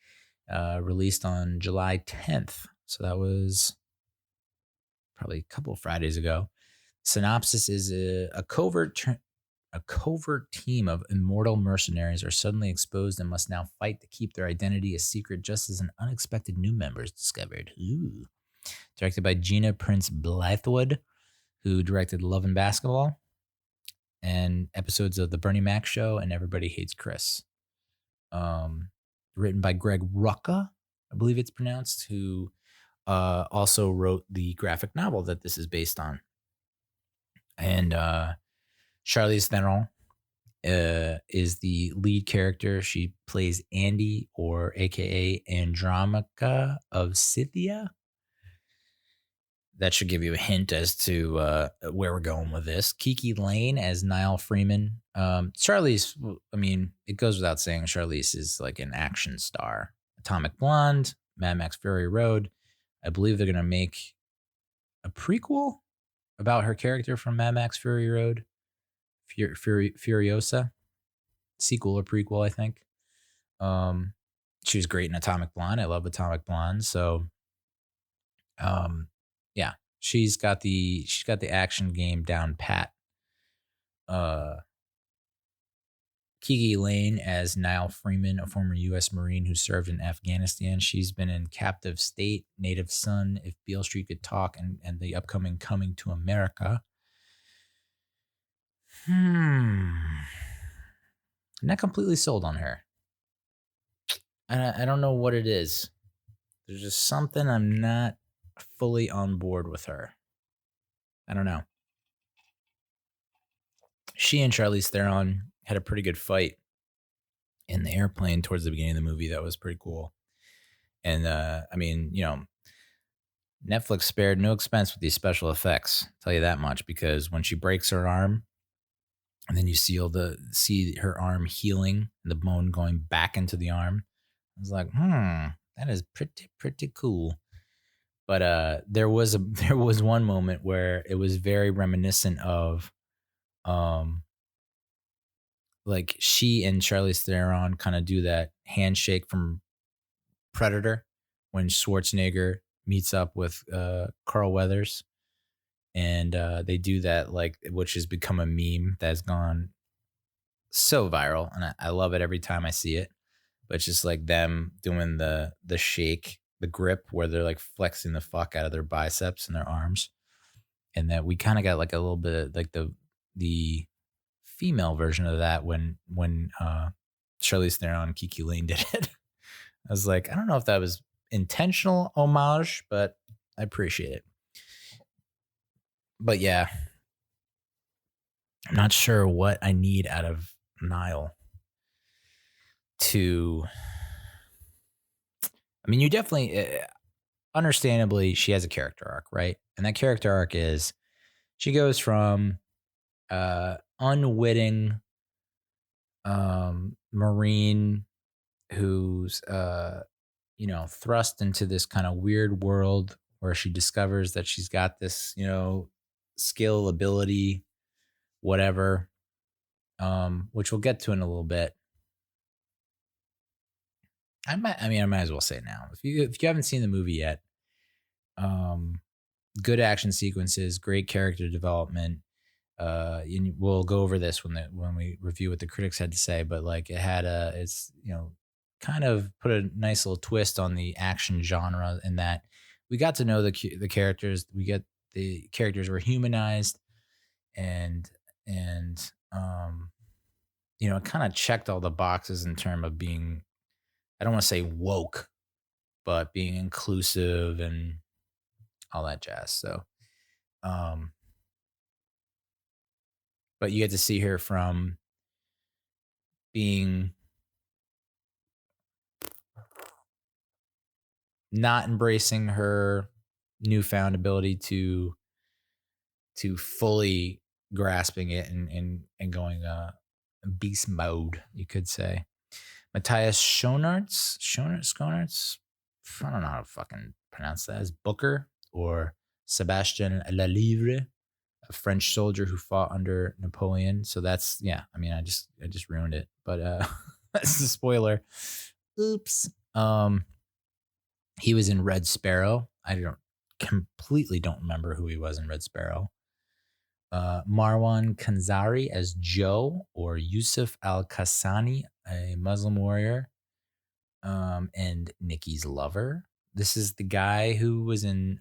released on July 10th. So that was probably a couple of Fridays ago. Synopsis is a covert team of immortal mercenaries are suddenly exposed and must now fight to keep their identity a secret just as an unexpected new member is discovered. Ooh. Directed by Gina Prince Blythewood, who directed Love and Basketball and episodes of The Bernie Mac Show and Everybody Hates Chris. Written by Greg Rucka, I believe it's pronounced, who also wrote the graphic novel that this is based on. And Charlize Theron is the lead character. She plays Andy, or AKA Andromaca of Scythia. That should give you a hint as to where we're going with this. Kiki Lane as Niall Freeman. Charlize, I mean, it goes without saying, Charlize is like an action star. Atomic Blonde, Mad Max Fury Road. I believe they're going to make a prequel about her character from Mad Max Fury Road. Furiosa. Sequel or prequel, I think. She was great in Atomic Blonde. I love Atomic Blonde. So, yeah, she's got the action game down pat. Kiki Lane as Niall Freeman, a former U.S. Marine who served in Afghanistan. She's been in Captive State, Native Son, If Beale Street Could Talk, and the upcoming Coming to America. I'm not completely sold on her. I don't know what it is. There's just something I'm not fully on board with her. I don't know. She and Charlize Theron had a pretty good fight in the airplane towards the beginning of the movie. That was pretty cool. And I mean, Netflix spared no expense with these special effects. I'll tell you that much, because when she breaks her arm, and then you see her arm healing and the bone going back into the arm, I was like, that is pretty cool. But there was one moment where it was very reminiscent of, like she and Charlize Theron kind of do that handshake from Predator when Schwarzenegger meets up with Carl Weathers, and they do that, like, which has become a meme that's gone so viral, and I love it every time I see it. But it's just like them doing the shake, the grip, where they're like flexing the fuck out of their biceps and their arms, and that we kind of got like a little bit of like the female version of that when Charlize Theron and Kiki Lane did it. I was like, I don't know if that was intentional homage, but I appreciate it. But yeah, I'm not sure what I need out of Nealâ to. I mean, you definitely, understandably, she has a character arc, right? And that character arc is she goes from unwitting Marine who's thrust into this kind of weird world where she discovers that she's got this, skill, ability, whatever, which we'll get to in a little bit. I might as well say it now. If you haven't seen the movie yet, good action sequences, great character development. We'll go over this when we review what the critics had to say, but like it's kind of put a nice little twist on the action genre in that we got to know the characters. The characters were humanized, and it kind of checked all the boxes in terms of being, I don't want to say woke, but being inclusive and all that jazz. So, but you get to see her from being not embracing her newfound ability to fully grasping it and going beast mode, you could say. Matthias Schoenaerts, I don't know how to fucking pronounce that, as Booker, or Sebastian Lalivre, a French soldier who fought under Napoleon. So that's, I just ruined it, but that's the spoiler. Oops. He was in Red Sparrow. I completely don't remember who he was in Red Sparrow. Marwan Kanzari as Joe, or Yusuf Al-Qassani, a Muslim warrior, and Nikki's lover. This is the guy who was in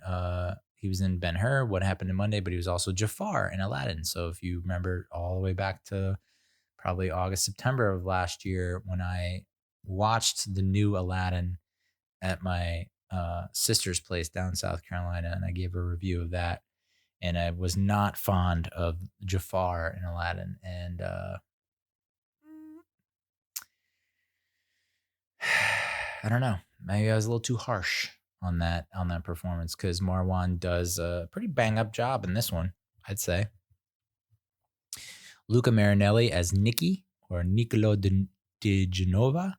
Ben-Hur, What Happened to Monday, but he was also Jafar in Aladdin. So if you remember all the way back to probably August, September of last year, when I watched the new Aladdin at my sister's place down in South Carolina, and I gave a review of that. And I was not fond of Jafar in Aladdin. And I don't know. Maybe I was a little too harsh on that performance, because Marwan does a pretty bang up job in this one, I'd say. Luca Marinelli as Nicky, or Niccolo de Genova.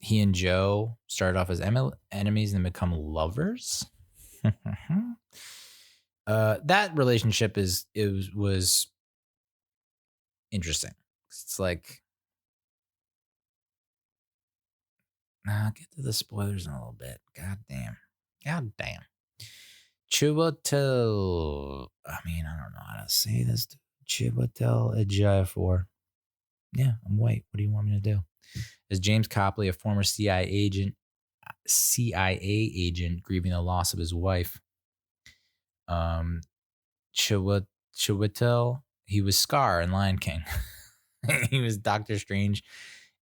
He and Joe started off as enemies and then become lovers. That relationship was interesting. It's like, get to the spoilers in a little bit. God damn. Chiwetel. I don't know how to say this. Chiwetel Ejiofor. Yeah, I'm white. What do you want me to do? As James Copley, a former CIA agent grieving the loss of his wife. Chiwetel, he was Scar in Lion King. He was Doctor Strange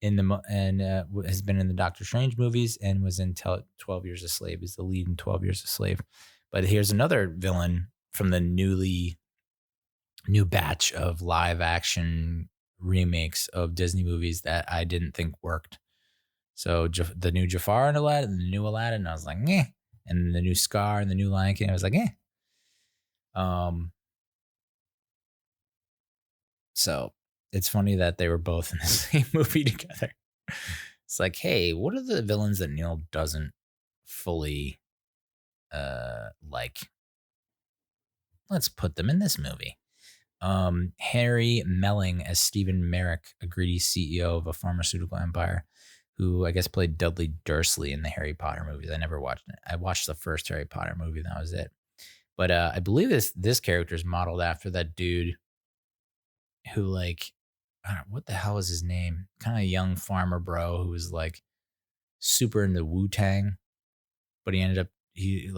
has been in the Doctor Strange movies, and was in 12 Years a Slave. He's the lead in 12 Years a Slave. But here's another villain from the new batch of live action remakes of Disney movies that I didn't think worked. So the new Jafar and Aladdin, the new Aladdin, I was like, eh. And the new Scar and the new Lion King, I was like, eh. Um, so it's funny that they were both in the same movie together. It's like, hey, what are the villains that Neil doesn't fully like? Let's put them in this movie. Harry Melling as Stephen Merrick, a greedy CEO of a pharmaceutical empire, who I guess played Dudley Dursley in the Harry Potter movies. I never watched it. I watched the first Harry Potter movie, and that was it. But I believe this character is modeled after that dude who like, I don't know, what the hell was his name? Kind of young farmer bro who was like super into Wu Tang, but he ended up he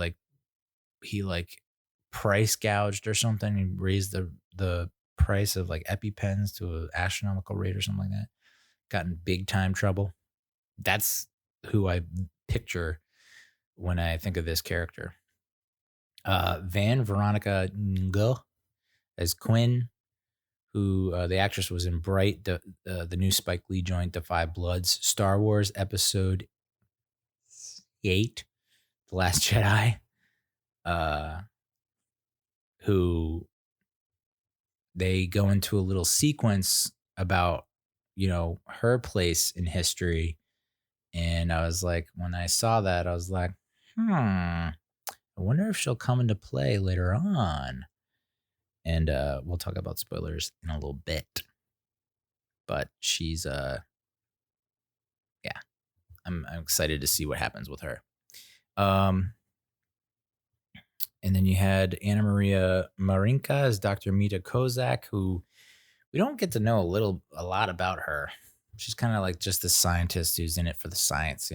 price gouged or something. He raised the price of like EpiPens to an astronomical rate or something like that. Got in big time trouble. That's who I picture when I think of this character. Van Veronica Ngo as Quinn, who the actress was in Bright, the new Spike Lee joint, The Five Bloods, Star Wars Episode 8, The Last Jedi, who they go into a little sequence about, her place in history. And I was like, when I saw that, I was like, I wonder if she'll come into play later on. And we'll talk about spoilers in a little bit. But she's yeah, I'm excited to see what happens with her. And then you had Anna Maria Marinka as Dr. Mita Kozak, who we don't get to know a lot about her. She's kind of like just a scientist who's in it for the science,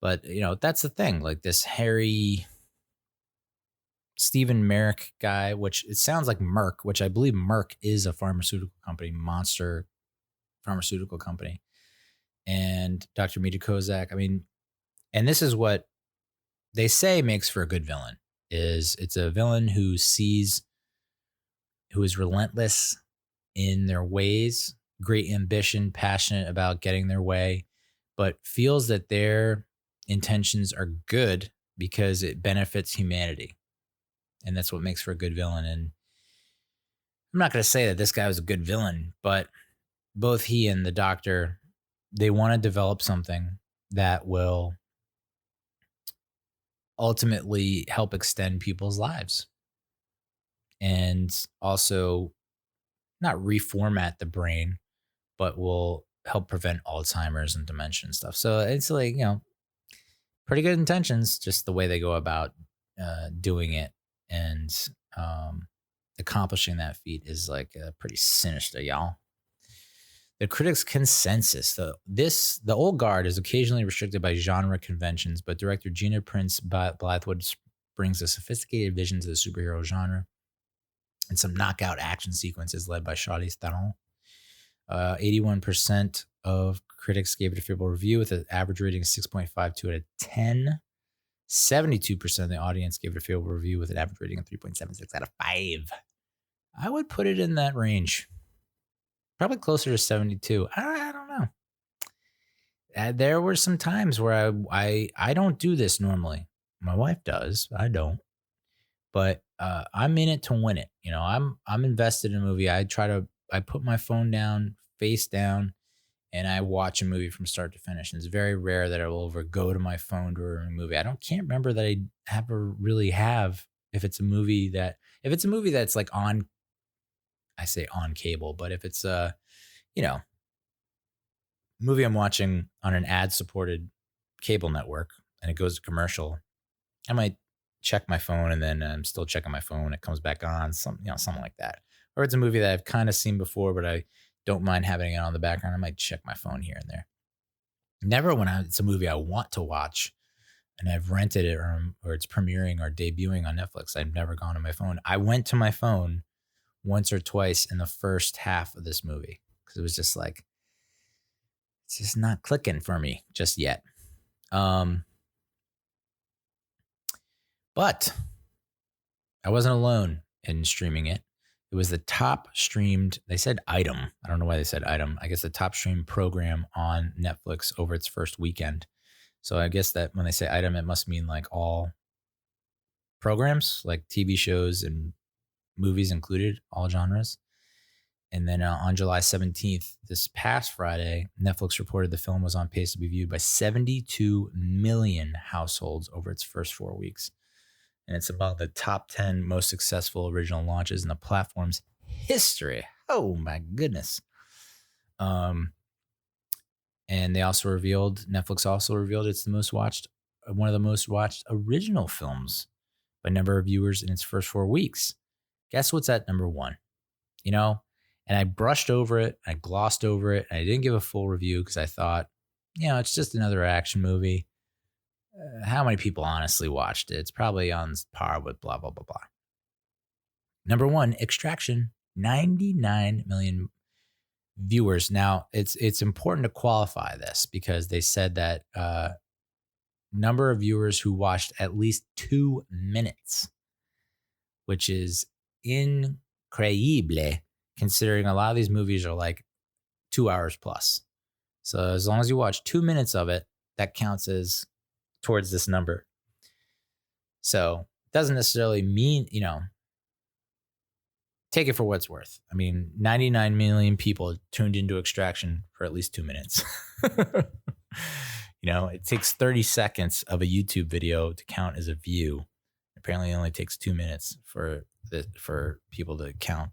But, that's the thing. Like this Harry Stephen Merrick guy, which it sounds like Merck, which I believe Merck is a pharmaceutical company, monster pharmaceutical company. And Dr. Mita Kozak, I mean, and this is what they say makes for a good villain, is it's a villain who is relentless in their ways, great ambition, passionate about getting their way, but feels that their intentions are good because it benefits humanity. And that's what makes for a good villain. And I'm not going to say that this guy was a good villain, but both he and the doctor, they want to develop something that will ultimately help extend people's lives and also not reformat the brain, but will help prevent Alzheimer's and dementia and stuff. So it's like, pretty good intentions, just the way they go about doing it. And accomplishing that feat is like pretty sinister, y'all. The critics' consensus: the old guard is occasionally restricted by genre conventions, but director Gina Prince Blythewood brings a sophisticated vision to the superhero genre and some knockout action sequences led by Charlize Theron. 81% of critics gave it a favorable review with an average rating of 6.52 out of 10. 72% of the audience gave it a favorable review with an average rating of 3.76 out of 5. I would put it in that range. Probably closer to 72. I don't know. There were some times where I don't do this normally. My wife does. I don't. But I'm in it to win it. I'm invested in a movie. I put my phone down, face down, and I watch a movie from start to finish. And it's very rare that I will ever go to my phone during a movie. Can't remember that I ever really have. If it's a movie that's like on, I say on cable, but if it's movie I'm watching on an ad-supported cable network and it goes to commercial, I might check my phone and then I'm still checking my phone. It comes back on, something like that. Or it's a movie that I've kind of seen before, but I don't mind having it on the background. I might check my phone here and there. Never when it's a movie I want to watch and I've rented it or it's premiering or debuting on Netflix. I've never gone to my phone. I went to my phone once or twice in the first half of this movie because it was just like, it's just not clicking for me just yet. But I wasn't alone in streaming it. It was the top streamed, they said item. I don't know why they said item. I guess the top streamed program on Netflix over its first weekend. So I guess that when they say item, it must mean like all programs, like TV shows and movies included, all genres. And then on July 17th, this past Friday, Netflix reported the film was on pace to be viewed by 72 million households over its first 4 weeks. And it's among the top 10 most successful original launches in the platform's history. Oh my goodness. And Netflix also revealed it's one of the most watched original films by number of viewers in its first 4 weeks. Guess what's at number one? And I brushed over it, I glossed over it, and I didn't give a full review because I thought, it's just another action movie. How many people honestly watched it? It's probably on par with blah, blah, blah, blah. Number one, Extraction, 99 million viewers. Now, it's important to qualify this because they said that number of viewers who watched at least 2 minutes, which is increíble, considering a lot of these movies are like 2 hours plus. So as long as you watch 2 minutes of it, that counts as towards this number. So it doesn't necessarily mean, take it for what it's worth. I mean, 99 million people tuned into Extraction for at least 2 minutes. It takes 30 seconds of a YouTube video to count as a view. Apparently it only takes 2 minutes for people to count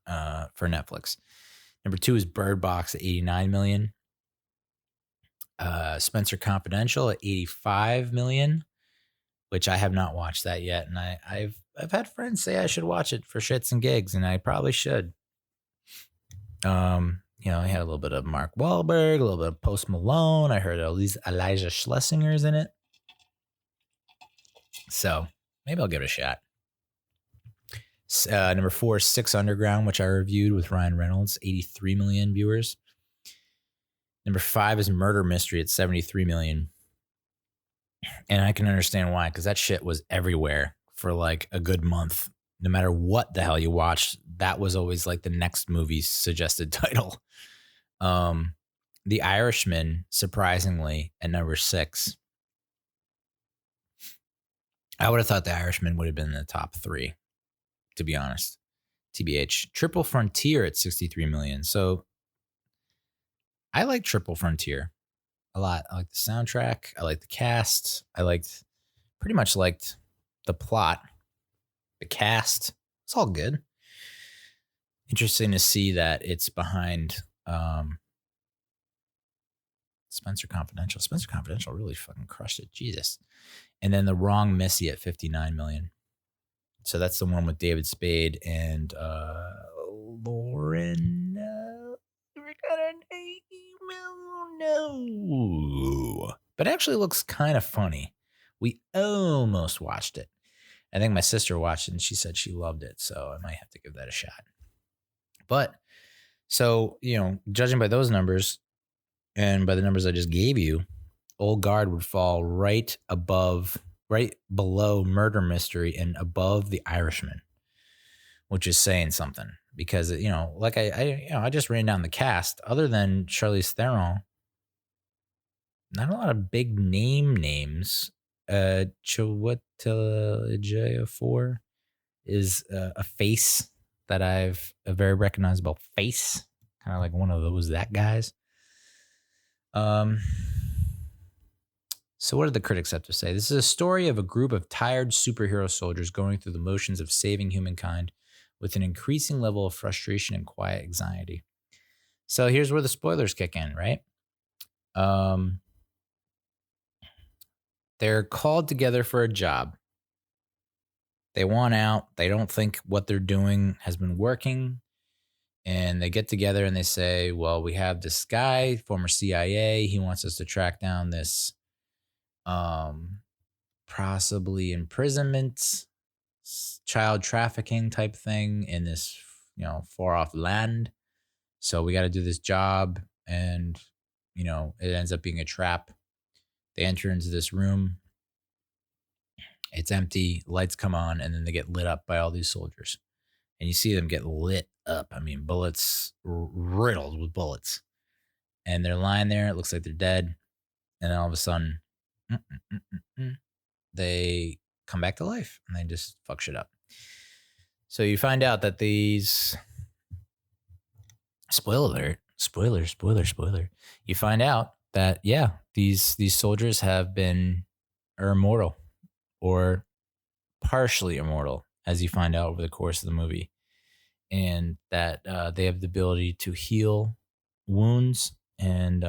for Netflix. Number two is Bird Box at 89 million. Spencer Confidential at 85 million, which I have not watched that yet. And I've had friends say I should watch it for shits and gigs, and I probably should. I had a little bit of Mark Wahlberg, a little bit of Post Malone. I heard Elijah Schlesinger's in it. So maybe I'll give it a shot. Number four is Six Underground, which I reviewed with Ryan Reynolds, 83 million viewers. Number five is Murder Mystery at 73 million. And I can understand why, because that shit was everywhere for like a good month. No matter what the hell you watched, that was always like the next movie's suggested title. The Irishman, surprisingly, at number 6. I would have thought The Irishman would have been in the top 3, to be honest. TBH. Triple Frontier at 63 million. So I like Triple Frontier a lot. I like the soundtrack. I like the cast. Pretty much liked the plot. The cast. It's all good. Interesting to see that it's behind Spencer Confidential. Spencer Confidential really fucking crushed it. Jesus. And then The Wrong Missy at 59 million. So that's the one with David Spade and Lauren. No. But it actually looks kind of funny. We almost watched it. I think my sister watched it and she said she loved it. So I might have to give that a shot. But so, judging by those numbers and by the numbers I just gave you, Old Guard would fall right below Murder Mystery and above The Irishman, which is saying something because, like I just ran down the cast. Other than Charlize Theron, not a lot of big names. Chiwetel Ejiofor is a face that a very recognizable face, kind of like one of that guys. So what did the critics have to say? This is a story of a group of tired superhero soldiers going through the motions of saving humankind with an increasing level of frustration and quiet anxiety. So here's where the spoilers kick in, right? They're called together for a job. They want out. They don't think what they're doing has been working. And they get together and they say, well, we have this guy, former CIA. He wants us to track down this possibly imprisonment, child trafficking type thing in this, far off land. So we got to do this job. And, it ends up being a trap. They enter into this room. It's empty. Lights come on, and then they get lit up by all these soldiers. and you see them get lit up. I mean, bullets riddled with bullets, and they're lying there. It looks like they're dead, and then all of a sudden, they come back to life and they just fuck shit up. So you find out that these spoiler. You find out that these soldiers are immortal or partially immortal, as you find out over the course of the movie, and that they have the ability to heal wounds, and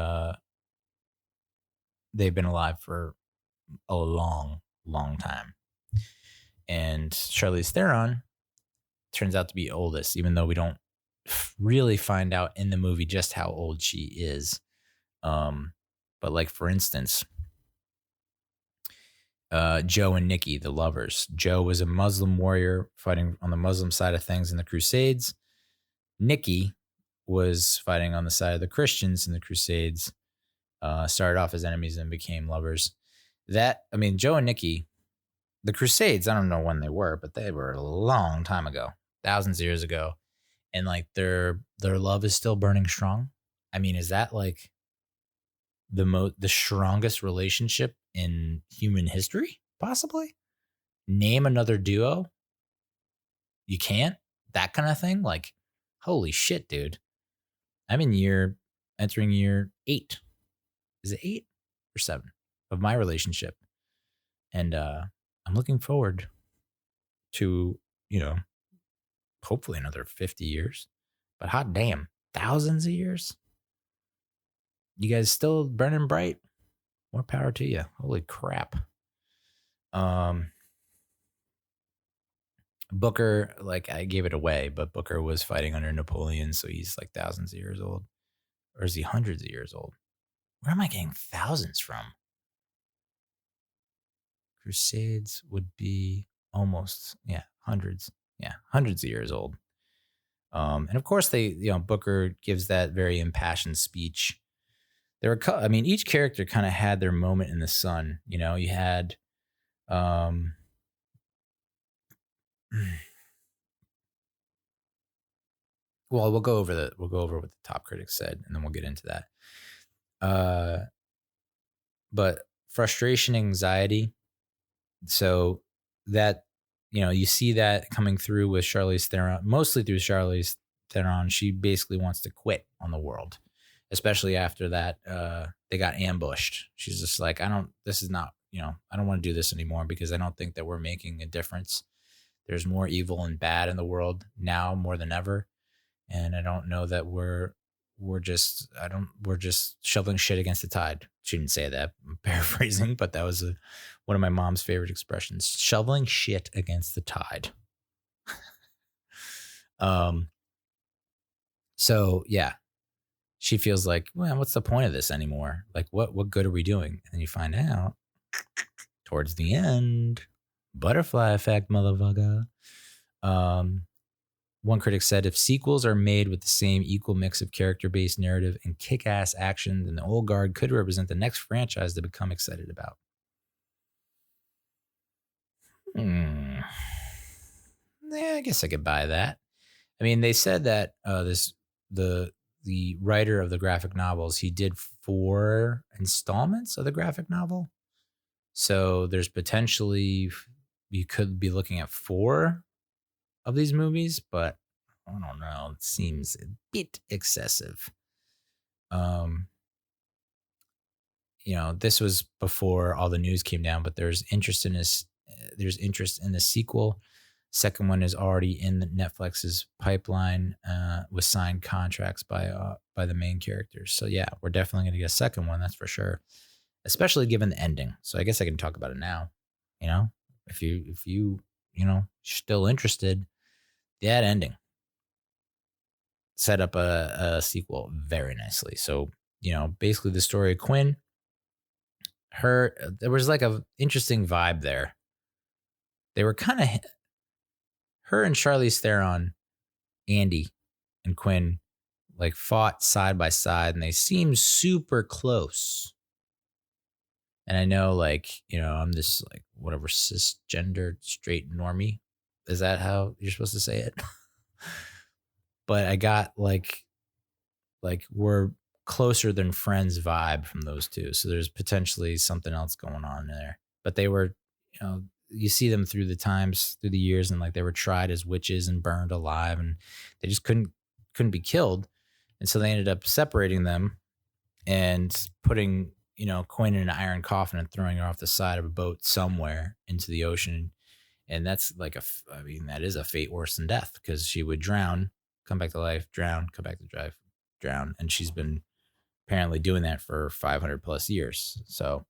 they've been alive for a long, long time. And Charlize Theron turns out to be oldest, even though we don't really find out in the movie just how old she is. But like, for instance, Joe and Nikki, the lovers. Joe was a Muslim warrior fighting on the Muslim side of things in the Crusades. Nikki was fighting on the side of the Christians in the Crusades. Started off as enemies and became lovers. Joe and Nikki, the Crusades, I don't know when they were, but they were a long time ago, thousands of years ago. And like their love is still burning strong. I mean, is that like the strongest relationship in human history? Possibly. Name another duo. You can't. That kind of thing. Like, holy shit, dude. I'm entering year 8. Is it 8 or 7 of my relationship? And I'm looking forward to, hopefully another 50 years. But hot damn, thousands of years? You guys still burning bright? More power to you. Holy crap. Booker, like, I gave it away, but Booker was fighting under Napoleon, so he's like thousands of years old. Or is he hundreds of years old? Where am I getting thousands from? Crusades would be almost, hundreds. Yeah, hundreds of years old. And of course, Booker gives that very impassioned speech. Each character kind of had their moment in the sun. You had, well, we'll go over what the top critics said, and then we'll get into that. But frustration, anxiety. So that, you see that coming through with Charlize Theron, mostly through Charlize Theron. She basically wants to quit on the world, especially after that they got ambushed. She's just like, I don't want to do this anymore because I don't think that we're making a difference. There's more evil and bad in the world now more than ever. And I don't know that we're just shoveling shit against the tide. She didn't say that. I'm paraphrasing, but that was one of my mom's favorite expressions: shoveling shit against the tide. So yeah, she feels like, well, what's the point of this anymore? Like, what good are we doing? And you find out towards the end, butterfly effect, motherfucker. One critic said, if sequels are made with the same equal mix of character-based narrative and kick-ass action, then the old guard could represent the next franchise to become excited about. Yeah, I guess I could buy that. I mean, they said that the writer of the graphic novels, he did 4 installments of the graphic novel. So there's potentially, you could be looking at 4 of these movies, but I don't know. It seems a bit excessive. This was before all the news came down, but there's interest in this. There's interest in the sequel. Second one is already in the Netflix's pipeline with signed contracts by the main characters. So yeah, we're definitely going to get a second one. That's for sure. Especially given the ending. So I guess I can talk about it now. If you still interested, that ending set up a sequel very nicely. So, basically the story of Quinn, there was like a interesting vibe there. They were kind of, her and Charlize Theron, Andy and Quinn, like fought side by side, and they seemed super close. And I know, I'm this like whatever cisgender straight normie. Is that how you're supposed to say it? But I got like we're closer than friends vibe from those two. So there's potentially something else going on there. But they were, you see them through the times, through the years, and like they were tried as witches and burned alive, and they just couldn't be killed. And so they ended up separating them and putting, Quinn in an iron coffin and throwing her off the side of a boat somewhere into the ocean. And that's like that is a fate worse than death, because she would drown, come back to life, drown, come back to life, drown. And she's been apparently doing that for 500 plus years. So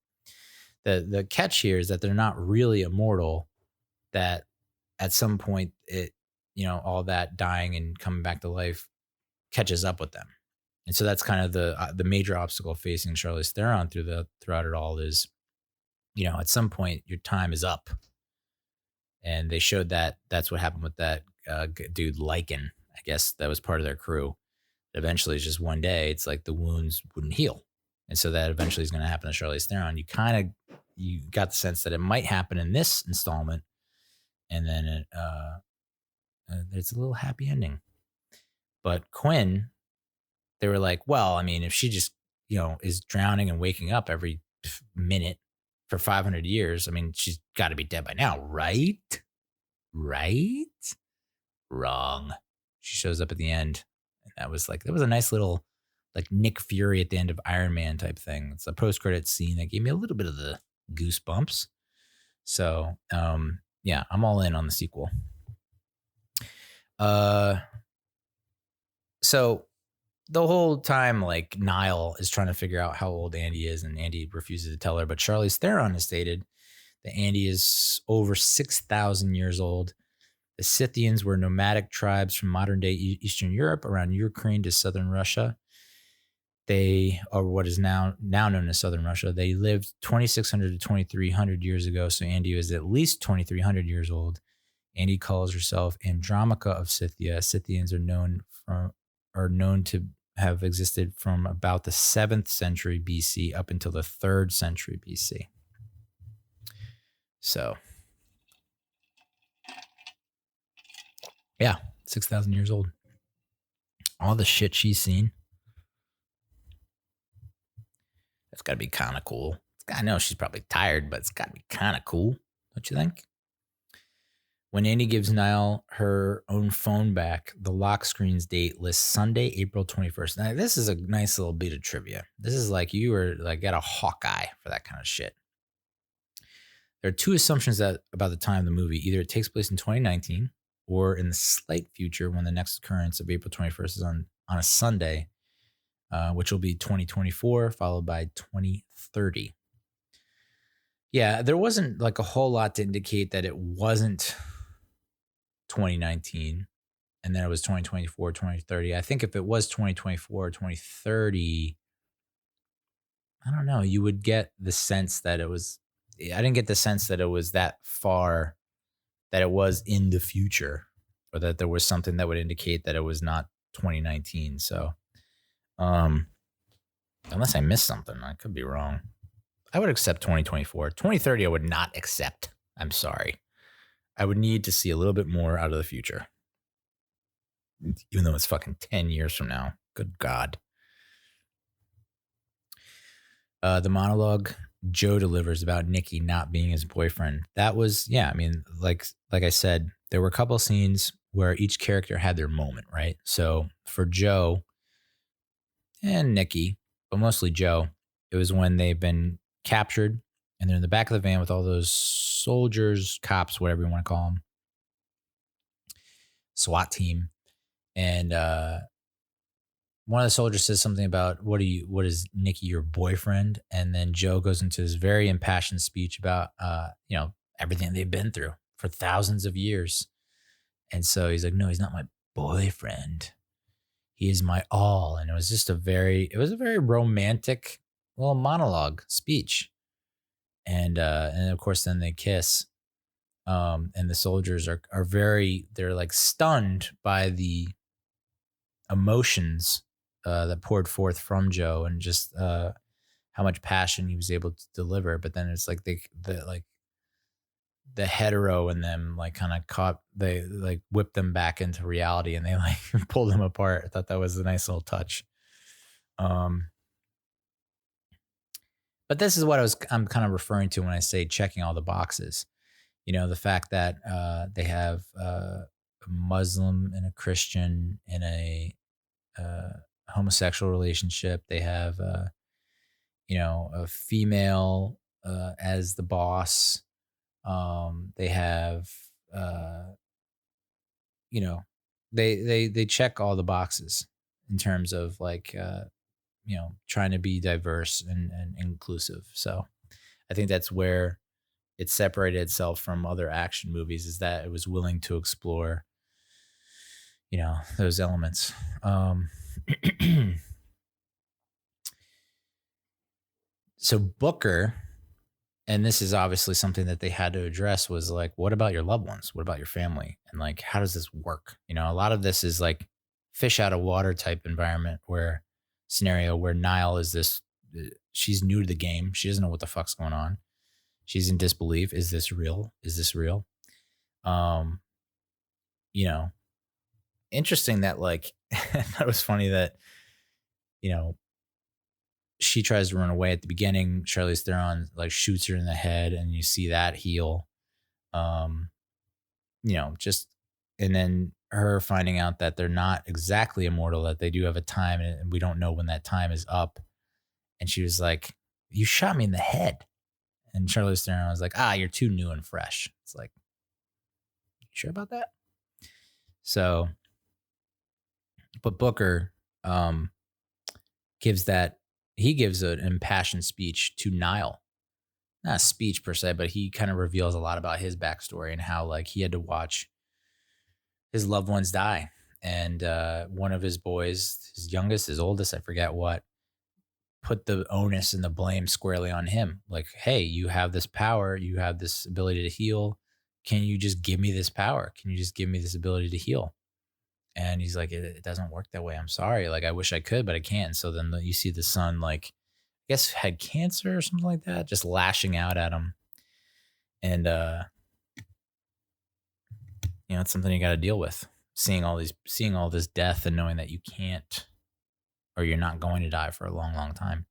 the catch here is that they're not really immortal, that at some point all that dying and coming back to life catches up with them. And so that's kind of the major obstacle facing Charlize Theron throughout it all is, at some point your time is up. And they showed that that's what happened with that dude Lycan. I guess that was part of their crew. Eventually, it's just one day, it's like the wounds wouldn't heal. And so that eventually is going to happen to Charlize Theron. You got the sense that it might happen in this installment. And then it's a little happy ending. But Quinn, they were like, well, I mean, if she just, is drowning and waking up every minute for 500 years, I mean, she's got to be dead by now, right? Right? Wrong. She shows up at the end. And that was a nice little, like, Nick Fury at the end of Iron Man type thing. It's a post-credit scene that gave me a little bit of the goosebumps. So, yeah, I'm all in on the sequel. So the whole time, like, Nealâ is trying to figure out how old Andy is, and Andy refuses to tell her. But Charlize Theron has stated that Andy is over 6,000 years old. The Scythians were nomadic tribes from modern-day Eastern Europe around Ukraine to southern Russia. They are what is now known as southern Russia. They lived 2,600 to 2,300 years ago, so Andy is at least 2,300 years old. Andy calls herself Andromache of Scythia. Scythians are known to have existed from about the 7th century BC up until the 3rd century BC. So, yeah, 6,000 years old. All the shit she's seen. That's got to be kind of cool. I know she's probably tired, but it's got to be kind of cool. Don't you think? When Andy gives Nealâ her own phone back, the lock screen's date lists Sunday, April 21st. Now, this is a nice little bit of trivia. This is like you were like got a Hawkeye for that kind of shit. There are two assumptions about the time of the movie. Either it takes place in 2019 or in the slight future when the next occurrence of April 21st is on a Sunday, which will be 2024, followed by 2030. Yeah, there wasn't like a whole lot to indicate that it wasn't 2019 and then it was 2024, 2030. I think if it was 2024, 2030, I don't know, you would get the sense that it was, I didn't get the sense that it was that far, that it was in the future, or that there was something that would indicate that it was not 2019. So, unless I missed something, I could be wrong. I would accept 2024. 2030, I would not accept. I'm sorry. I would need to see a little bit more out of the future. Even though it's fucking 10 years from now. Good God. The monologue Joe delivers about Nikki not being his boyfriend. That was, yeah, I mean, like I said, there were a couple scenes where each character had their moment, right? So for Joe and Nikki, but mostly Joe, it was when they've been captured and they're in the back of the van with all those soldiers, cops, whatever you want to call them, SWAT team. And one of the soldiers says something about, what is Nikki, your boyfriend? And then Joe goes into this very impassioned speech about, everything they've been through for thousands of years. And so he's like, no, he's not my boyfriend. He is my all. And it was just a very romantic little monologue speech. And of course, then they kiss. And the soldiers are they're like stunned by the emotions that poured forth from Joe, and just how much passion he was able to deliver. But then it's like the hetero in them like kind of they like whipped them back into reality and they like pulled them apart. I thought that was a nice little touch. Um, but this is what I'm kind of referring to when I say checking all the boxes. The fact that they have a Muslim and a Christian in a homosexual relationship. They have, a female as the boss. They have, you know, they check all the boxes in terms of like, trying to be diverse and inclusive. So I think that's where it separated itself from other action movies, is that it was willing to explore, those elements. So Booker, and this is obviously something that they had to address, was like, what about your loved ones? What about your family? And like, how does this work? A lot of this is like fish out of water type environment scenario where Nealâ is she's new to the game. She doesn't know what the fuck's going on. She's in disbelief. Is this real? Is this real? Interesting that like, that was funny that, she tries to run away at the beginning. Charlize Theron like shoots her in the head and you see that heal. Just, and then her finding out that they're not exactly immortal, that they do have a time and we don't know when that time is up. And she was like, you shot me in the head. And Charlize Theron was like, you're too new and fresh. It's like, you sure about that? So, but Booker gives an impassioned speech to Nealâ. Not a speech per se, but he kind of reveals a lot about his backstory and how like he had to watch his loved ones die. And one of his boys, his youngest, his oldest, I forget what, put the onus and the blame squarely on him. Like, hey, you have this power, you have this ability to heal. Can you just give me this power? Can you just give me this ability to heal? And he's like, it doesn't work that way. I'm sorry. Like, I wish I could, but I can't. So then you see the son, like, I guess had cancer or something like that, just lashing out at him. And, it's something you got to deal with. Seeing all this death and knowing that you can't, or you're not going to die for a long, long time.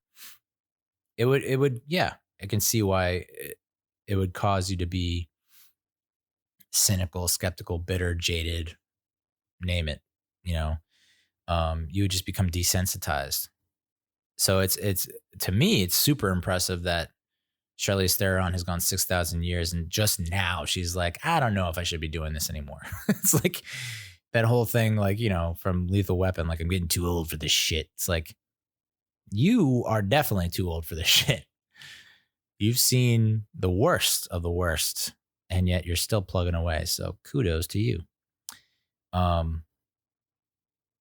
It would, yeah, I can see why it would cause you to be cynical, skeptical, bitter, jaded, name it, you would just become desensitized. So it's to me, it's super impressive that Charlize Theron has gone 6,000 years and just now she's like, I don't know if I should be doing this anymore. It's like that whole thing, like, from Lethal Weapon, like, I'm getting too old for this shit. It's like, you are definitely too old for this shit. You've seen the worst of the worst, and yet you're still plugging away. So kudos to you. And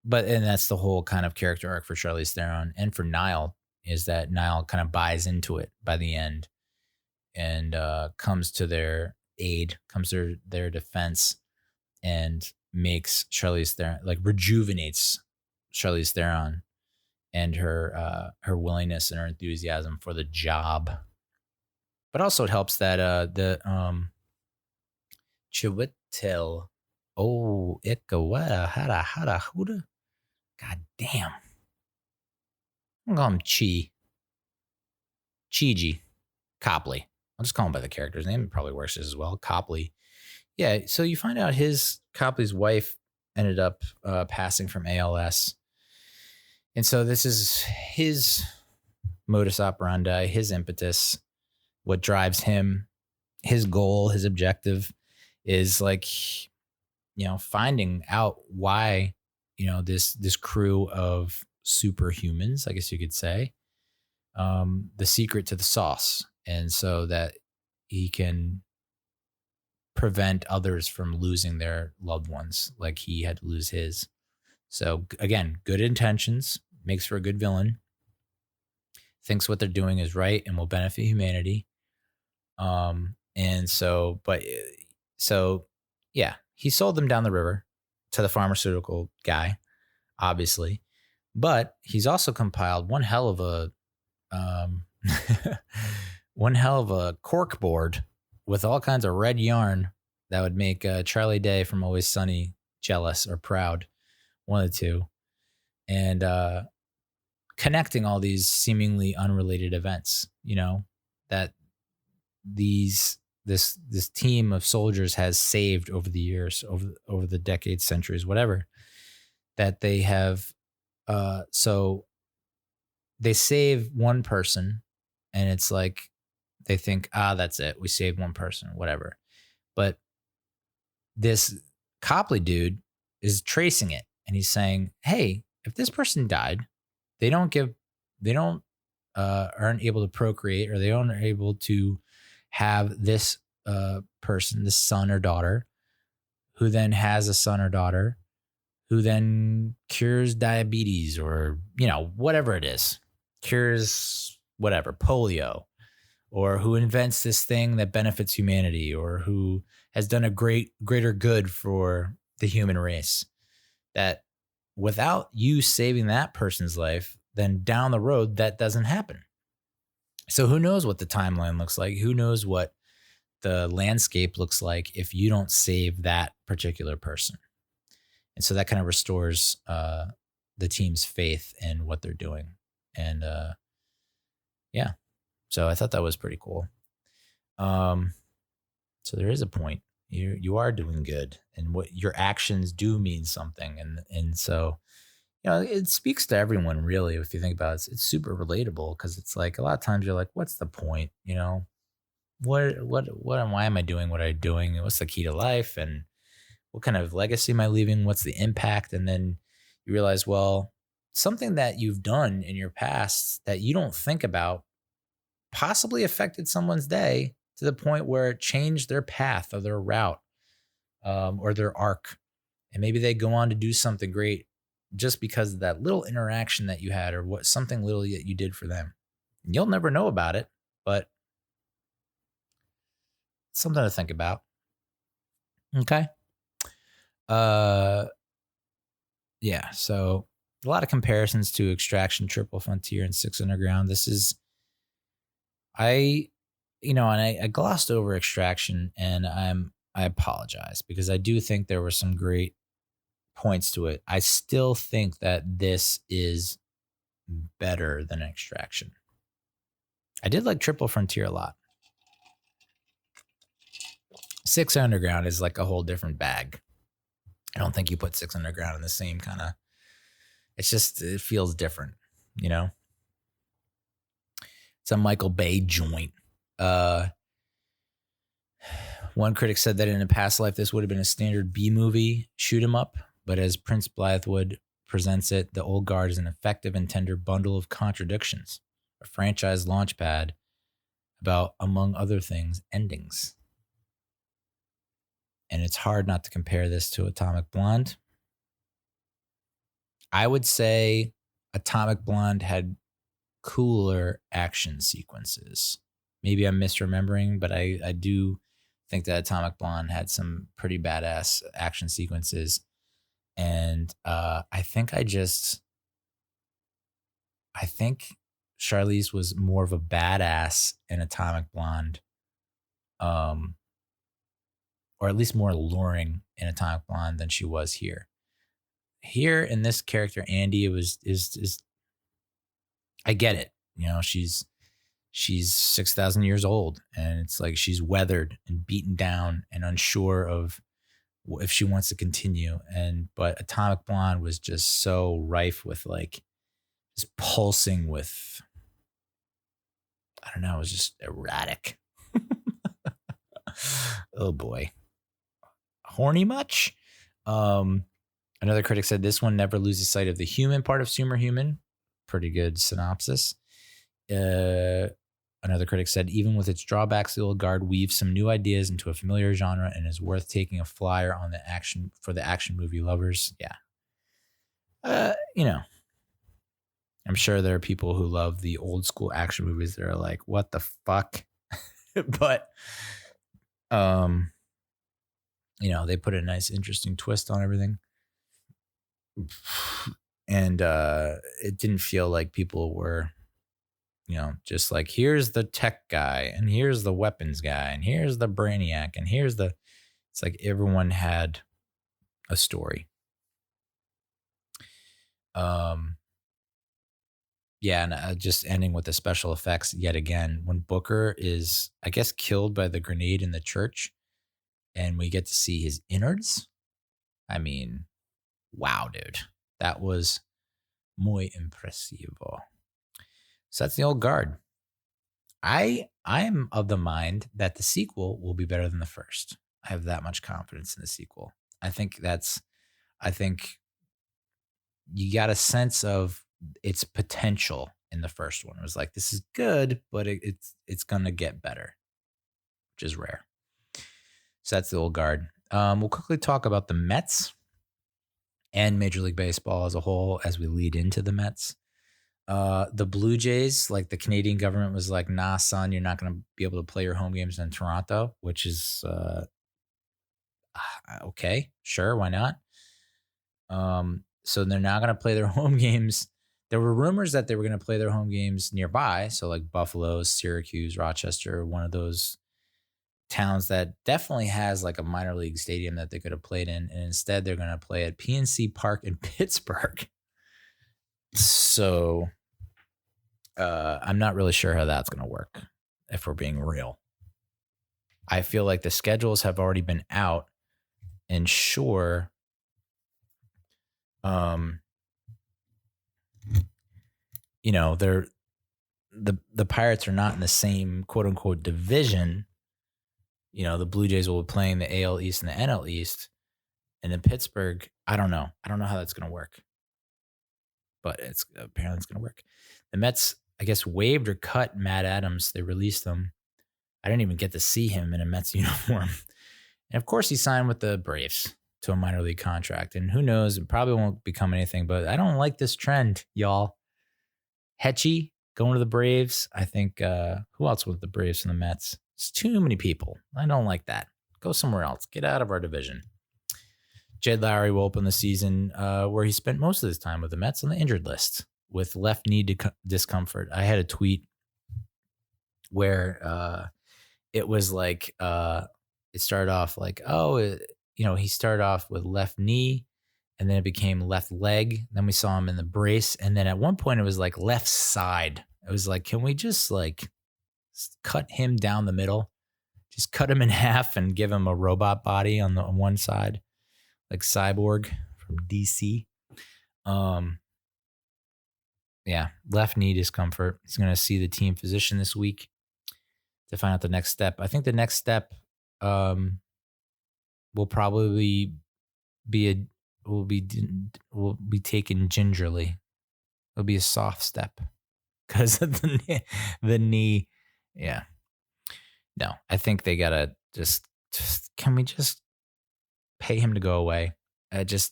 that's the whole kind of character arc for Charlize Theron and for Nealâ, is that Nealâ kind of buys into it by the end and comes to their aid, comes to their defense, and makes Charlize Theron, like, rejuvenates Charlize Theron and her willingness and her enthusiasm for the job. But also it helps that the Chiwetel Ejiofor, Huda. God damn. I'm gonna call him Chiji Copley. I'll just call him by the character's name. It probably works as well. Copley. Yeah, so you find out Copley's wife ended up passing from ALS. And so this is his modus operandi, his impetus, what drives him, his goal, his objective is like, finding out why, this crew of superhumans, I guess you could say, the secret to the sauce. And so that he can prevent others from losing their loved ones like he had to lose his. So again, good intentions, makes for a good villain, thinks what they're doing is right and will benefit humanity. Yeah, he sold them down the river to the pharmaceutical guy, obviously, but he's also compiled one hell of a cork board with all kinds of red yarn that would make Charlie Day from Always Sunny jealous or proud, one of the two, and connecting all these seemingly unrelated events, that this team of soldiers has saved over the years, over the decades, centuries, whatever, that they have. So they save one person, and it's like they think, that's it, we saved one person, whatever. But this Copley dude is tracing it, and he's saying, hey, if this person died, they aren't able to procreate, or they aren't able to have this person, this son or daughter, who then has a son or daughter, who then cures diabetes, or, whatever it is, cures whatever, polio, or who invents this thing that benefits humanity, or who has done a greater good for the human race, that without you saving that person's life, then down the road, that doesn't happen. So who knows what the timeline looks like? Who knows what the landscape looks like if you don't save that particular person? And so that kind of restores the team's faith in what they're doing. And yeah, so I thought that was pretty cool. So there is a point. You are doing good, and what your actions do mean something. And so, it speaks to everyone, really. If you think about it, it's super relatable, because it's like a lot of times you're like, what's the point? Why am I doing what I'm doing? What's the key to life? And what kind of legacy am I leaving? What's the impact? And then you realize, well, something that you've done in your past that you don't think about possibly affected someone's day to the point where it changed their path or their route, or their arc. And maybe they go on to do something great just because of that little interaction that you had, or something little that you did for them. You'll never know about it, but something to think about. Okay. Yeah. So a lot of comparisons to Extraction, Triple Frontier, and Six Underground. This is, I glossed over Extraction, and I apologize, because I do think there were some great points to it. I still think that this is better than Extraction. I did like Triple Frontier a lot. Six Underground is like a whole different bag. I don't think you put Six Underground in the same kind of, it feels different, It's a Michael Bay joint. One critic said that in a past life, this would have been a standard B movie shoot 'em up, but as Prince Blythewood presents it, The Old Guard is an effective and tender bundle of contradictions, a franchise launchpad about, among other things, endings. And it's hard not to compare this to Atomic Blonde. I would say Atomic Blonde had cooler action sequences. Maybe I'm misremembering, but I do think that Atomic Blonde had some pretty badass action sequences. And I think Charlize was more of a badass in Atomic Blonde, or at least more alluring in Atomic Blonde than she was here. Here in this character, Andy, is I get it. She's 6,000 years old, and it's like she's weathered and beaten down and unsure of if she wants to continue. But Atomic Blonde was just so rife with just pulsing with, I don't know, it was just erratic. Oh boy. Horny much? Another critic said this one never loses sight of the human part of Superhuman. Pretty good synopsis. Another critic said, even with its drawbacks, The Old Guard weaves some new ideas into a familiar genre and is worth taking a flyer on for the action movie lovers. Yeah. I'm sure there are people who love the old school action movies that are like, what the fuck? But, they put a nice, interesting twist on everything. And it didn't feel like people were, just like, here's the tech guy, and here's the weapons guy, and here's the brainiac, and it's like everyone had a story. Yeah, and just ending with the special effects yet again. When Booker is, I guess, killed by the grenade in the church, and we get to see his innards. I mean, wow, dude, that was muy impresivo. So that's the old guard. I'm of the mind that the sequel will be better than the first. I have that much confidence in the sequel. I think you got a sense of its potential in the first one. It was like, this is good, but it's gonna get better, which is rare. So that's the old guard. We'll quickly talk about the Mets and Major League Baseball as a whole as we lead into the Mets. The Blue Jays, like the Canadian government was like, nah, son, you're not going to be able to play your home games in Toronto, which is okay, sure, why not? So they're not going to play their home games. There were rumors that they were going to play their home games nearby, so like Buffalo, Syracuse, Rochester, one of those towns that definitely has like a minor league stadium that they could have played in, and instead they're going to play at PNC Park in Pittsburgh. So I'm not really sure how that's going to work, if we're being real. I feel like the schedules have already been out, and sure, they're the Pirates are not in the same quote unquote division. The Blue Jays will be playing the AL East and the NL East, and in Pittsburgh, I don't know how that's going to work, but apparently it's going to work. The Mets, I guess, waived or cut Matt Adams. They released him. I didn't even get to see him in a Mets uniform. And of course, he signed with the Braves to a minor league contract. And who knows, it probably won't become anything, but I don't like this trend, y'all. Hetchy going to the Braves. I think, who else with the Braves and the Mets? It's too many people. I don't like that. Go somewhere else. Get out of our division. Jed Lowry will open the season where he spent most of his time with the Mets on the injured list with left knee discomfort. I had a tweet where it was like, it started off like, he started off with left knee, and then it became left leg. Then we saw him in the brace. And then at one point it was like left side. It was like, can we just like cut him down the middle? Just cut him in half and give him a robot body on one side, like Cyborg from DC. Yeah, left knee discomfort. He's going to see the team physician this week to find out the next step. I think the next step will probably be taken gingerly. It'll be a soft step because of the knee. Yeah. No, I think they gotta just can we just pay him to go away? Is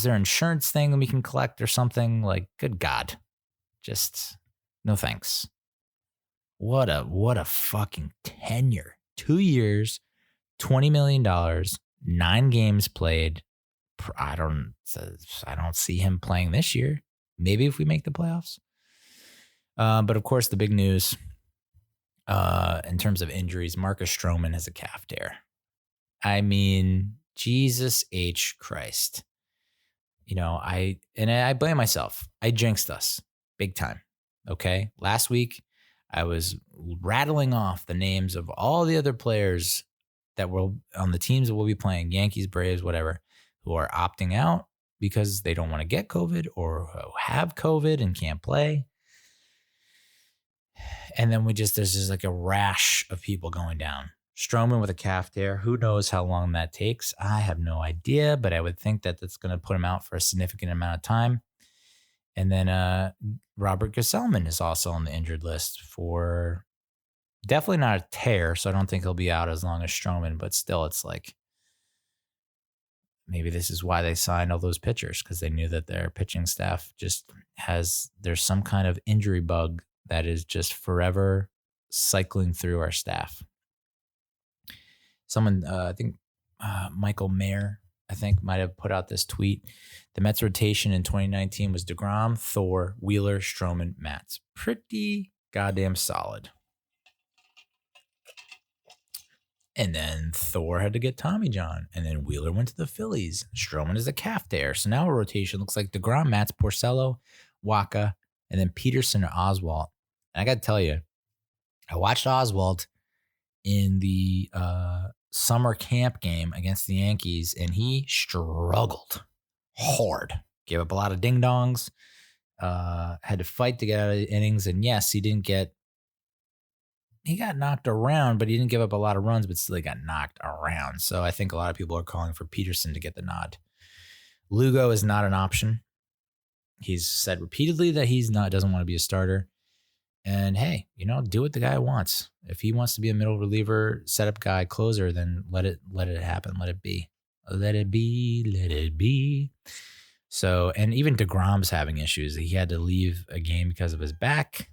there an insurance thing that we can collect or something? Like, good God, just no thanks. What a fucking tenure. 2 years, $20 million, 9 games played. I don't see him playing this year. Maybe if we make the playoffs. But of course, the big news in terms of injuries, Marcus Stroman has a calf tear. I mean, Jesus H. Christ. I blame myself. I jinxed us big time. Okay. Last week, I was rattling off the names of all the other players that were on the teams that we'll be playing, Yankees, Braves, whatever, who are opting out because they don't want to get COVID or have COVID and can't play. And then there's just like a rash of people going down. Stroman with a calf tear. Who knows how long that takes? I have no idea, but I would think that that's going to put him out for a significant amount of time. And then Robert Gesellman is also on the injured list for definitely not a tear, so I don't think he'll be out as long as Stroman, but still it's like maybe this is why they signed all those pitchers, because they knew that their pitching staff there's some kind of injury bug that is just forever cycling through our staff. Someone, I think Michael Mayer I think, might have put out this tweet. The Mets rotation in 2019 was DeGrom, Thor, Wheeler, Stroman, Matz. Pretty goddamn solid. And then Thor had to get Tommy John. And then Wheeler went to the Phillies. Stroman is a calf tear. So now our rotation looks like DeGrom, Matz, Porcello, Waka, and then Peterson or Oswalt. And I got to tell you, I watched Oswalt in the summer camp game against the Yankees, and he struggled hard. Gave up a lot of ding-dongs. Had to fight to get out of the innings. And yes, he got knocked around, but he didn't give up a lot of runs, but still he got knocked around. So I think a lot of people are calling for Peterson to get the nod. Lugo is not an option. He's said repeatedly that doesn't want to be a starter. And hey, do what the guy wants. If he wants to be a middle reliever, setup guy, closer, then let it happen. Let it be. Let it be. Let it be. So, and even DeGrom's having issues. He had to leave a game because of his back.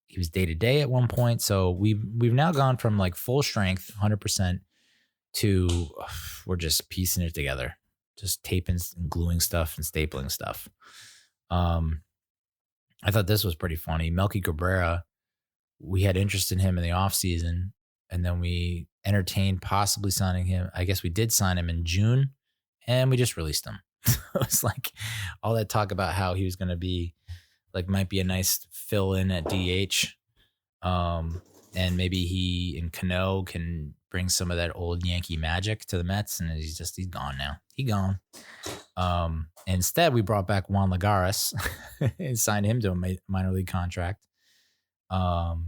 He was day-to-day at one point. So we've now gone from like full strength, 100%, to we're just piecing it together. Just taping and gluing stuff and stapling stuff. I thought this was pretty funny. Melky Cabrera, we had interest in him in the offseason, and then we entertained possibly signing him. I guess we did sign him in June, and we just released him. It was like all that talk about how he was going to be like, might be a nice fill in at DH. And maybe he and Cano can bring some of that old Yankee magic to the Mets, and he's gone now. He gone. Instead, we brought back Juan Lagares and signed him to a minor league contract. And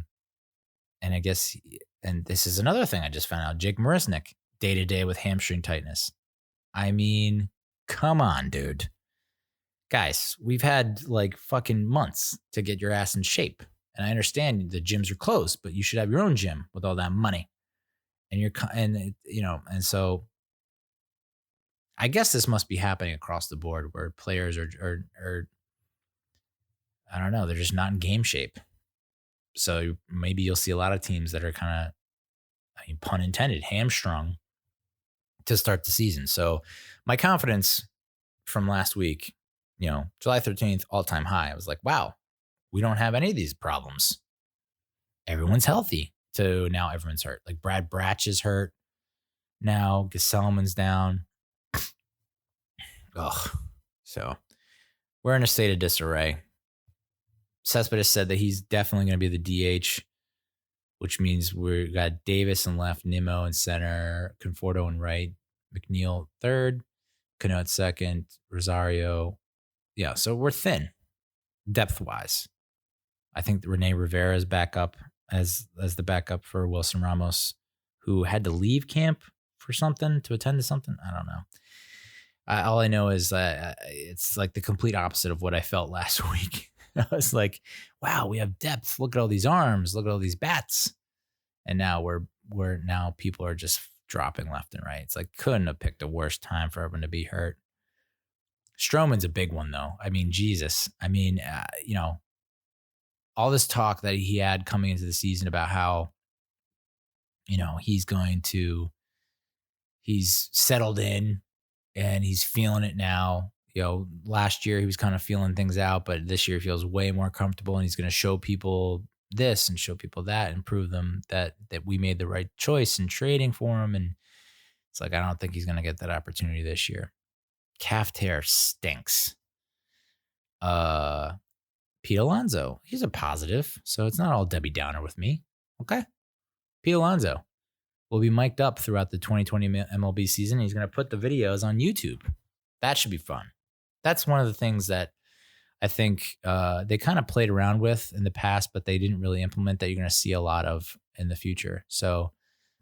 I guess, and this is another thing I just found out, Jake Marisnick, day-to-day with hamstring tightness. I mean, come on, dude. Guys, we've had like fucking months to get your ass in shape. And I understand the gyms are closed, but you should have your own gym with all that money. And so I guess this must be happening across the board where players are I don't know, they're just not in game shape. So maybe you'll see a lot of teams that are kind of, I mean, pun intended, hamstrung to start the season. So my confidence from last week, July 13th, all-time high. I was like, wow, we don't have any of these problems. Everyone's healthy. So now everyone's hurt. Like Brad Bratch is hurt. Now Gesellman's down. Ugh. So we're in a state of disarray. Cespedes said that he's definitely going to be the DH, which means we got Davis in left, Nimmo in center, Conforto in right, McNeil third, Cano at second, Rosario. Yeah, so we're thin depth-wise. I think Rene Rivera is back up as the backup for Wilson Ramos, who had to leave camp for something, to attend to something. I don't know. All I know is it's like the complete opposite of what I felt last week. I was like, wow, we have depth. Look at all these arms. Look at all these bats. And now now people are just dropping left and right. It's like, couldn't have picked a worse time for everyone to be hurt. Stroman's a big one, though. I mean, Jesus. I mean, all this talk that he had coming into the season about how, he's settled in and he's feeling it now. Last year he was kind of feeling things out, but this year he feels way more comfortable, and he's going to show people this and show people that and prove them that we made the right choice in trading for him. And it's like, I don't think he's going to get that opportunity this year. Calf tear stinks. Pete Alonso, he's a positive, so it's not all Debbie Downer with me. Okay? Pete Alonso will be mic'd up throughout the 2020 MLB season. He's going to put the videos on YouTube. That should be fun. That's one of the things that I think they kind of played around with in the past, but they didn't really implement, that you're going to see a lot of in the future. So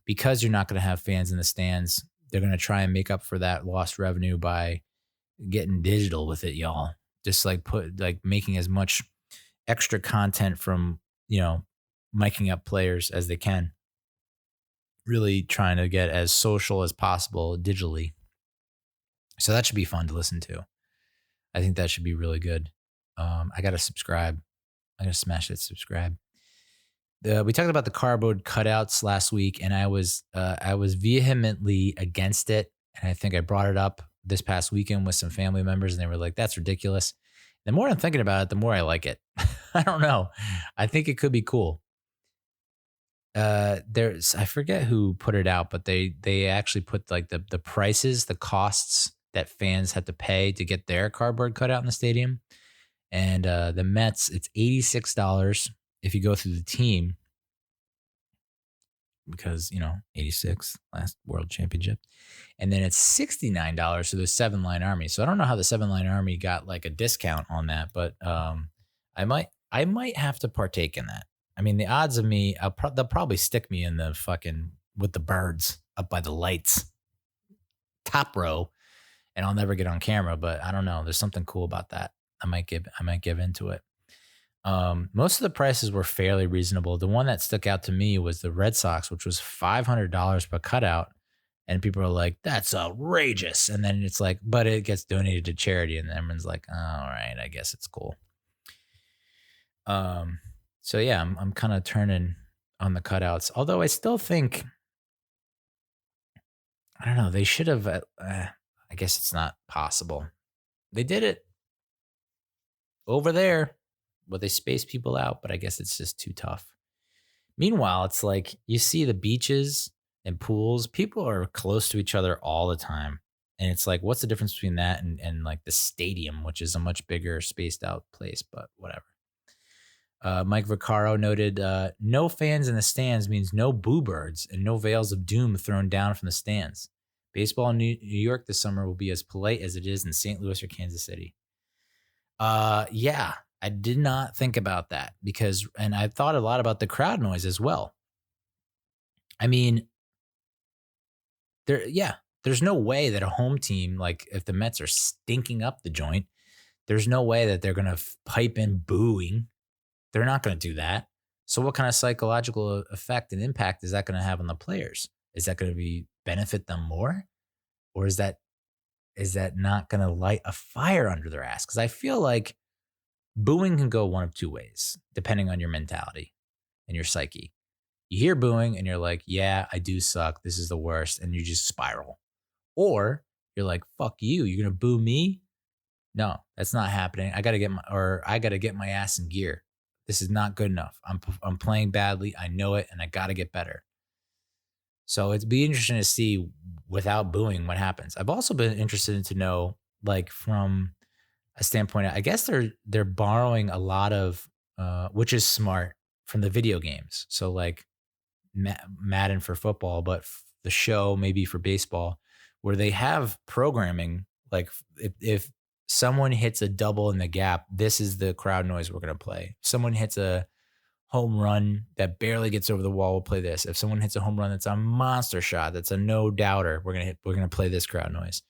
because you're not going to have fans in the stands, they're going to try and make up for that lost revenue by getting digital with it, y'all. Just making as much extra content from, miking up players as they can. Really trying to get as social as possible digitally. So that should be fun to listen to. I think that should be really good. I got to subscribe. I got to smash that subscribe. We talked about the cardboard cutouts last week, and I was vehemently against it. And I think I brought it up this past weekend with some family members, and they were like, that's ridiculous. The more I'm thinking about it, the more I like it. I don't know. I think it could be cool. There's I forget who put it out, but they actually put like the prices, the costs that fans had to pay to get their cardboard cutout in the stadium. And the Mets, it's $86 if you go through the team, because 86 last World Championship, and then it's $69 for the 7-line army. So I don't know how the 7-line army got like a discount on that, but I might have to partake in that. I mean, the odds of me, they'll probably stick me in the fucking with the birds up by the lights, top row, and I'll never get on camera. But I don't know. There's something cool about that. I might give into it. Most of the prices were fairly reasonable. The one that stuck out to me was the Red Sox, which was $500 per cutout. And people are like, that's outrageous. And then it's like, but it gets donated to charity. And everyone's like, oh, all right, I guess it's cool. So yeah, I'm kind of turning on the cutouts. Although I still think, I don't know, they should have, I guess it's not possible. They did it over there, but they space people out, but I guess it's just too tough. Meanwhile, it's like you see the beaches and pools, people are close to each other all the time. And it's like, what's the difference between that and like the stadium, which is a much bigger spaced out place, but whatever. Mike Vaccaro noted, no fans in the stands means no boo birds and no veils of doom thrown down from the stands. Baseball in New York this summer will be as polite as it is in St. Louis or Kansas City. Yeah, I did not think about that and I thought a lot about the crowd noise as well. I mean, there's no way that a home team, like if the Mets are stinking up the joint, there's no way that they're going to pipe in booing. They're not going to do that. So what kind of psychological effect and impact is that going to have on the players? Is that going to benefit them more? Or is that not going to light a fire under their ass? Because I feel like booing can go one of two ways, depending on your mentality and your psyche. You hear booing and you're like, yeah, I do suck. This is the worst. And you just spiral. Or you're like, fuck you. You're going to boo me? No, that's not happening. I got to get my ass in gear. This is not good enough. I'm playing badly. I know it, and I got to get better. So it'd be interesting to see without booing what happens. I've also been interested to know, like from a standpoint, I guess they're borrowing a lot of, which is smart, from the video games. So like Madden for football, but the show maybe for baseball, where they have programming like if someone hits a double in the gap, this is the crowd noise we're going to play. If someone hits a home run that barely gets over the wall, we'll play this. If someone hits a home run that's a monster shot, that's a no doubter, we're going to play this crowd noise.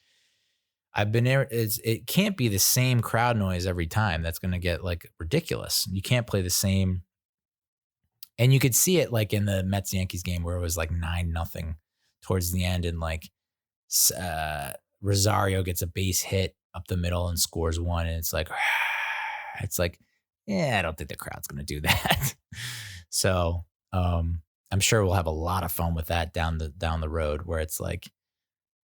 It can't be the same crowd noise every time. That's going to get like ridiculous. You can't play the same. And you could see it like in the Mets Yankees game where it was like 9-0 towards the end, and like Rosario gets a base hit up the middle and scores one, and it's like, yeah, I don't think the crowd's going to do that. So I'm sure we'll have a lot of fun with that down the road, where it's like,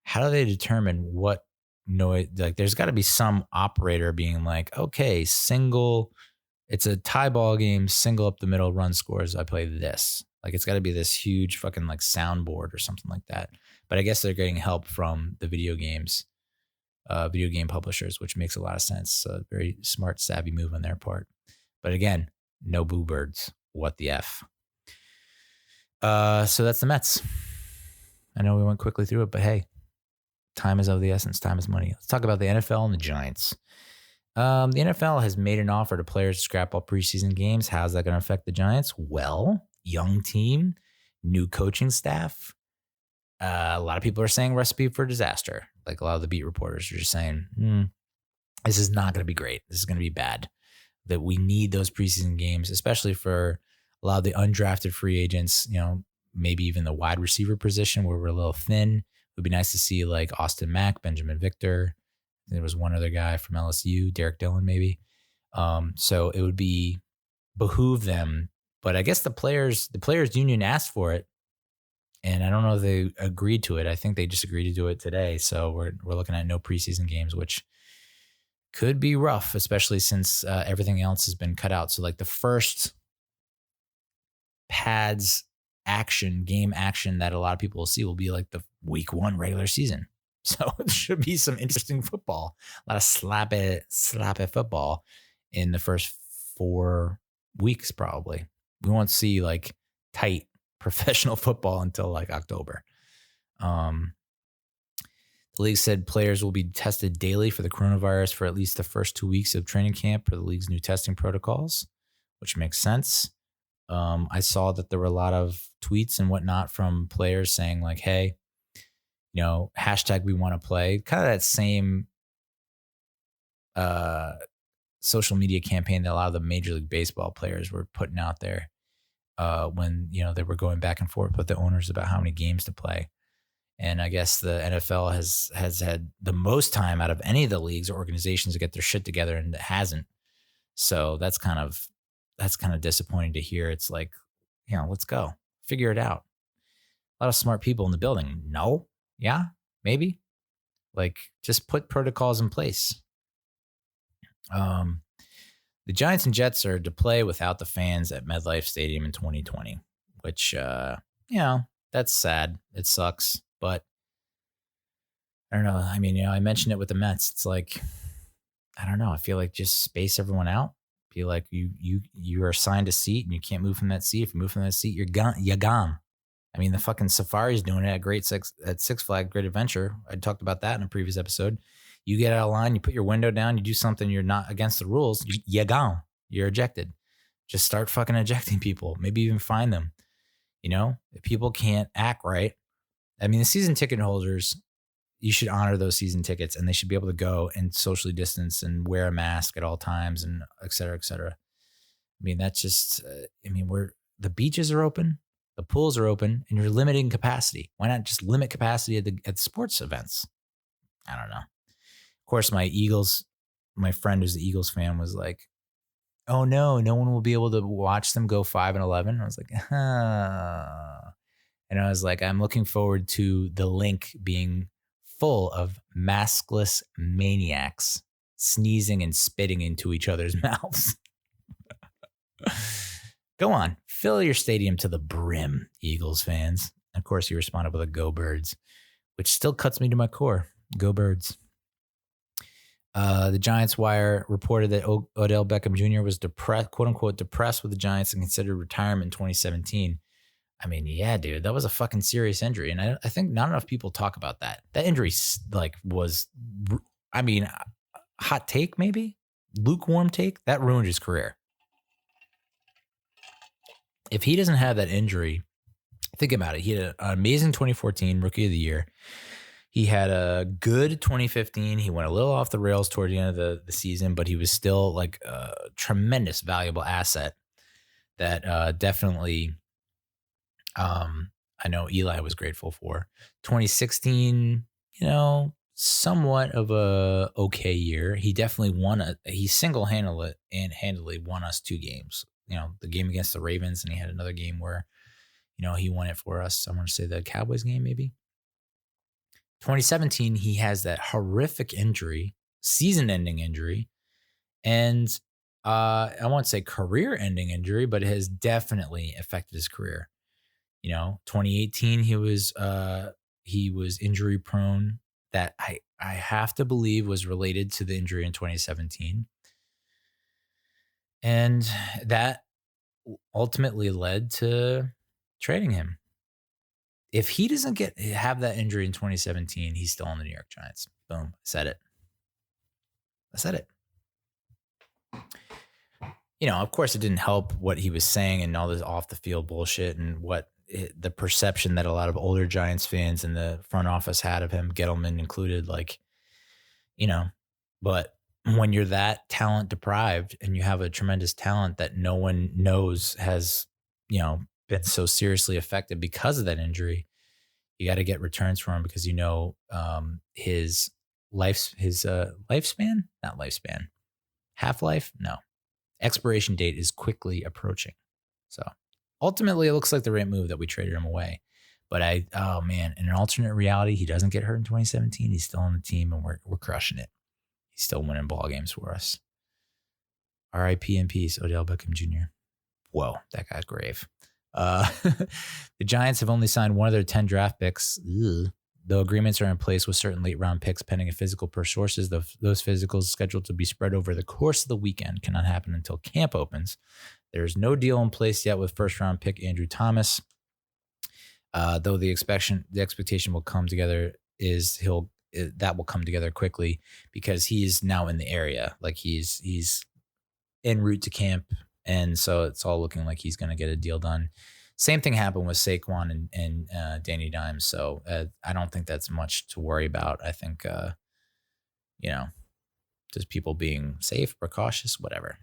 how do they determine what noise? Like, there's got to be some operator being like, okay, it's a tie ball game, single up the middle, run scores, I play this. Like, it's got to be this huge fucking like soundboard or something like that. But I guess they're getting help from the video game publishers, which makes a lot of sense. So very smart, savvy move on their part. But again, no boo birds. What the F? So that's the Mets. I know we went quickly through it, but hey, time is of the essence. Time is money. Let's talk about the NFL and the Giants. The NFL has made an offer to players to scrap all preseason games. How's that going to affect the Giants? Well, young team, new coaching staff. A lot of people are saying recipe for disaster. Like a lot of the beat reporters are just saying, this is not going to be great. This is going to be bad. That we need those preseason games, especially for a lot of the undrafted free agents, maybe even the wide receiver position where we're a little thin. It would be nice to see like Austin Mack, Benjamin Victor. There was one other guy from LSU, Derek Dillon, maybe. So it would behoove them. But I guess the players union asked for it. And I don't know if they agreed to it. I think they just agreed to do it today. So we're looking at no preseason games, which could be rough, especially since everything else has been cut out. So like the first pads game action that a lot of people will see will be like the week 1 regular season. So it should be some interesting football, a lot of slap it football in the first 4 weeks. Probably we won't see like tight professional football until like October. The league said players will be tested daily for the coronavirus for at least the first 2 weeks of training camp per the league's new testing protocols, which makes sense. I saw that there were a lot of tweets and whatnot from players saying like, hey, hashtag we want to play. Kind of that same social media campaign that a lot of the Major League Baseball players were putting out there when, they were going back and forth with the owners about how many games to play. And I guess the NFL has had the most time out of any of the leagues or organizations to get their shit together, and it hasn't. So that's kind of disappointing to hear. It's like, let's go figure it out. A lot of smart people in the building. No. Yeah, maybe. Like, just put protocols in place. The Giants and Jets are to play without the fans at MetLife Stadium in 2020, which, that's sad. It sucks, but I don't know. I mean, I mentioned it with the Mets. It's like, I don't know. I feel like just space everyone out. Feel like you are assigned a seat and you can't move from that seat. If you move from that seat, you're gone. You're gone. I mean, the fucking Safari's doing it at Six Flags Great Adventure. I talked about that in a previous episode. You get out of line, you put your window down, you do something you're not against the rules, you're gone. You're ejected. Just start fucking ejecting people. Maybe even fine them. If people can't act right. I mean, the season ticket holders, you should honor those season tickets, and they should be able to go and socially distance and wear a mask at all times, and et cetera, et cetera. I mean, that's just, the beaches are open. The pools are open, and you're limiting capacity. Why not just limit capacity at sports events? I don't know. Of course, my friend who's the Eagles fan was like, oh no one will be able to watch them go 5-11. I was like, and I was like, I'm looking forward to the link being full of maskless maniacs sneezing and spitting into each other's mouths. Go on, fill your stadium to the brim, Eagles fans. Of course, he responded with a "Go Birds," which still cuts me to my core. Go Birds. The Giants Wire reported that Odell Beckham Jr. was depressed, quote unquote, depressed with the Giants and considered retirement in 2017. I mean, yeah, dude, that was a fucking serious injury. And I think not enough people talk about that. That injury was, hot take, maybe lukewarm take, that ruined his career. If he doesn't have that injury, think about it. He had an amazing 2014 Rookie of the Year. He had a good 2015. He went a little off the rails toward the end of the season, but he was still like a tremendous, valuable asset that definitely I know Eli was grateful for. 2016, somewhat of a okay year. He definitely he single-handedly won us 2 games. The game against the Ravens, and he had another game where, he won it for us. I want to say the Cowboys game, maybe. 2017, he has that horrific injury, season-ending injury, and I won't say career-ending injury, but it has definitely affected his career. 2018, he was injury-prone. That I have to believe was related to the injury in 2017, and that ultimately led to trading him. If he doesn't have that injury in 2017, he's still on the New York Giants. Boom. I said it. Of course, it didn't help what he was saying and all this off the field bullshit and the perception that a lot of older Giants fans in the front office had of him, Gettleman included, but when you're that talent deprived and you have a tremendous talent that no one knows has, been so seriously affected because of that injury, you got to get returns for him because his lifespan, not lifespan, half-life, no, expiration date is quickly approaching. So ultimately, it looks like the right move that we traded him away. But oh man, in an alternate reality, he doesn't get hurt in 2017. He's still on the team, and we're crushing it. He's still winning ball games for us. R.I.P. in peace, Odell Beckham Jr. Whoa, that guy's grave. The Giants have only signed one of their 10 draft picks. Ugh. Though agreements are in place with certain late round picks pending a physical per sources, those physicals scheduled to be spread over the course of the weekend cannot happen until camp opens. There's no deal in place yet with first round pick Andrew Thomas. Though the expectation will come together that will come together quickly because he is now in the area. Like he's en route to camp. And so it's all looking like he's going to get a deal done. Same thing happened with Saquon and Danny Dimes. So I don't think that's much to worry about. I think, just people being safe, precautious, whatever.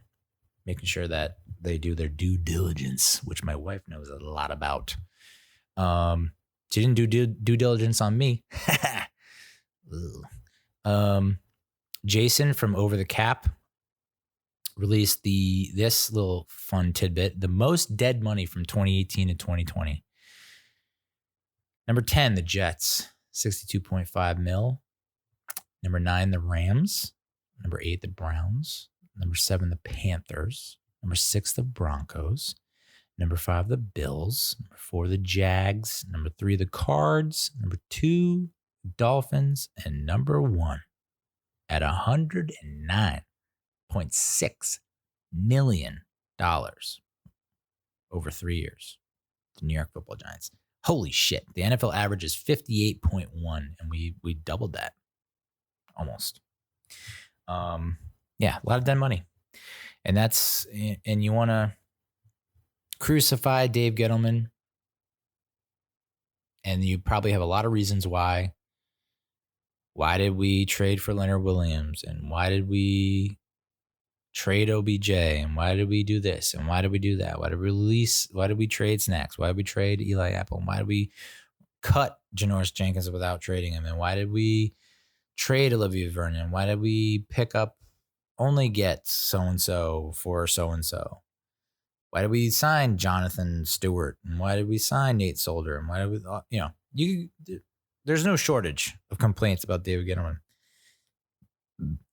Making sure that they do their due diligence, which my wife knows a lot about. She didn't do due diligence on me. Jason from Over the Cap released this little fun tidbit: the most dead money from 2018 to 2020. Number 10, the Jets, 62.5 mil. Number 9, the Rams. Number 8, the Browns. Number 7, the Panthers. Number 6, the Broncos. Number 5, the Bills. Number 4, the Jags. Number 3, the Cards. Number 2, Dolphins. And number 1 at $109.6 million over 3 years. The New York Football Giants. Holy shit. The NFL average is 58.1, and we doubled that. Almost. Yeah, a lot of dead money. And you want to crucify Dave Gettleman, and you probably have a lot of reasons why. Why did we trade for Leonard Williams? And why did we trade OBJ? And why did we do this? And why did we do that? Why did we trade Snacks? Why did we trade Eli Apple? And why did we cut Janoris Jenkins without trading him? And why did we trade Olivia Vernon? Why did we only get so-and-so for so-and-so? Why did we sign Jonathan Stewart? And why did we sign Nate Solder? And why did we, there's no shortage of complaints about David Gettleman.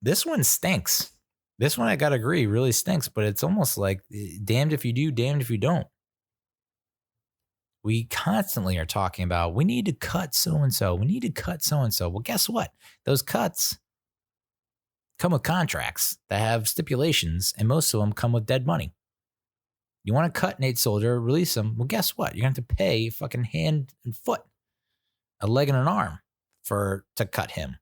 This one stinks. This one, I got to agree, really stinks, but it's almost like damned if you do, damned if you don't. We constantly are talking about, we need to cut so-and-so. We need to cut so-and-so. Well, guess what? Those cuts come with contracts that have stipulations, and most of them come with dead money. You want to cut Nate Solder, release him. Well, guess what? You're going to have to pay fucking hand and foot, a leg and an arm to cut him.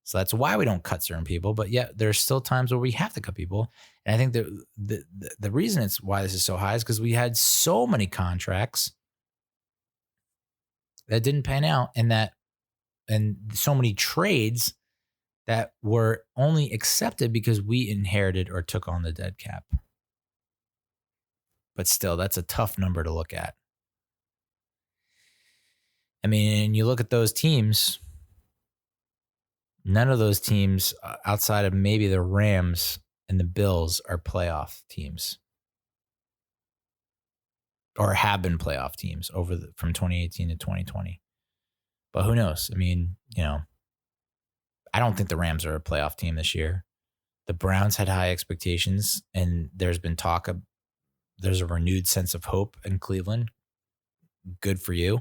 So that's why we don't cut certain people. But yeah, there's still times where we have to cut people. And I think the reason it's why this is so high is because we had so many contracts that didn't pan out, and so many trades that were only accepted because we inherited or took on the dead cap. But still, that's a tough number to look at. I mean, you look at those teams, none of those teams outside of maybe the Rams and the Bills are playoff teams or have been playoff teams from 2018 to 2020. But who knows? I mean, I don't think the Rams are a playoff team this year. The Browns had high expectations, and there's been talk of there's a renewed sense of hope in Cleveland. Good for you.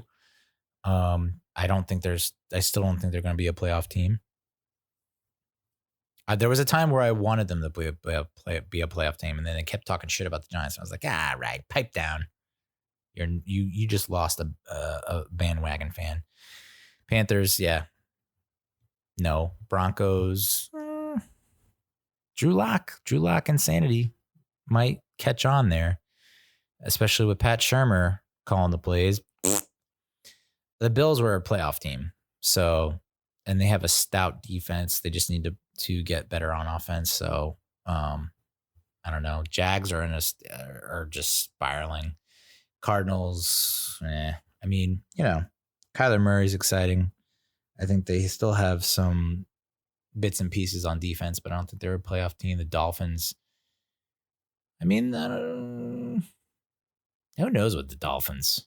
I still don't think they're going to be a playoff team. There was a time where I wanted them to be a playoff team, and then they kept talking shit about the Giants. I was like, right, pipe down. You just lost a bandwagon fan. Panthers, yeah. No. Broncos, Drew Lock insanity might catch on there, especially with Pat Shurmur calling the plays. The Bills were a playoff team, and they have a stout defense. They just need to get better on offense. So, I don't know. Jags are just spiraling. Cardinals, I mean, Kyler Murray's exciting. I think they still have some bits and pieces on defense, but I don't think they're a playoff team. The Dolphins, I mean, who knows with the Dolphins?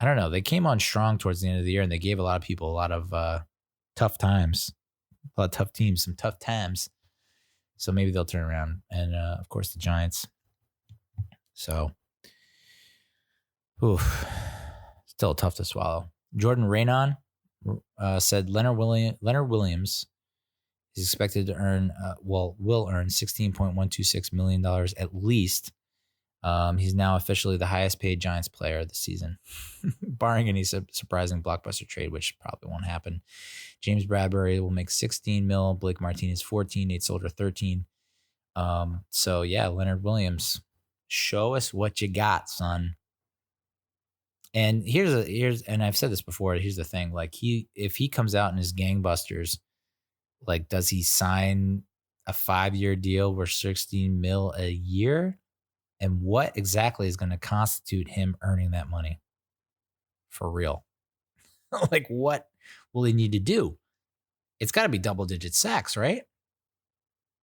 I don't know. They came on strong towards the end of the year, and they gave a lot of people a lot of tough times, a lot of tough teams, some tough times. So maybe they'll turn around. And, of course, the Giants. So, still tough to swallow. Jordan Raynon said Leonard Williams is expected to earn, will earn $16.126 million at least. He's now officially the highest paid Giants player this season, barring any surprising blockbuster trade, which probably won't happen. James Bradbury will make $16 million, Blake Martinez $14 million, Nate Solder $13 million. So yeah, Leonard Williams, show us what you got, son. And here's and I've said this before. Here's the thing: like if he comes out in his gangbusters, like does he sign a 5-year deal worth $16 million a year? And what exactly is going to constitute him earning that money? For real. Like, what will he need to do? It's got to be double-digit sacks, right?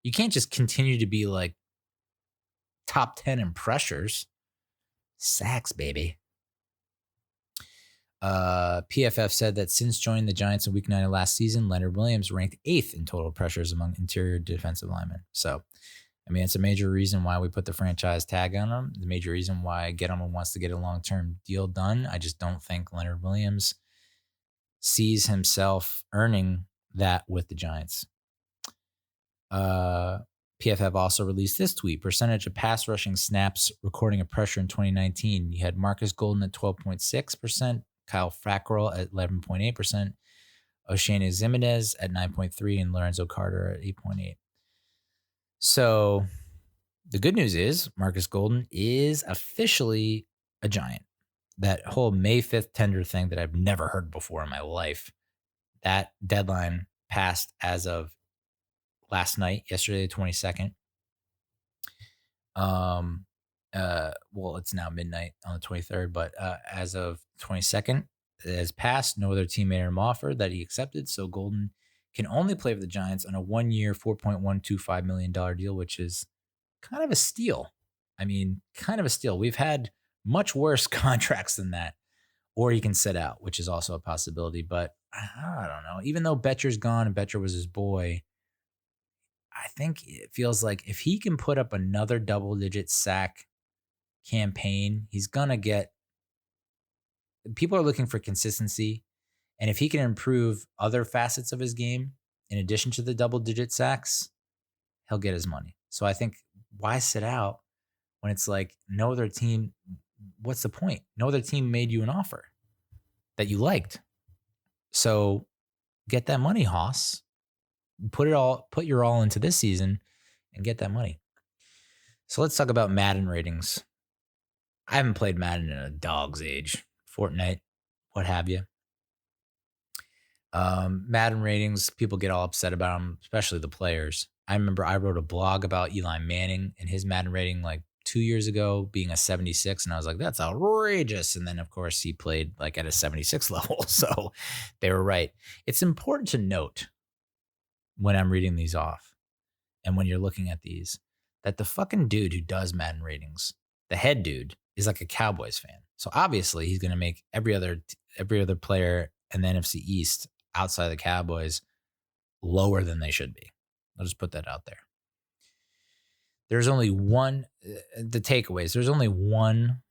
You can't just continue to be like top 10 in pressures. Sacks, baby. PFF said that since joining the Giants in Week 9 of last season, Leonard Williams ranked 8th in total pressures among interior defensive linemen. So, I mean, it's a major reason why we put the franchise tag on him. The major reason why Gettleman wants to get a long-term deal done. I just don't think Leonard Williams sees himself earning that with the Giants. PFF also released this tweet. Percentage of pass rushing snaps recording a pressure in 2019. You had Marcus Golden at 12.6%, Kyle Fackrell at 11.8%, Oshane Ximines at 9.3%, and Lorenzo Carter at 8.8%. So the good news is Marcus Golden is officially a Giant. That whole May 5th tender thing that I've never heard before in my life, that deadline passed as of last night, yesterday, the 22nd. Well, it's now midnight on the 23rd, but as of 22nd, it has passed. No other team made him offer that he accepted. So Golden can only play for the Giants on a 1-year, $4.125 million deal, which is kind of a steal. I mean, kind of a steal. We've had much worse contracts than that. Or he can sit out, which is also a possibility. But I don't know. Even though Betcher's gone and Betcher was his boy, I think it feels like if he can put up another double-digit sack campaign, he's going to get – people are looking for consistency. And if he can improve other facets of his game, in addition to the double-digit sacks, he'll get his money. So I think why sit out when it's like no other team – what's the point? No other team made you an offer that you liked. So get that money, Hoss. Put your all into this season and get that money. So let's talk about Madden ratings. I haven't played Madden in a dog's age. Fortnite, what have you. Madden ratings, people get all upset about them, especially the players. I remember I wrote a blog about Eli Manning and his Madden rating like 2 years ago being a 76. And I was like, that's outrageous. And then, of course, he played like at a 76 level. So they were right. It's important to note when I'm reading these off and when you're looking at these that the fucking dude who does Madden ratings, the head dude, is like a Cowboys fan. So obviously he's going to make every other player in the NFC East outside the Cowboys lower than they should be. I'll just put that out there. There's only one, the takeaways, there's only one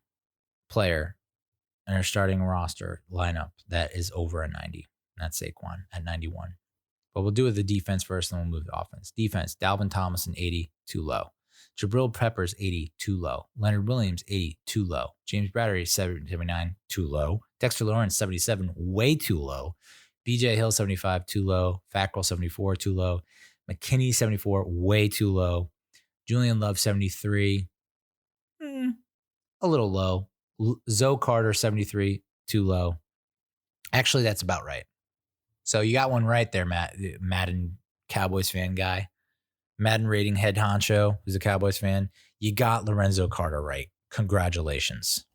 player in our starting roster lineup that is over a 90. That's Saquon at 91. But we'll do with the defense first, and then we'll move to offense. Defense, Dalvin Tomlinson, 80, too low. Jabril Peppers, 80, too low. Leonard Williams, 80, too low. James Bradbury, 79, too low. Dexter Lawrence, 77, way too low. BJ Hill, 75, too low. Fackrell, 74, too low. McKinney, 74, way too low. Julian Love, 73, a little low. Zoe Carter, 73, too low. Actually, that's about right. So you got one right there, Madden Cowboys fan guy. Madden rating head honcho, who's a Cowboys fan. You got Lorenzo Carter right. Congratulations.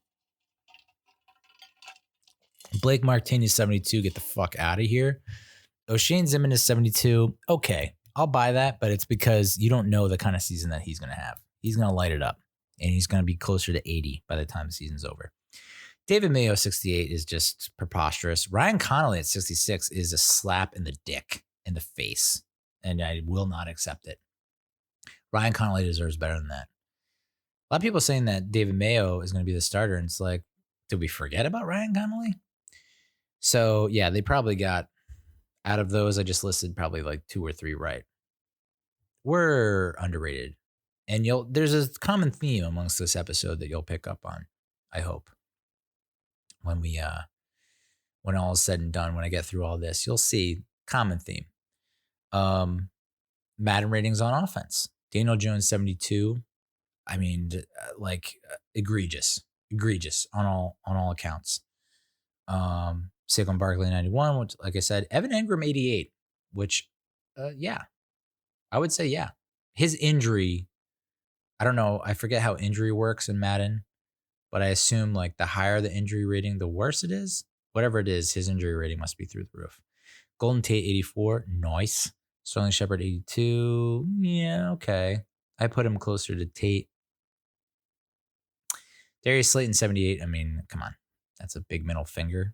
Blake Martinez, 72. Get the fuck out of here. Oshane Ximines is 72. Okay, I'll buy that, but it's because you don't know the kind of season that he's going to have. He's going to light it up, and he's going to be closer to 80 by the time the season's over. David Mayo 68 is just preposterous. Ryan Connolly at 66 is a slap in the dick, in the face, and I will not accept it. Ryan Connolly deserves better than that. A lot of people saying that David Mayo is going to be the starter, and it's like, did we forget about Ryan Connolly? So, yeah, they probably got, out of those I just listed, probably like 2 or 3 right. We're underrated. And there's a common theme amongst this episode that you'll pick up on, I hope. When all is said and done, when I get through all this, you'll see common theme. Madden ratings on offense. Daniel Jones 72. I mean, egregious on all accounts. Saquon Barkley 91, which, like I said, Evan Engram 88, which, yeah, I would say, yeah. His injury, I don't know, I forget how injury works in Madden, but I assume like the higher the injury rating, the worse it is. Whatever it is, his injury rating must be through the roof. Golden Tate 84, nice. Sterling Shepard 82, yeah, okay. I put him closer to Tate. Darius Slayton 78, I mean, come on. That's a big middle finger.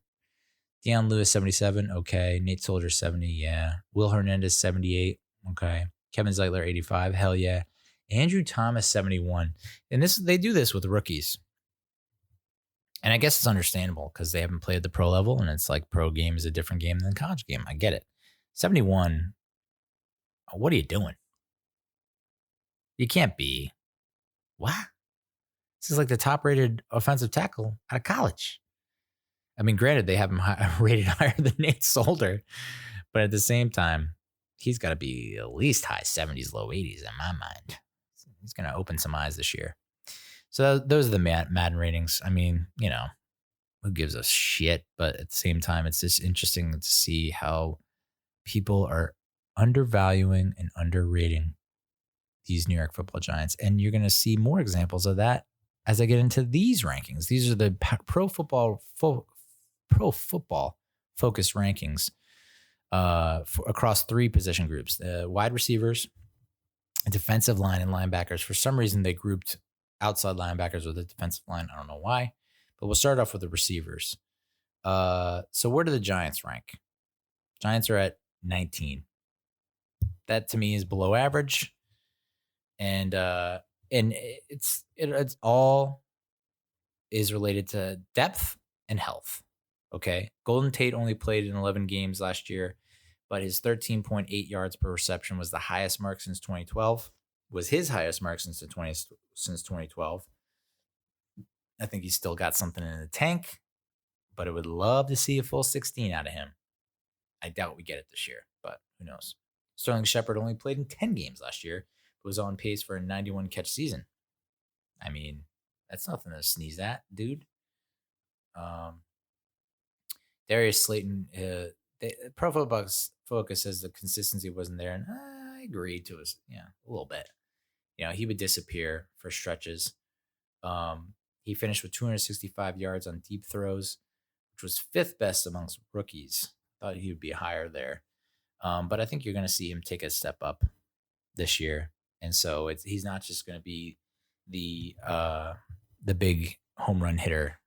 Deion Lewis 77, okay. Nate Soldier 70, yeah. Will Hernandez 78, okay. Kevin Zeitler 85, hell yeah. Andrew Thomas 71. And they do this with rookies. And I guess it's understandable because they haven't played the pro level, and it's like pro game is a different game than college game. I get it. 71, what are you doing? You can't be. What? This is like the top-rated offensive tackle out of college. I mean, granted, they have him rated higher than Nate Solder, but at the same time, he's got to be at least high 70s, low 80s in my mind. He's going to open some eyes this year. So those are the Madden ratings. I mean, who gives a shit? But at the same time, it's just interesting to see how people are undervaluing and underrating these New York Football Giants. And you're going to see more examples of that as I get into these rankings. These are the pro football focused rankings across 3 position groups: wide receivers, defensive line, and linebackers. For some reason, they grouped outside linebackers with the defensive line. I don't know why, but we'll start off with the receivers. So where do the Giants rank? Giants are at 19. That to me is below average, and it's all is related to depth and health. Okay, Golden Tate only played in 11 games last year, but his 13.8 yards per reception was the highest mark since 2012. Was his highest mark since 2012. I think he's still got something in the tank, but I would love to see a full 16 out of him. I doubt we get it this year, but who knows? Sterling Shepard only played in 10 games last year, but was on pace for a 91 catch season. I mean, that's nothing to sneeze at, dude. Darius Slayton, Pro Football Focus says the consistency wasn't there, and I agree to a little bit. He would disappear for stretches. He finished with 265 yards on deep throws, which was 5th best amongst rookies. Thought he would be higher there. But I think you're going to see him take a step up this year. And so he's not just going to be the big home run hitter.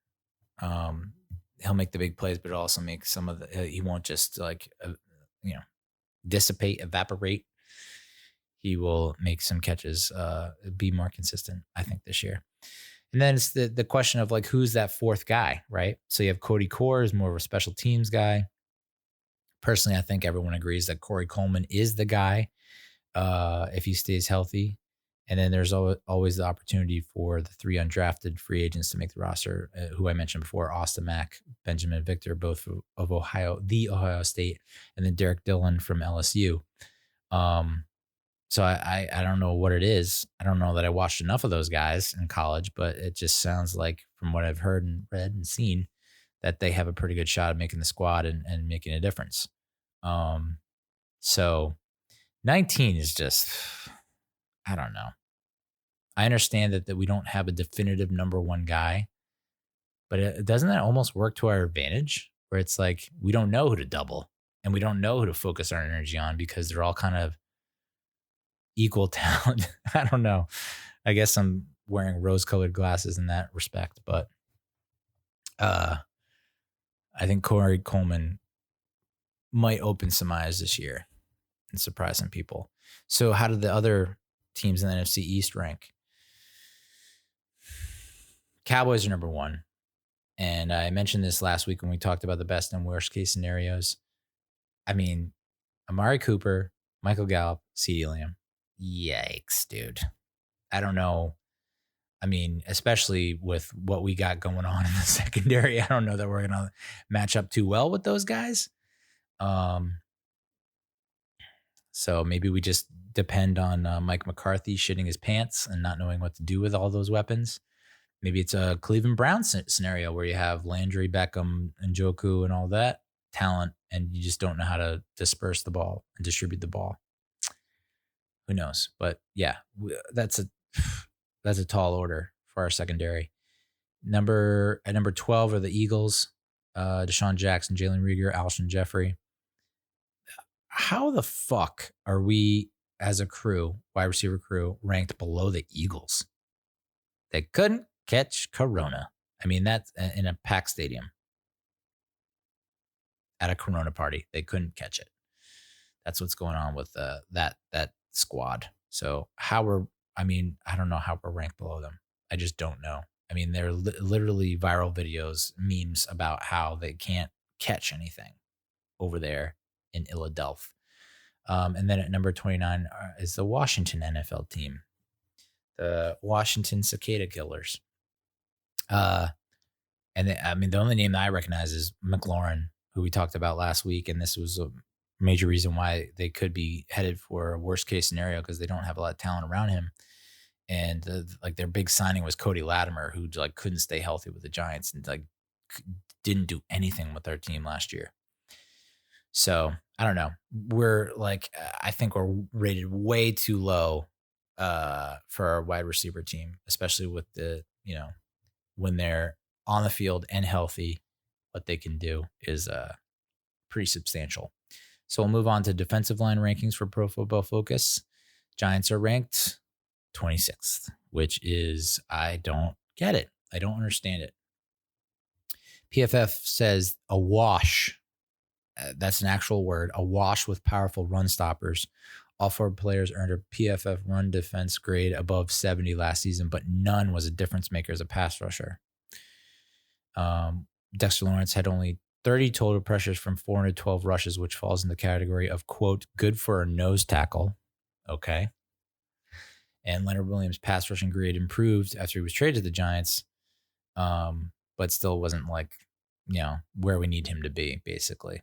He'll make the big plays, but also make some of he won't just dissipate, evaporate. He will make some catches, be more consistent, I think, this year. And then it's the question of like, who's that 4th guy, right? So you have Cody Core is more of a special teams guy. Personally, I think everyone agrees that Corey Coleman is the guy if he stays healthy. And then there's always the opportunity for the 3 undrafted free agents to make the roster, who I mentioned before: Austin Mack, Benjamin Victor, both of Ohio State, and then Derek Dillon from LSU. So I don't know what it is. I don't know that I watched enough of those guys in college, but it just sounds like, from what I've heard and read and seen, that they have a pretty good shot at making the squad and making a difference. So 19 is just, I don't know. I understand that we don't have a definitive number 1 guy, but doesn't that almost work to our advantage, where it's like we don't know who to double and we don't know who to focus our energy on because they're all kind of equal talent. I don't know. I guess I'm wearing rose-colored glasses in that respect, but I think Corey Coleman might open some eyes this year and surprise some people. So how did the other teams in the NFC East rank? Cowboys are number one. And I mentioned this last week when we talked about the best and worst case scenarios. I mean, Amari Cooper, Michael Gallup, CeeDee Lamb. Yikes, dude. I don't know. I mean, especially with what we got going on in the secondary, I don't know that we're going to match up too well with those guys. So maybe we just depend on Mike McCarthy shitting his pants and not knowing what to do with all those weapons. Maybe it's a Cleveland Browns scenario where you have Landry, Beckham, and Njoku and all that talent, and you just don't know how to disperse the ball and distribute the ball. Who knows? But yeah, that's a tall order for our secondary. At number 12 are the Eagles, Deshaun Jackson, Jalen Reagor, Alshon Jeffrey. How the fuck are we as a crew, wide receiver crew, ranked below the Eagles? They couldn't catch Corona. I mean, that's in a packed stadium at a Corona party. They couldn't catch it. That's what's going on with that squad. So I don't know how we're ranked below them. I just don't know. I mean, they're literally viral videos, memes about how they can't catch anything over there in Philadelphia. And then at number 29 is the Washington NFL team, the Washington Cicada Killers. The only name that I recognize is McLaurin, who we talked about last week. And this was a major reason why they could be headed for a worst case scenario because they don't have a lot of talent around him. And their big signing was Cody Latimer, who couldn't stay healthy with the Giants and didn't do anything with their team last year. So I don't know. We're I think we're rated way too low for our wide receiver team, especially with the, when they're on the field and healthy, what they can do is pretty substantial. So we'll move on to defensive line rankings for Pro Football Focus. Giants are ranked 26th, which is, I don't get it. I don't understand it. PFF says a wash. That's an actual word. A wash with powerful run stoppers. All four players earned a PFF run defense grade above 70 last season, but none was a difference maker as a pass rusher. Dexter Lawrence had only 30 total pressures from 412 rushes, which falls in the category of, quote, good for a nose tackle. Okay. And Leonard Williams' pass rushing grade improved after he was traded to the Giants, but still wasn't where we need him to be, basically.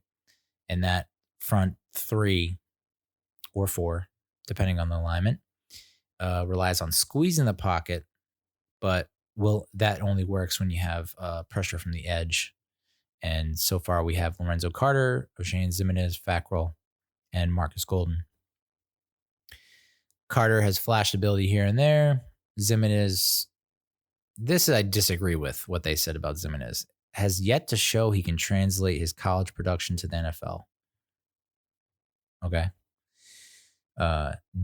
And that front three or four, depending on the alignment, relies on squeezing the pocket, but that only works when you have pressure from the edge. And so far we have Lorenzo Carter, Oshane Ximines, Fackrell, and Marcus Golden. Carter has flashed ability here and there. Ximines, this I disagree with what they said about Ximines, has yet to show he can translate his college production to the NFL. Okay.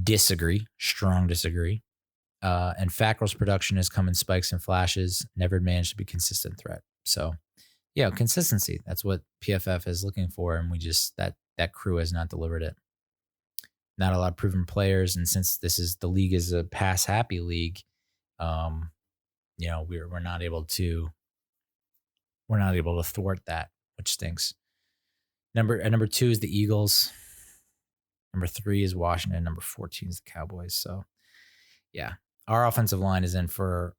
Disagree. Strong disagree. And Fackrell's production has come in spikes and flashes, never managed to be a consistent threat. So, consistency. That's what PFF is looking for, and we just that crew has not delivered it. Not a lot of proven players, and since the league is a pass happy league, we're not able to thwart that, which stinks. Number 2 is the Eagles. Number 3 is Washington. Number 14 is the Cowboys. So, yeah, our offensive line is in for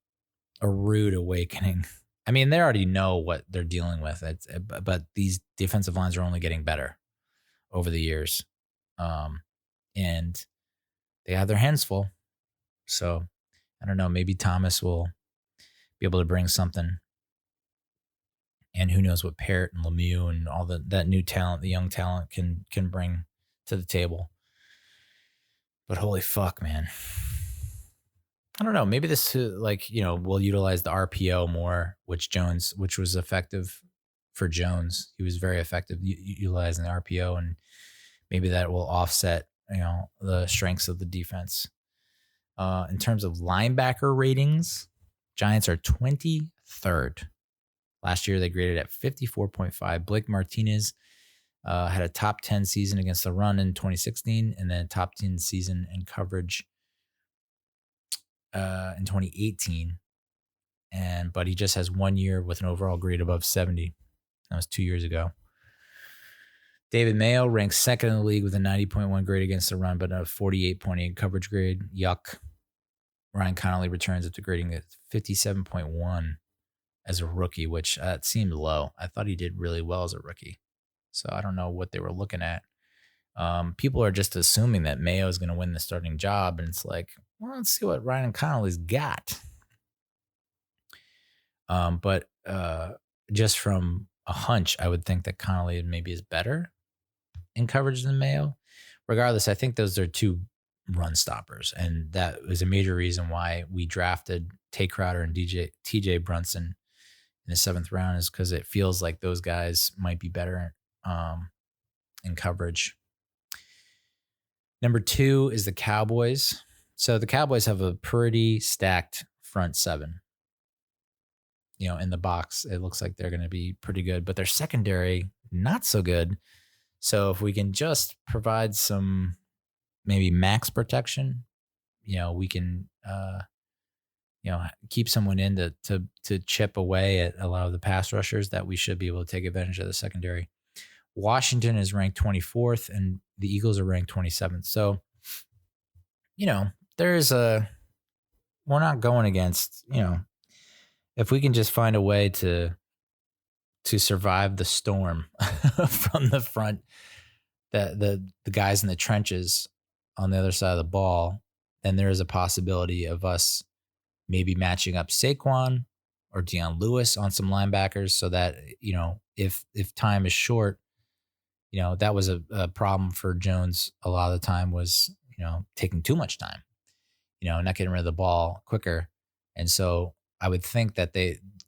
a rude awakening. I mean, they already know what they're dealing with, but these defensive lines are only getting better over the years. And they have their hands full. So, I don't know, maybe Thomas will be able to bring something. And who knows what Parrott and Lemieux and all that new talent, the young talent can bring to the table. But holy fuck, man. I don't know. Maybe this, we'll utilize the RPO more, which was effective for Jones. He was very effective utilizing the RPO, and maybe that will offset, the strengths of the defense. In terms of linebacker ratings, Giants are 23rd. Last year, they graded at 54.5. Blake Martinez had a top 10 season against the run in 2016, and then a top 10 season in coverage in 2018. But he just has 1 year with an overall grade above 70. That was 2 years ago. David Mayo ranks second in the league with a 90.1 grade against the run, but a 48.8 coverage grade. Yuck. Ryan Connolly returns up to grading at 57.1 as a rookie, which seemed low. I thought he did really well as a rookie. So I don't know what they were looking at. People are just assuming that Mayo is going to win the starting job, and it's like, well, let's see what Ryan Connolly's got. But just from a hunch, I would think that Connolly maybe is better in coverage than Mayo. Regardless, I think those are two run stoppers, and that was a major reason why we drafted Tay Crowder and TJ Brunson in the 7th round, is because it feels like those guys might be better in coverage. Number 2 is the Cowboys. So the Cowboys have a pretty stacked front 7. In the box, it looks like they're going to be pretty good, but their secondary, not so good. So if we can just provide some maybe max protection, we can, keep someone in to chip away at a lot of the pass rushers, that we should be able to take advantage of the secondary. Washington is ranked 24th and the Eagles are ranked 27th. So, we're not going against, if we can just find a way to survive the storm from the front, the guys in the trenches on the other side of the ball, then there is a possibility of us maybe matching up Saquon or Deion Lewis on some linebackers, so that, if time is short, that was a problem for Jones a lot of the time, was, taking too much time, not getting rid of the ball quicker. And so I would think that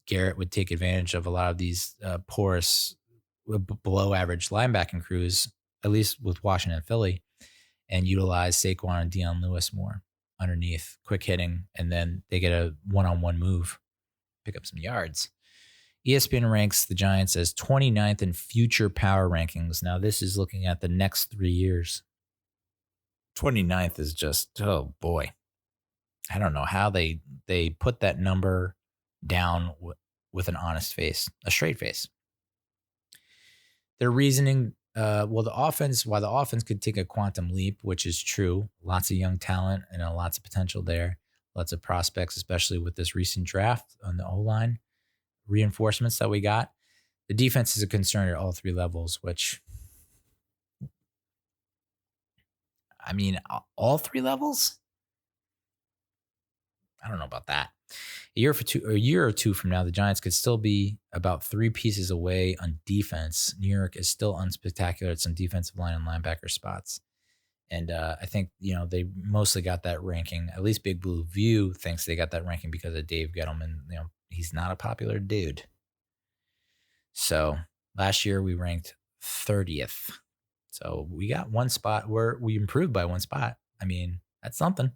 Garrett would take advantage of a lot of these porous, below average linebacking crews, at least with Washington and Philly, and utilize Saquon and Deion Lewis more underneath, quick hitting, and then they get a one-on-one move, pick up some yards. ESPN ranks the Giants as 29th in future power rankings. Now, this is looking at the next 3 years. 29th is just, oh boy. I don't know how they put that number down with an honest face, a straight face. Their reasoning, why the offense could take a quantum leap, which is true. Lots of young talent and lots of potential there. Lots of prospects, especially with this recent draft on the O-line. Reinforcements that we got. The defense is a concern at all 3 levels, which, I mean, all 3 levels? I don't know about that. A year or two from now, the Giants could still be about 3 pieces away on defense. New York is still unspectacular at some defensive line and linebacker spots. And I think, they mostly got that ranking. At least Big Blue View thinks they got that ranking because of Dave Gettleman. He's not a popular dude. So last year we ranked 30th. So we got 1 spot where we improved by 1 spot. I mean, that's something.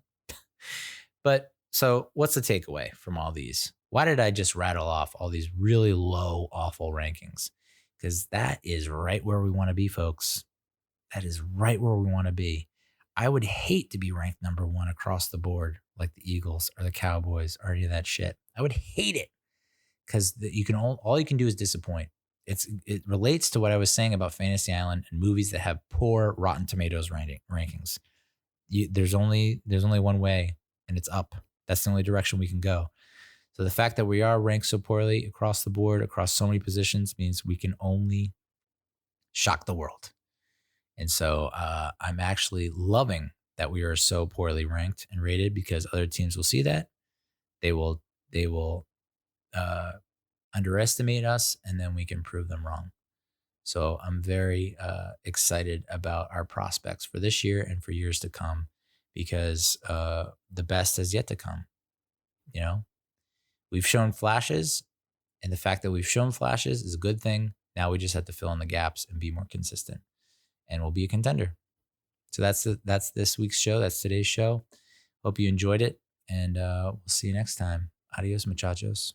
But so what's the takeaway from all these? Why did I just rattle off all these really low, awful rankings? Because that is right where we want to be, folks. That is right where we want to be. I would hate to be ranked number 1 across the board like the Eagles or the Cowboys or any of that shit. I would hate it, because all you can do is disappoint. It relates to what I was saying about Fantasy Island and movies that have poor Rotten Tomatoes rankings. There's only one way, and it's up. That's the only direction we can go. So the fact that we are ranked so poorly across the board, across so many positions, means we can only shock the world. And so I'm actually loving that we are so poorly ranked and rated, because other teams will see that. They will underestimate us, and then we can prove them wrong. So I'm very excited about our prospects for this year and for years to come, because the best has yet to come. We've shown flashes, and the fact that we've shown flashes is a good thing. Now we just have to fill in the gaps and be more consistent, and we'll be a contender. So that's this week's show. That's today's show. Hope you enjoyed it, and we'll see you next time. Adios, muchachos.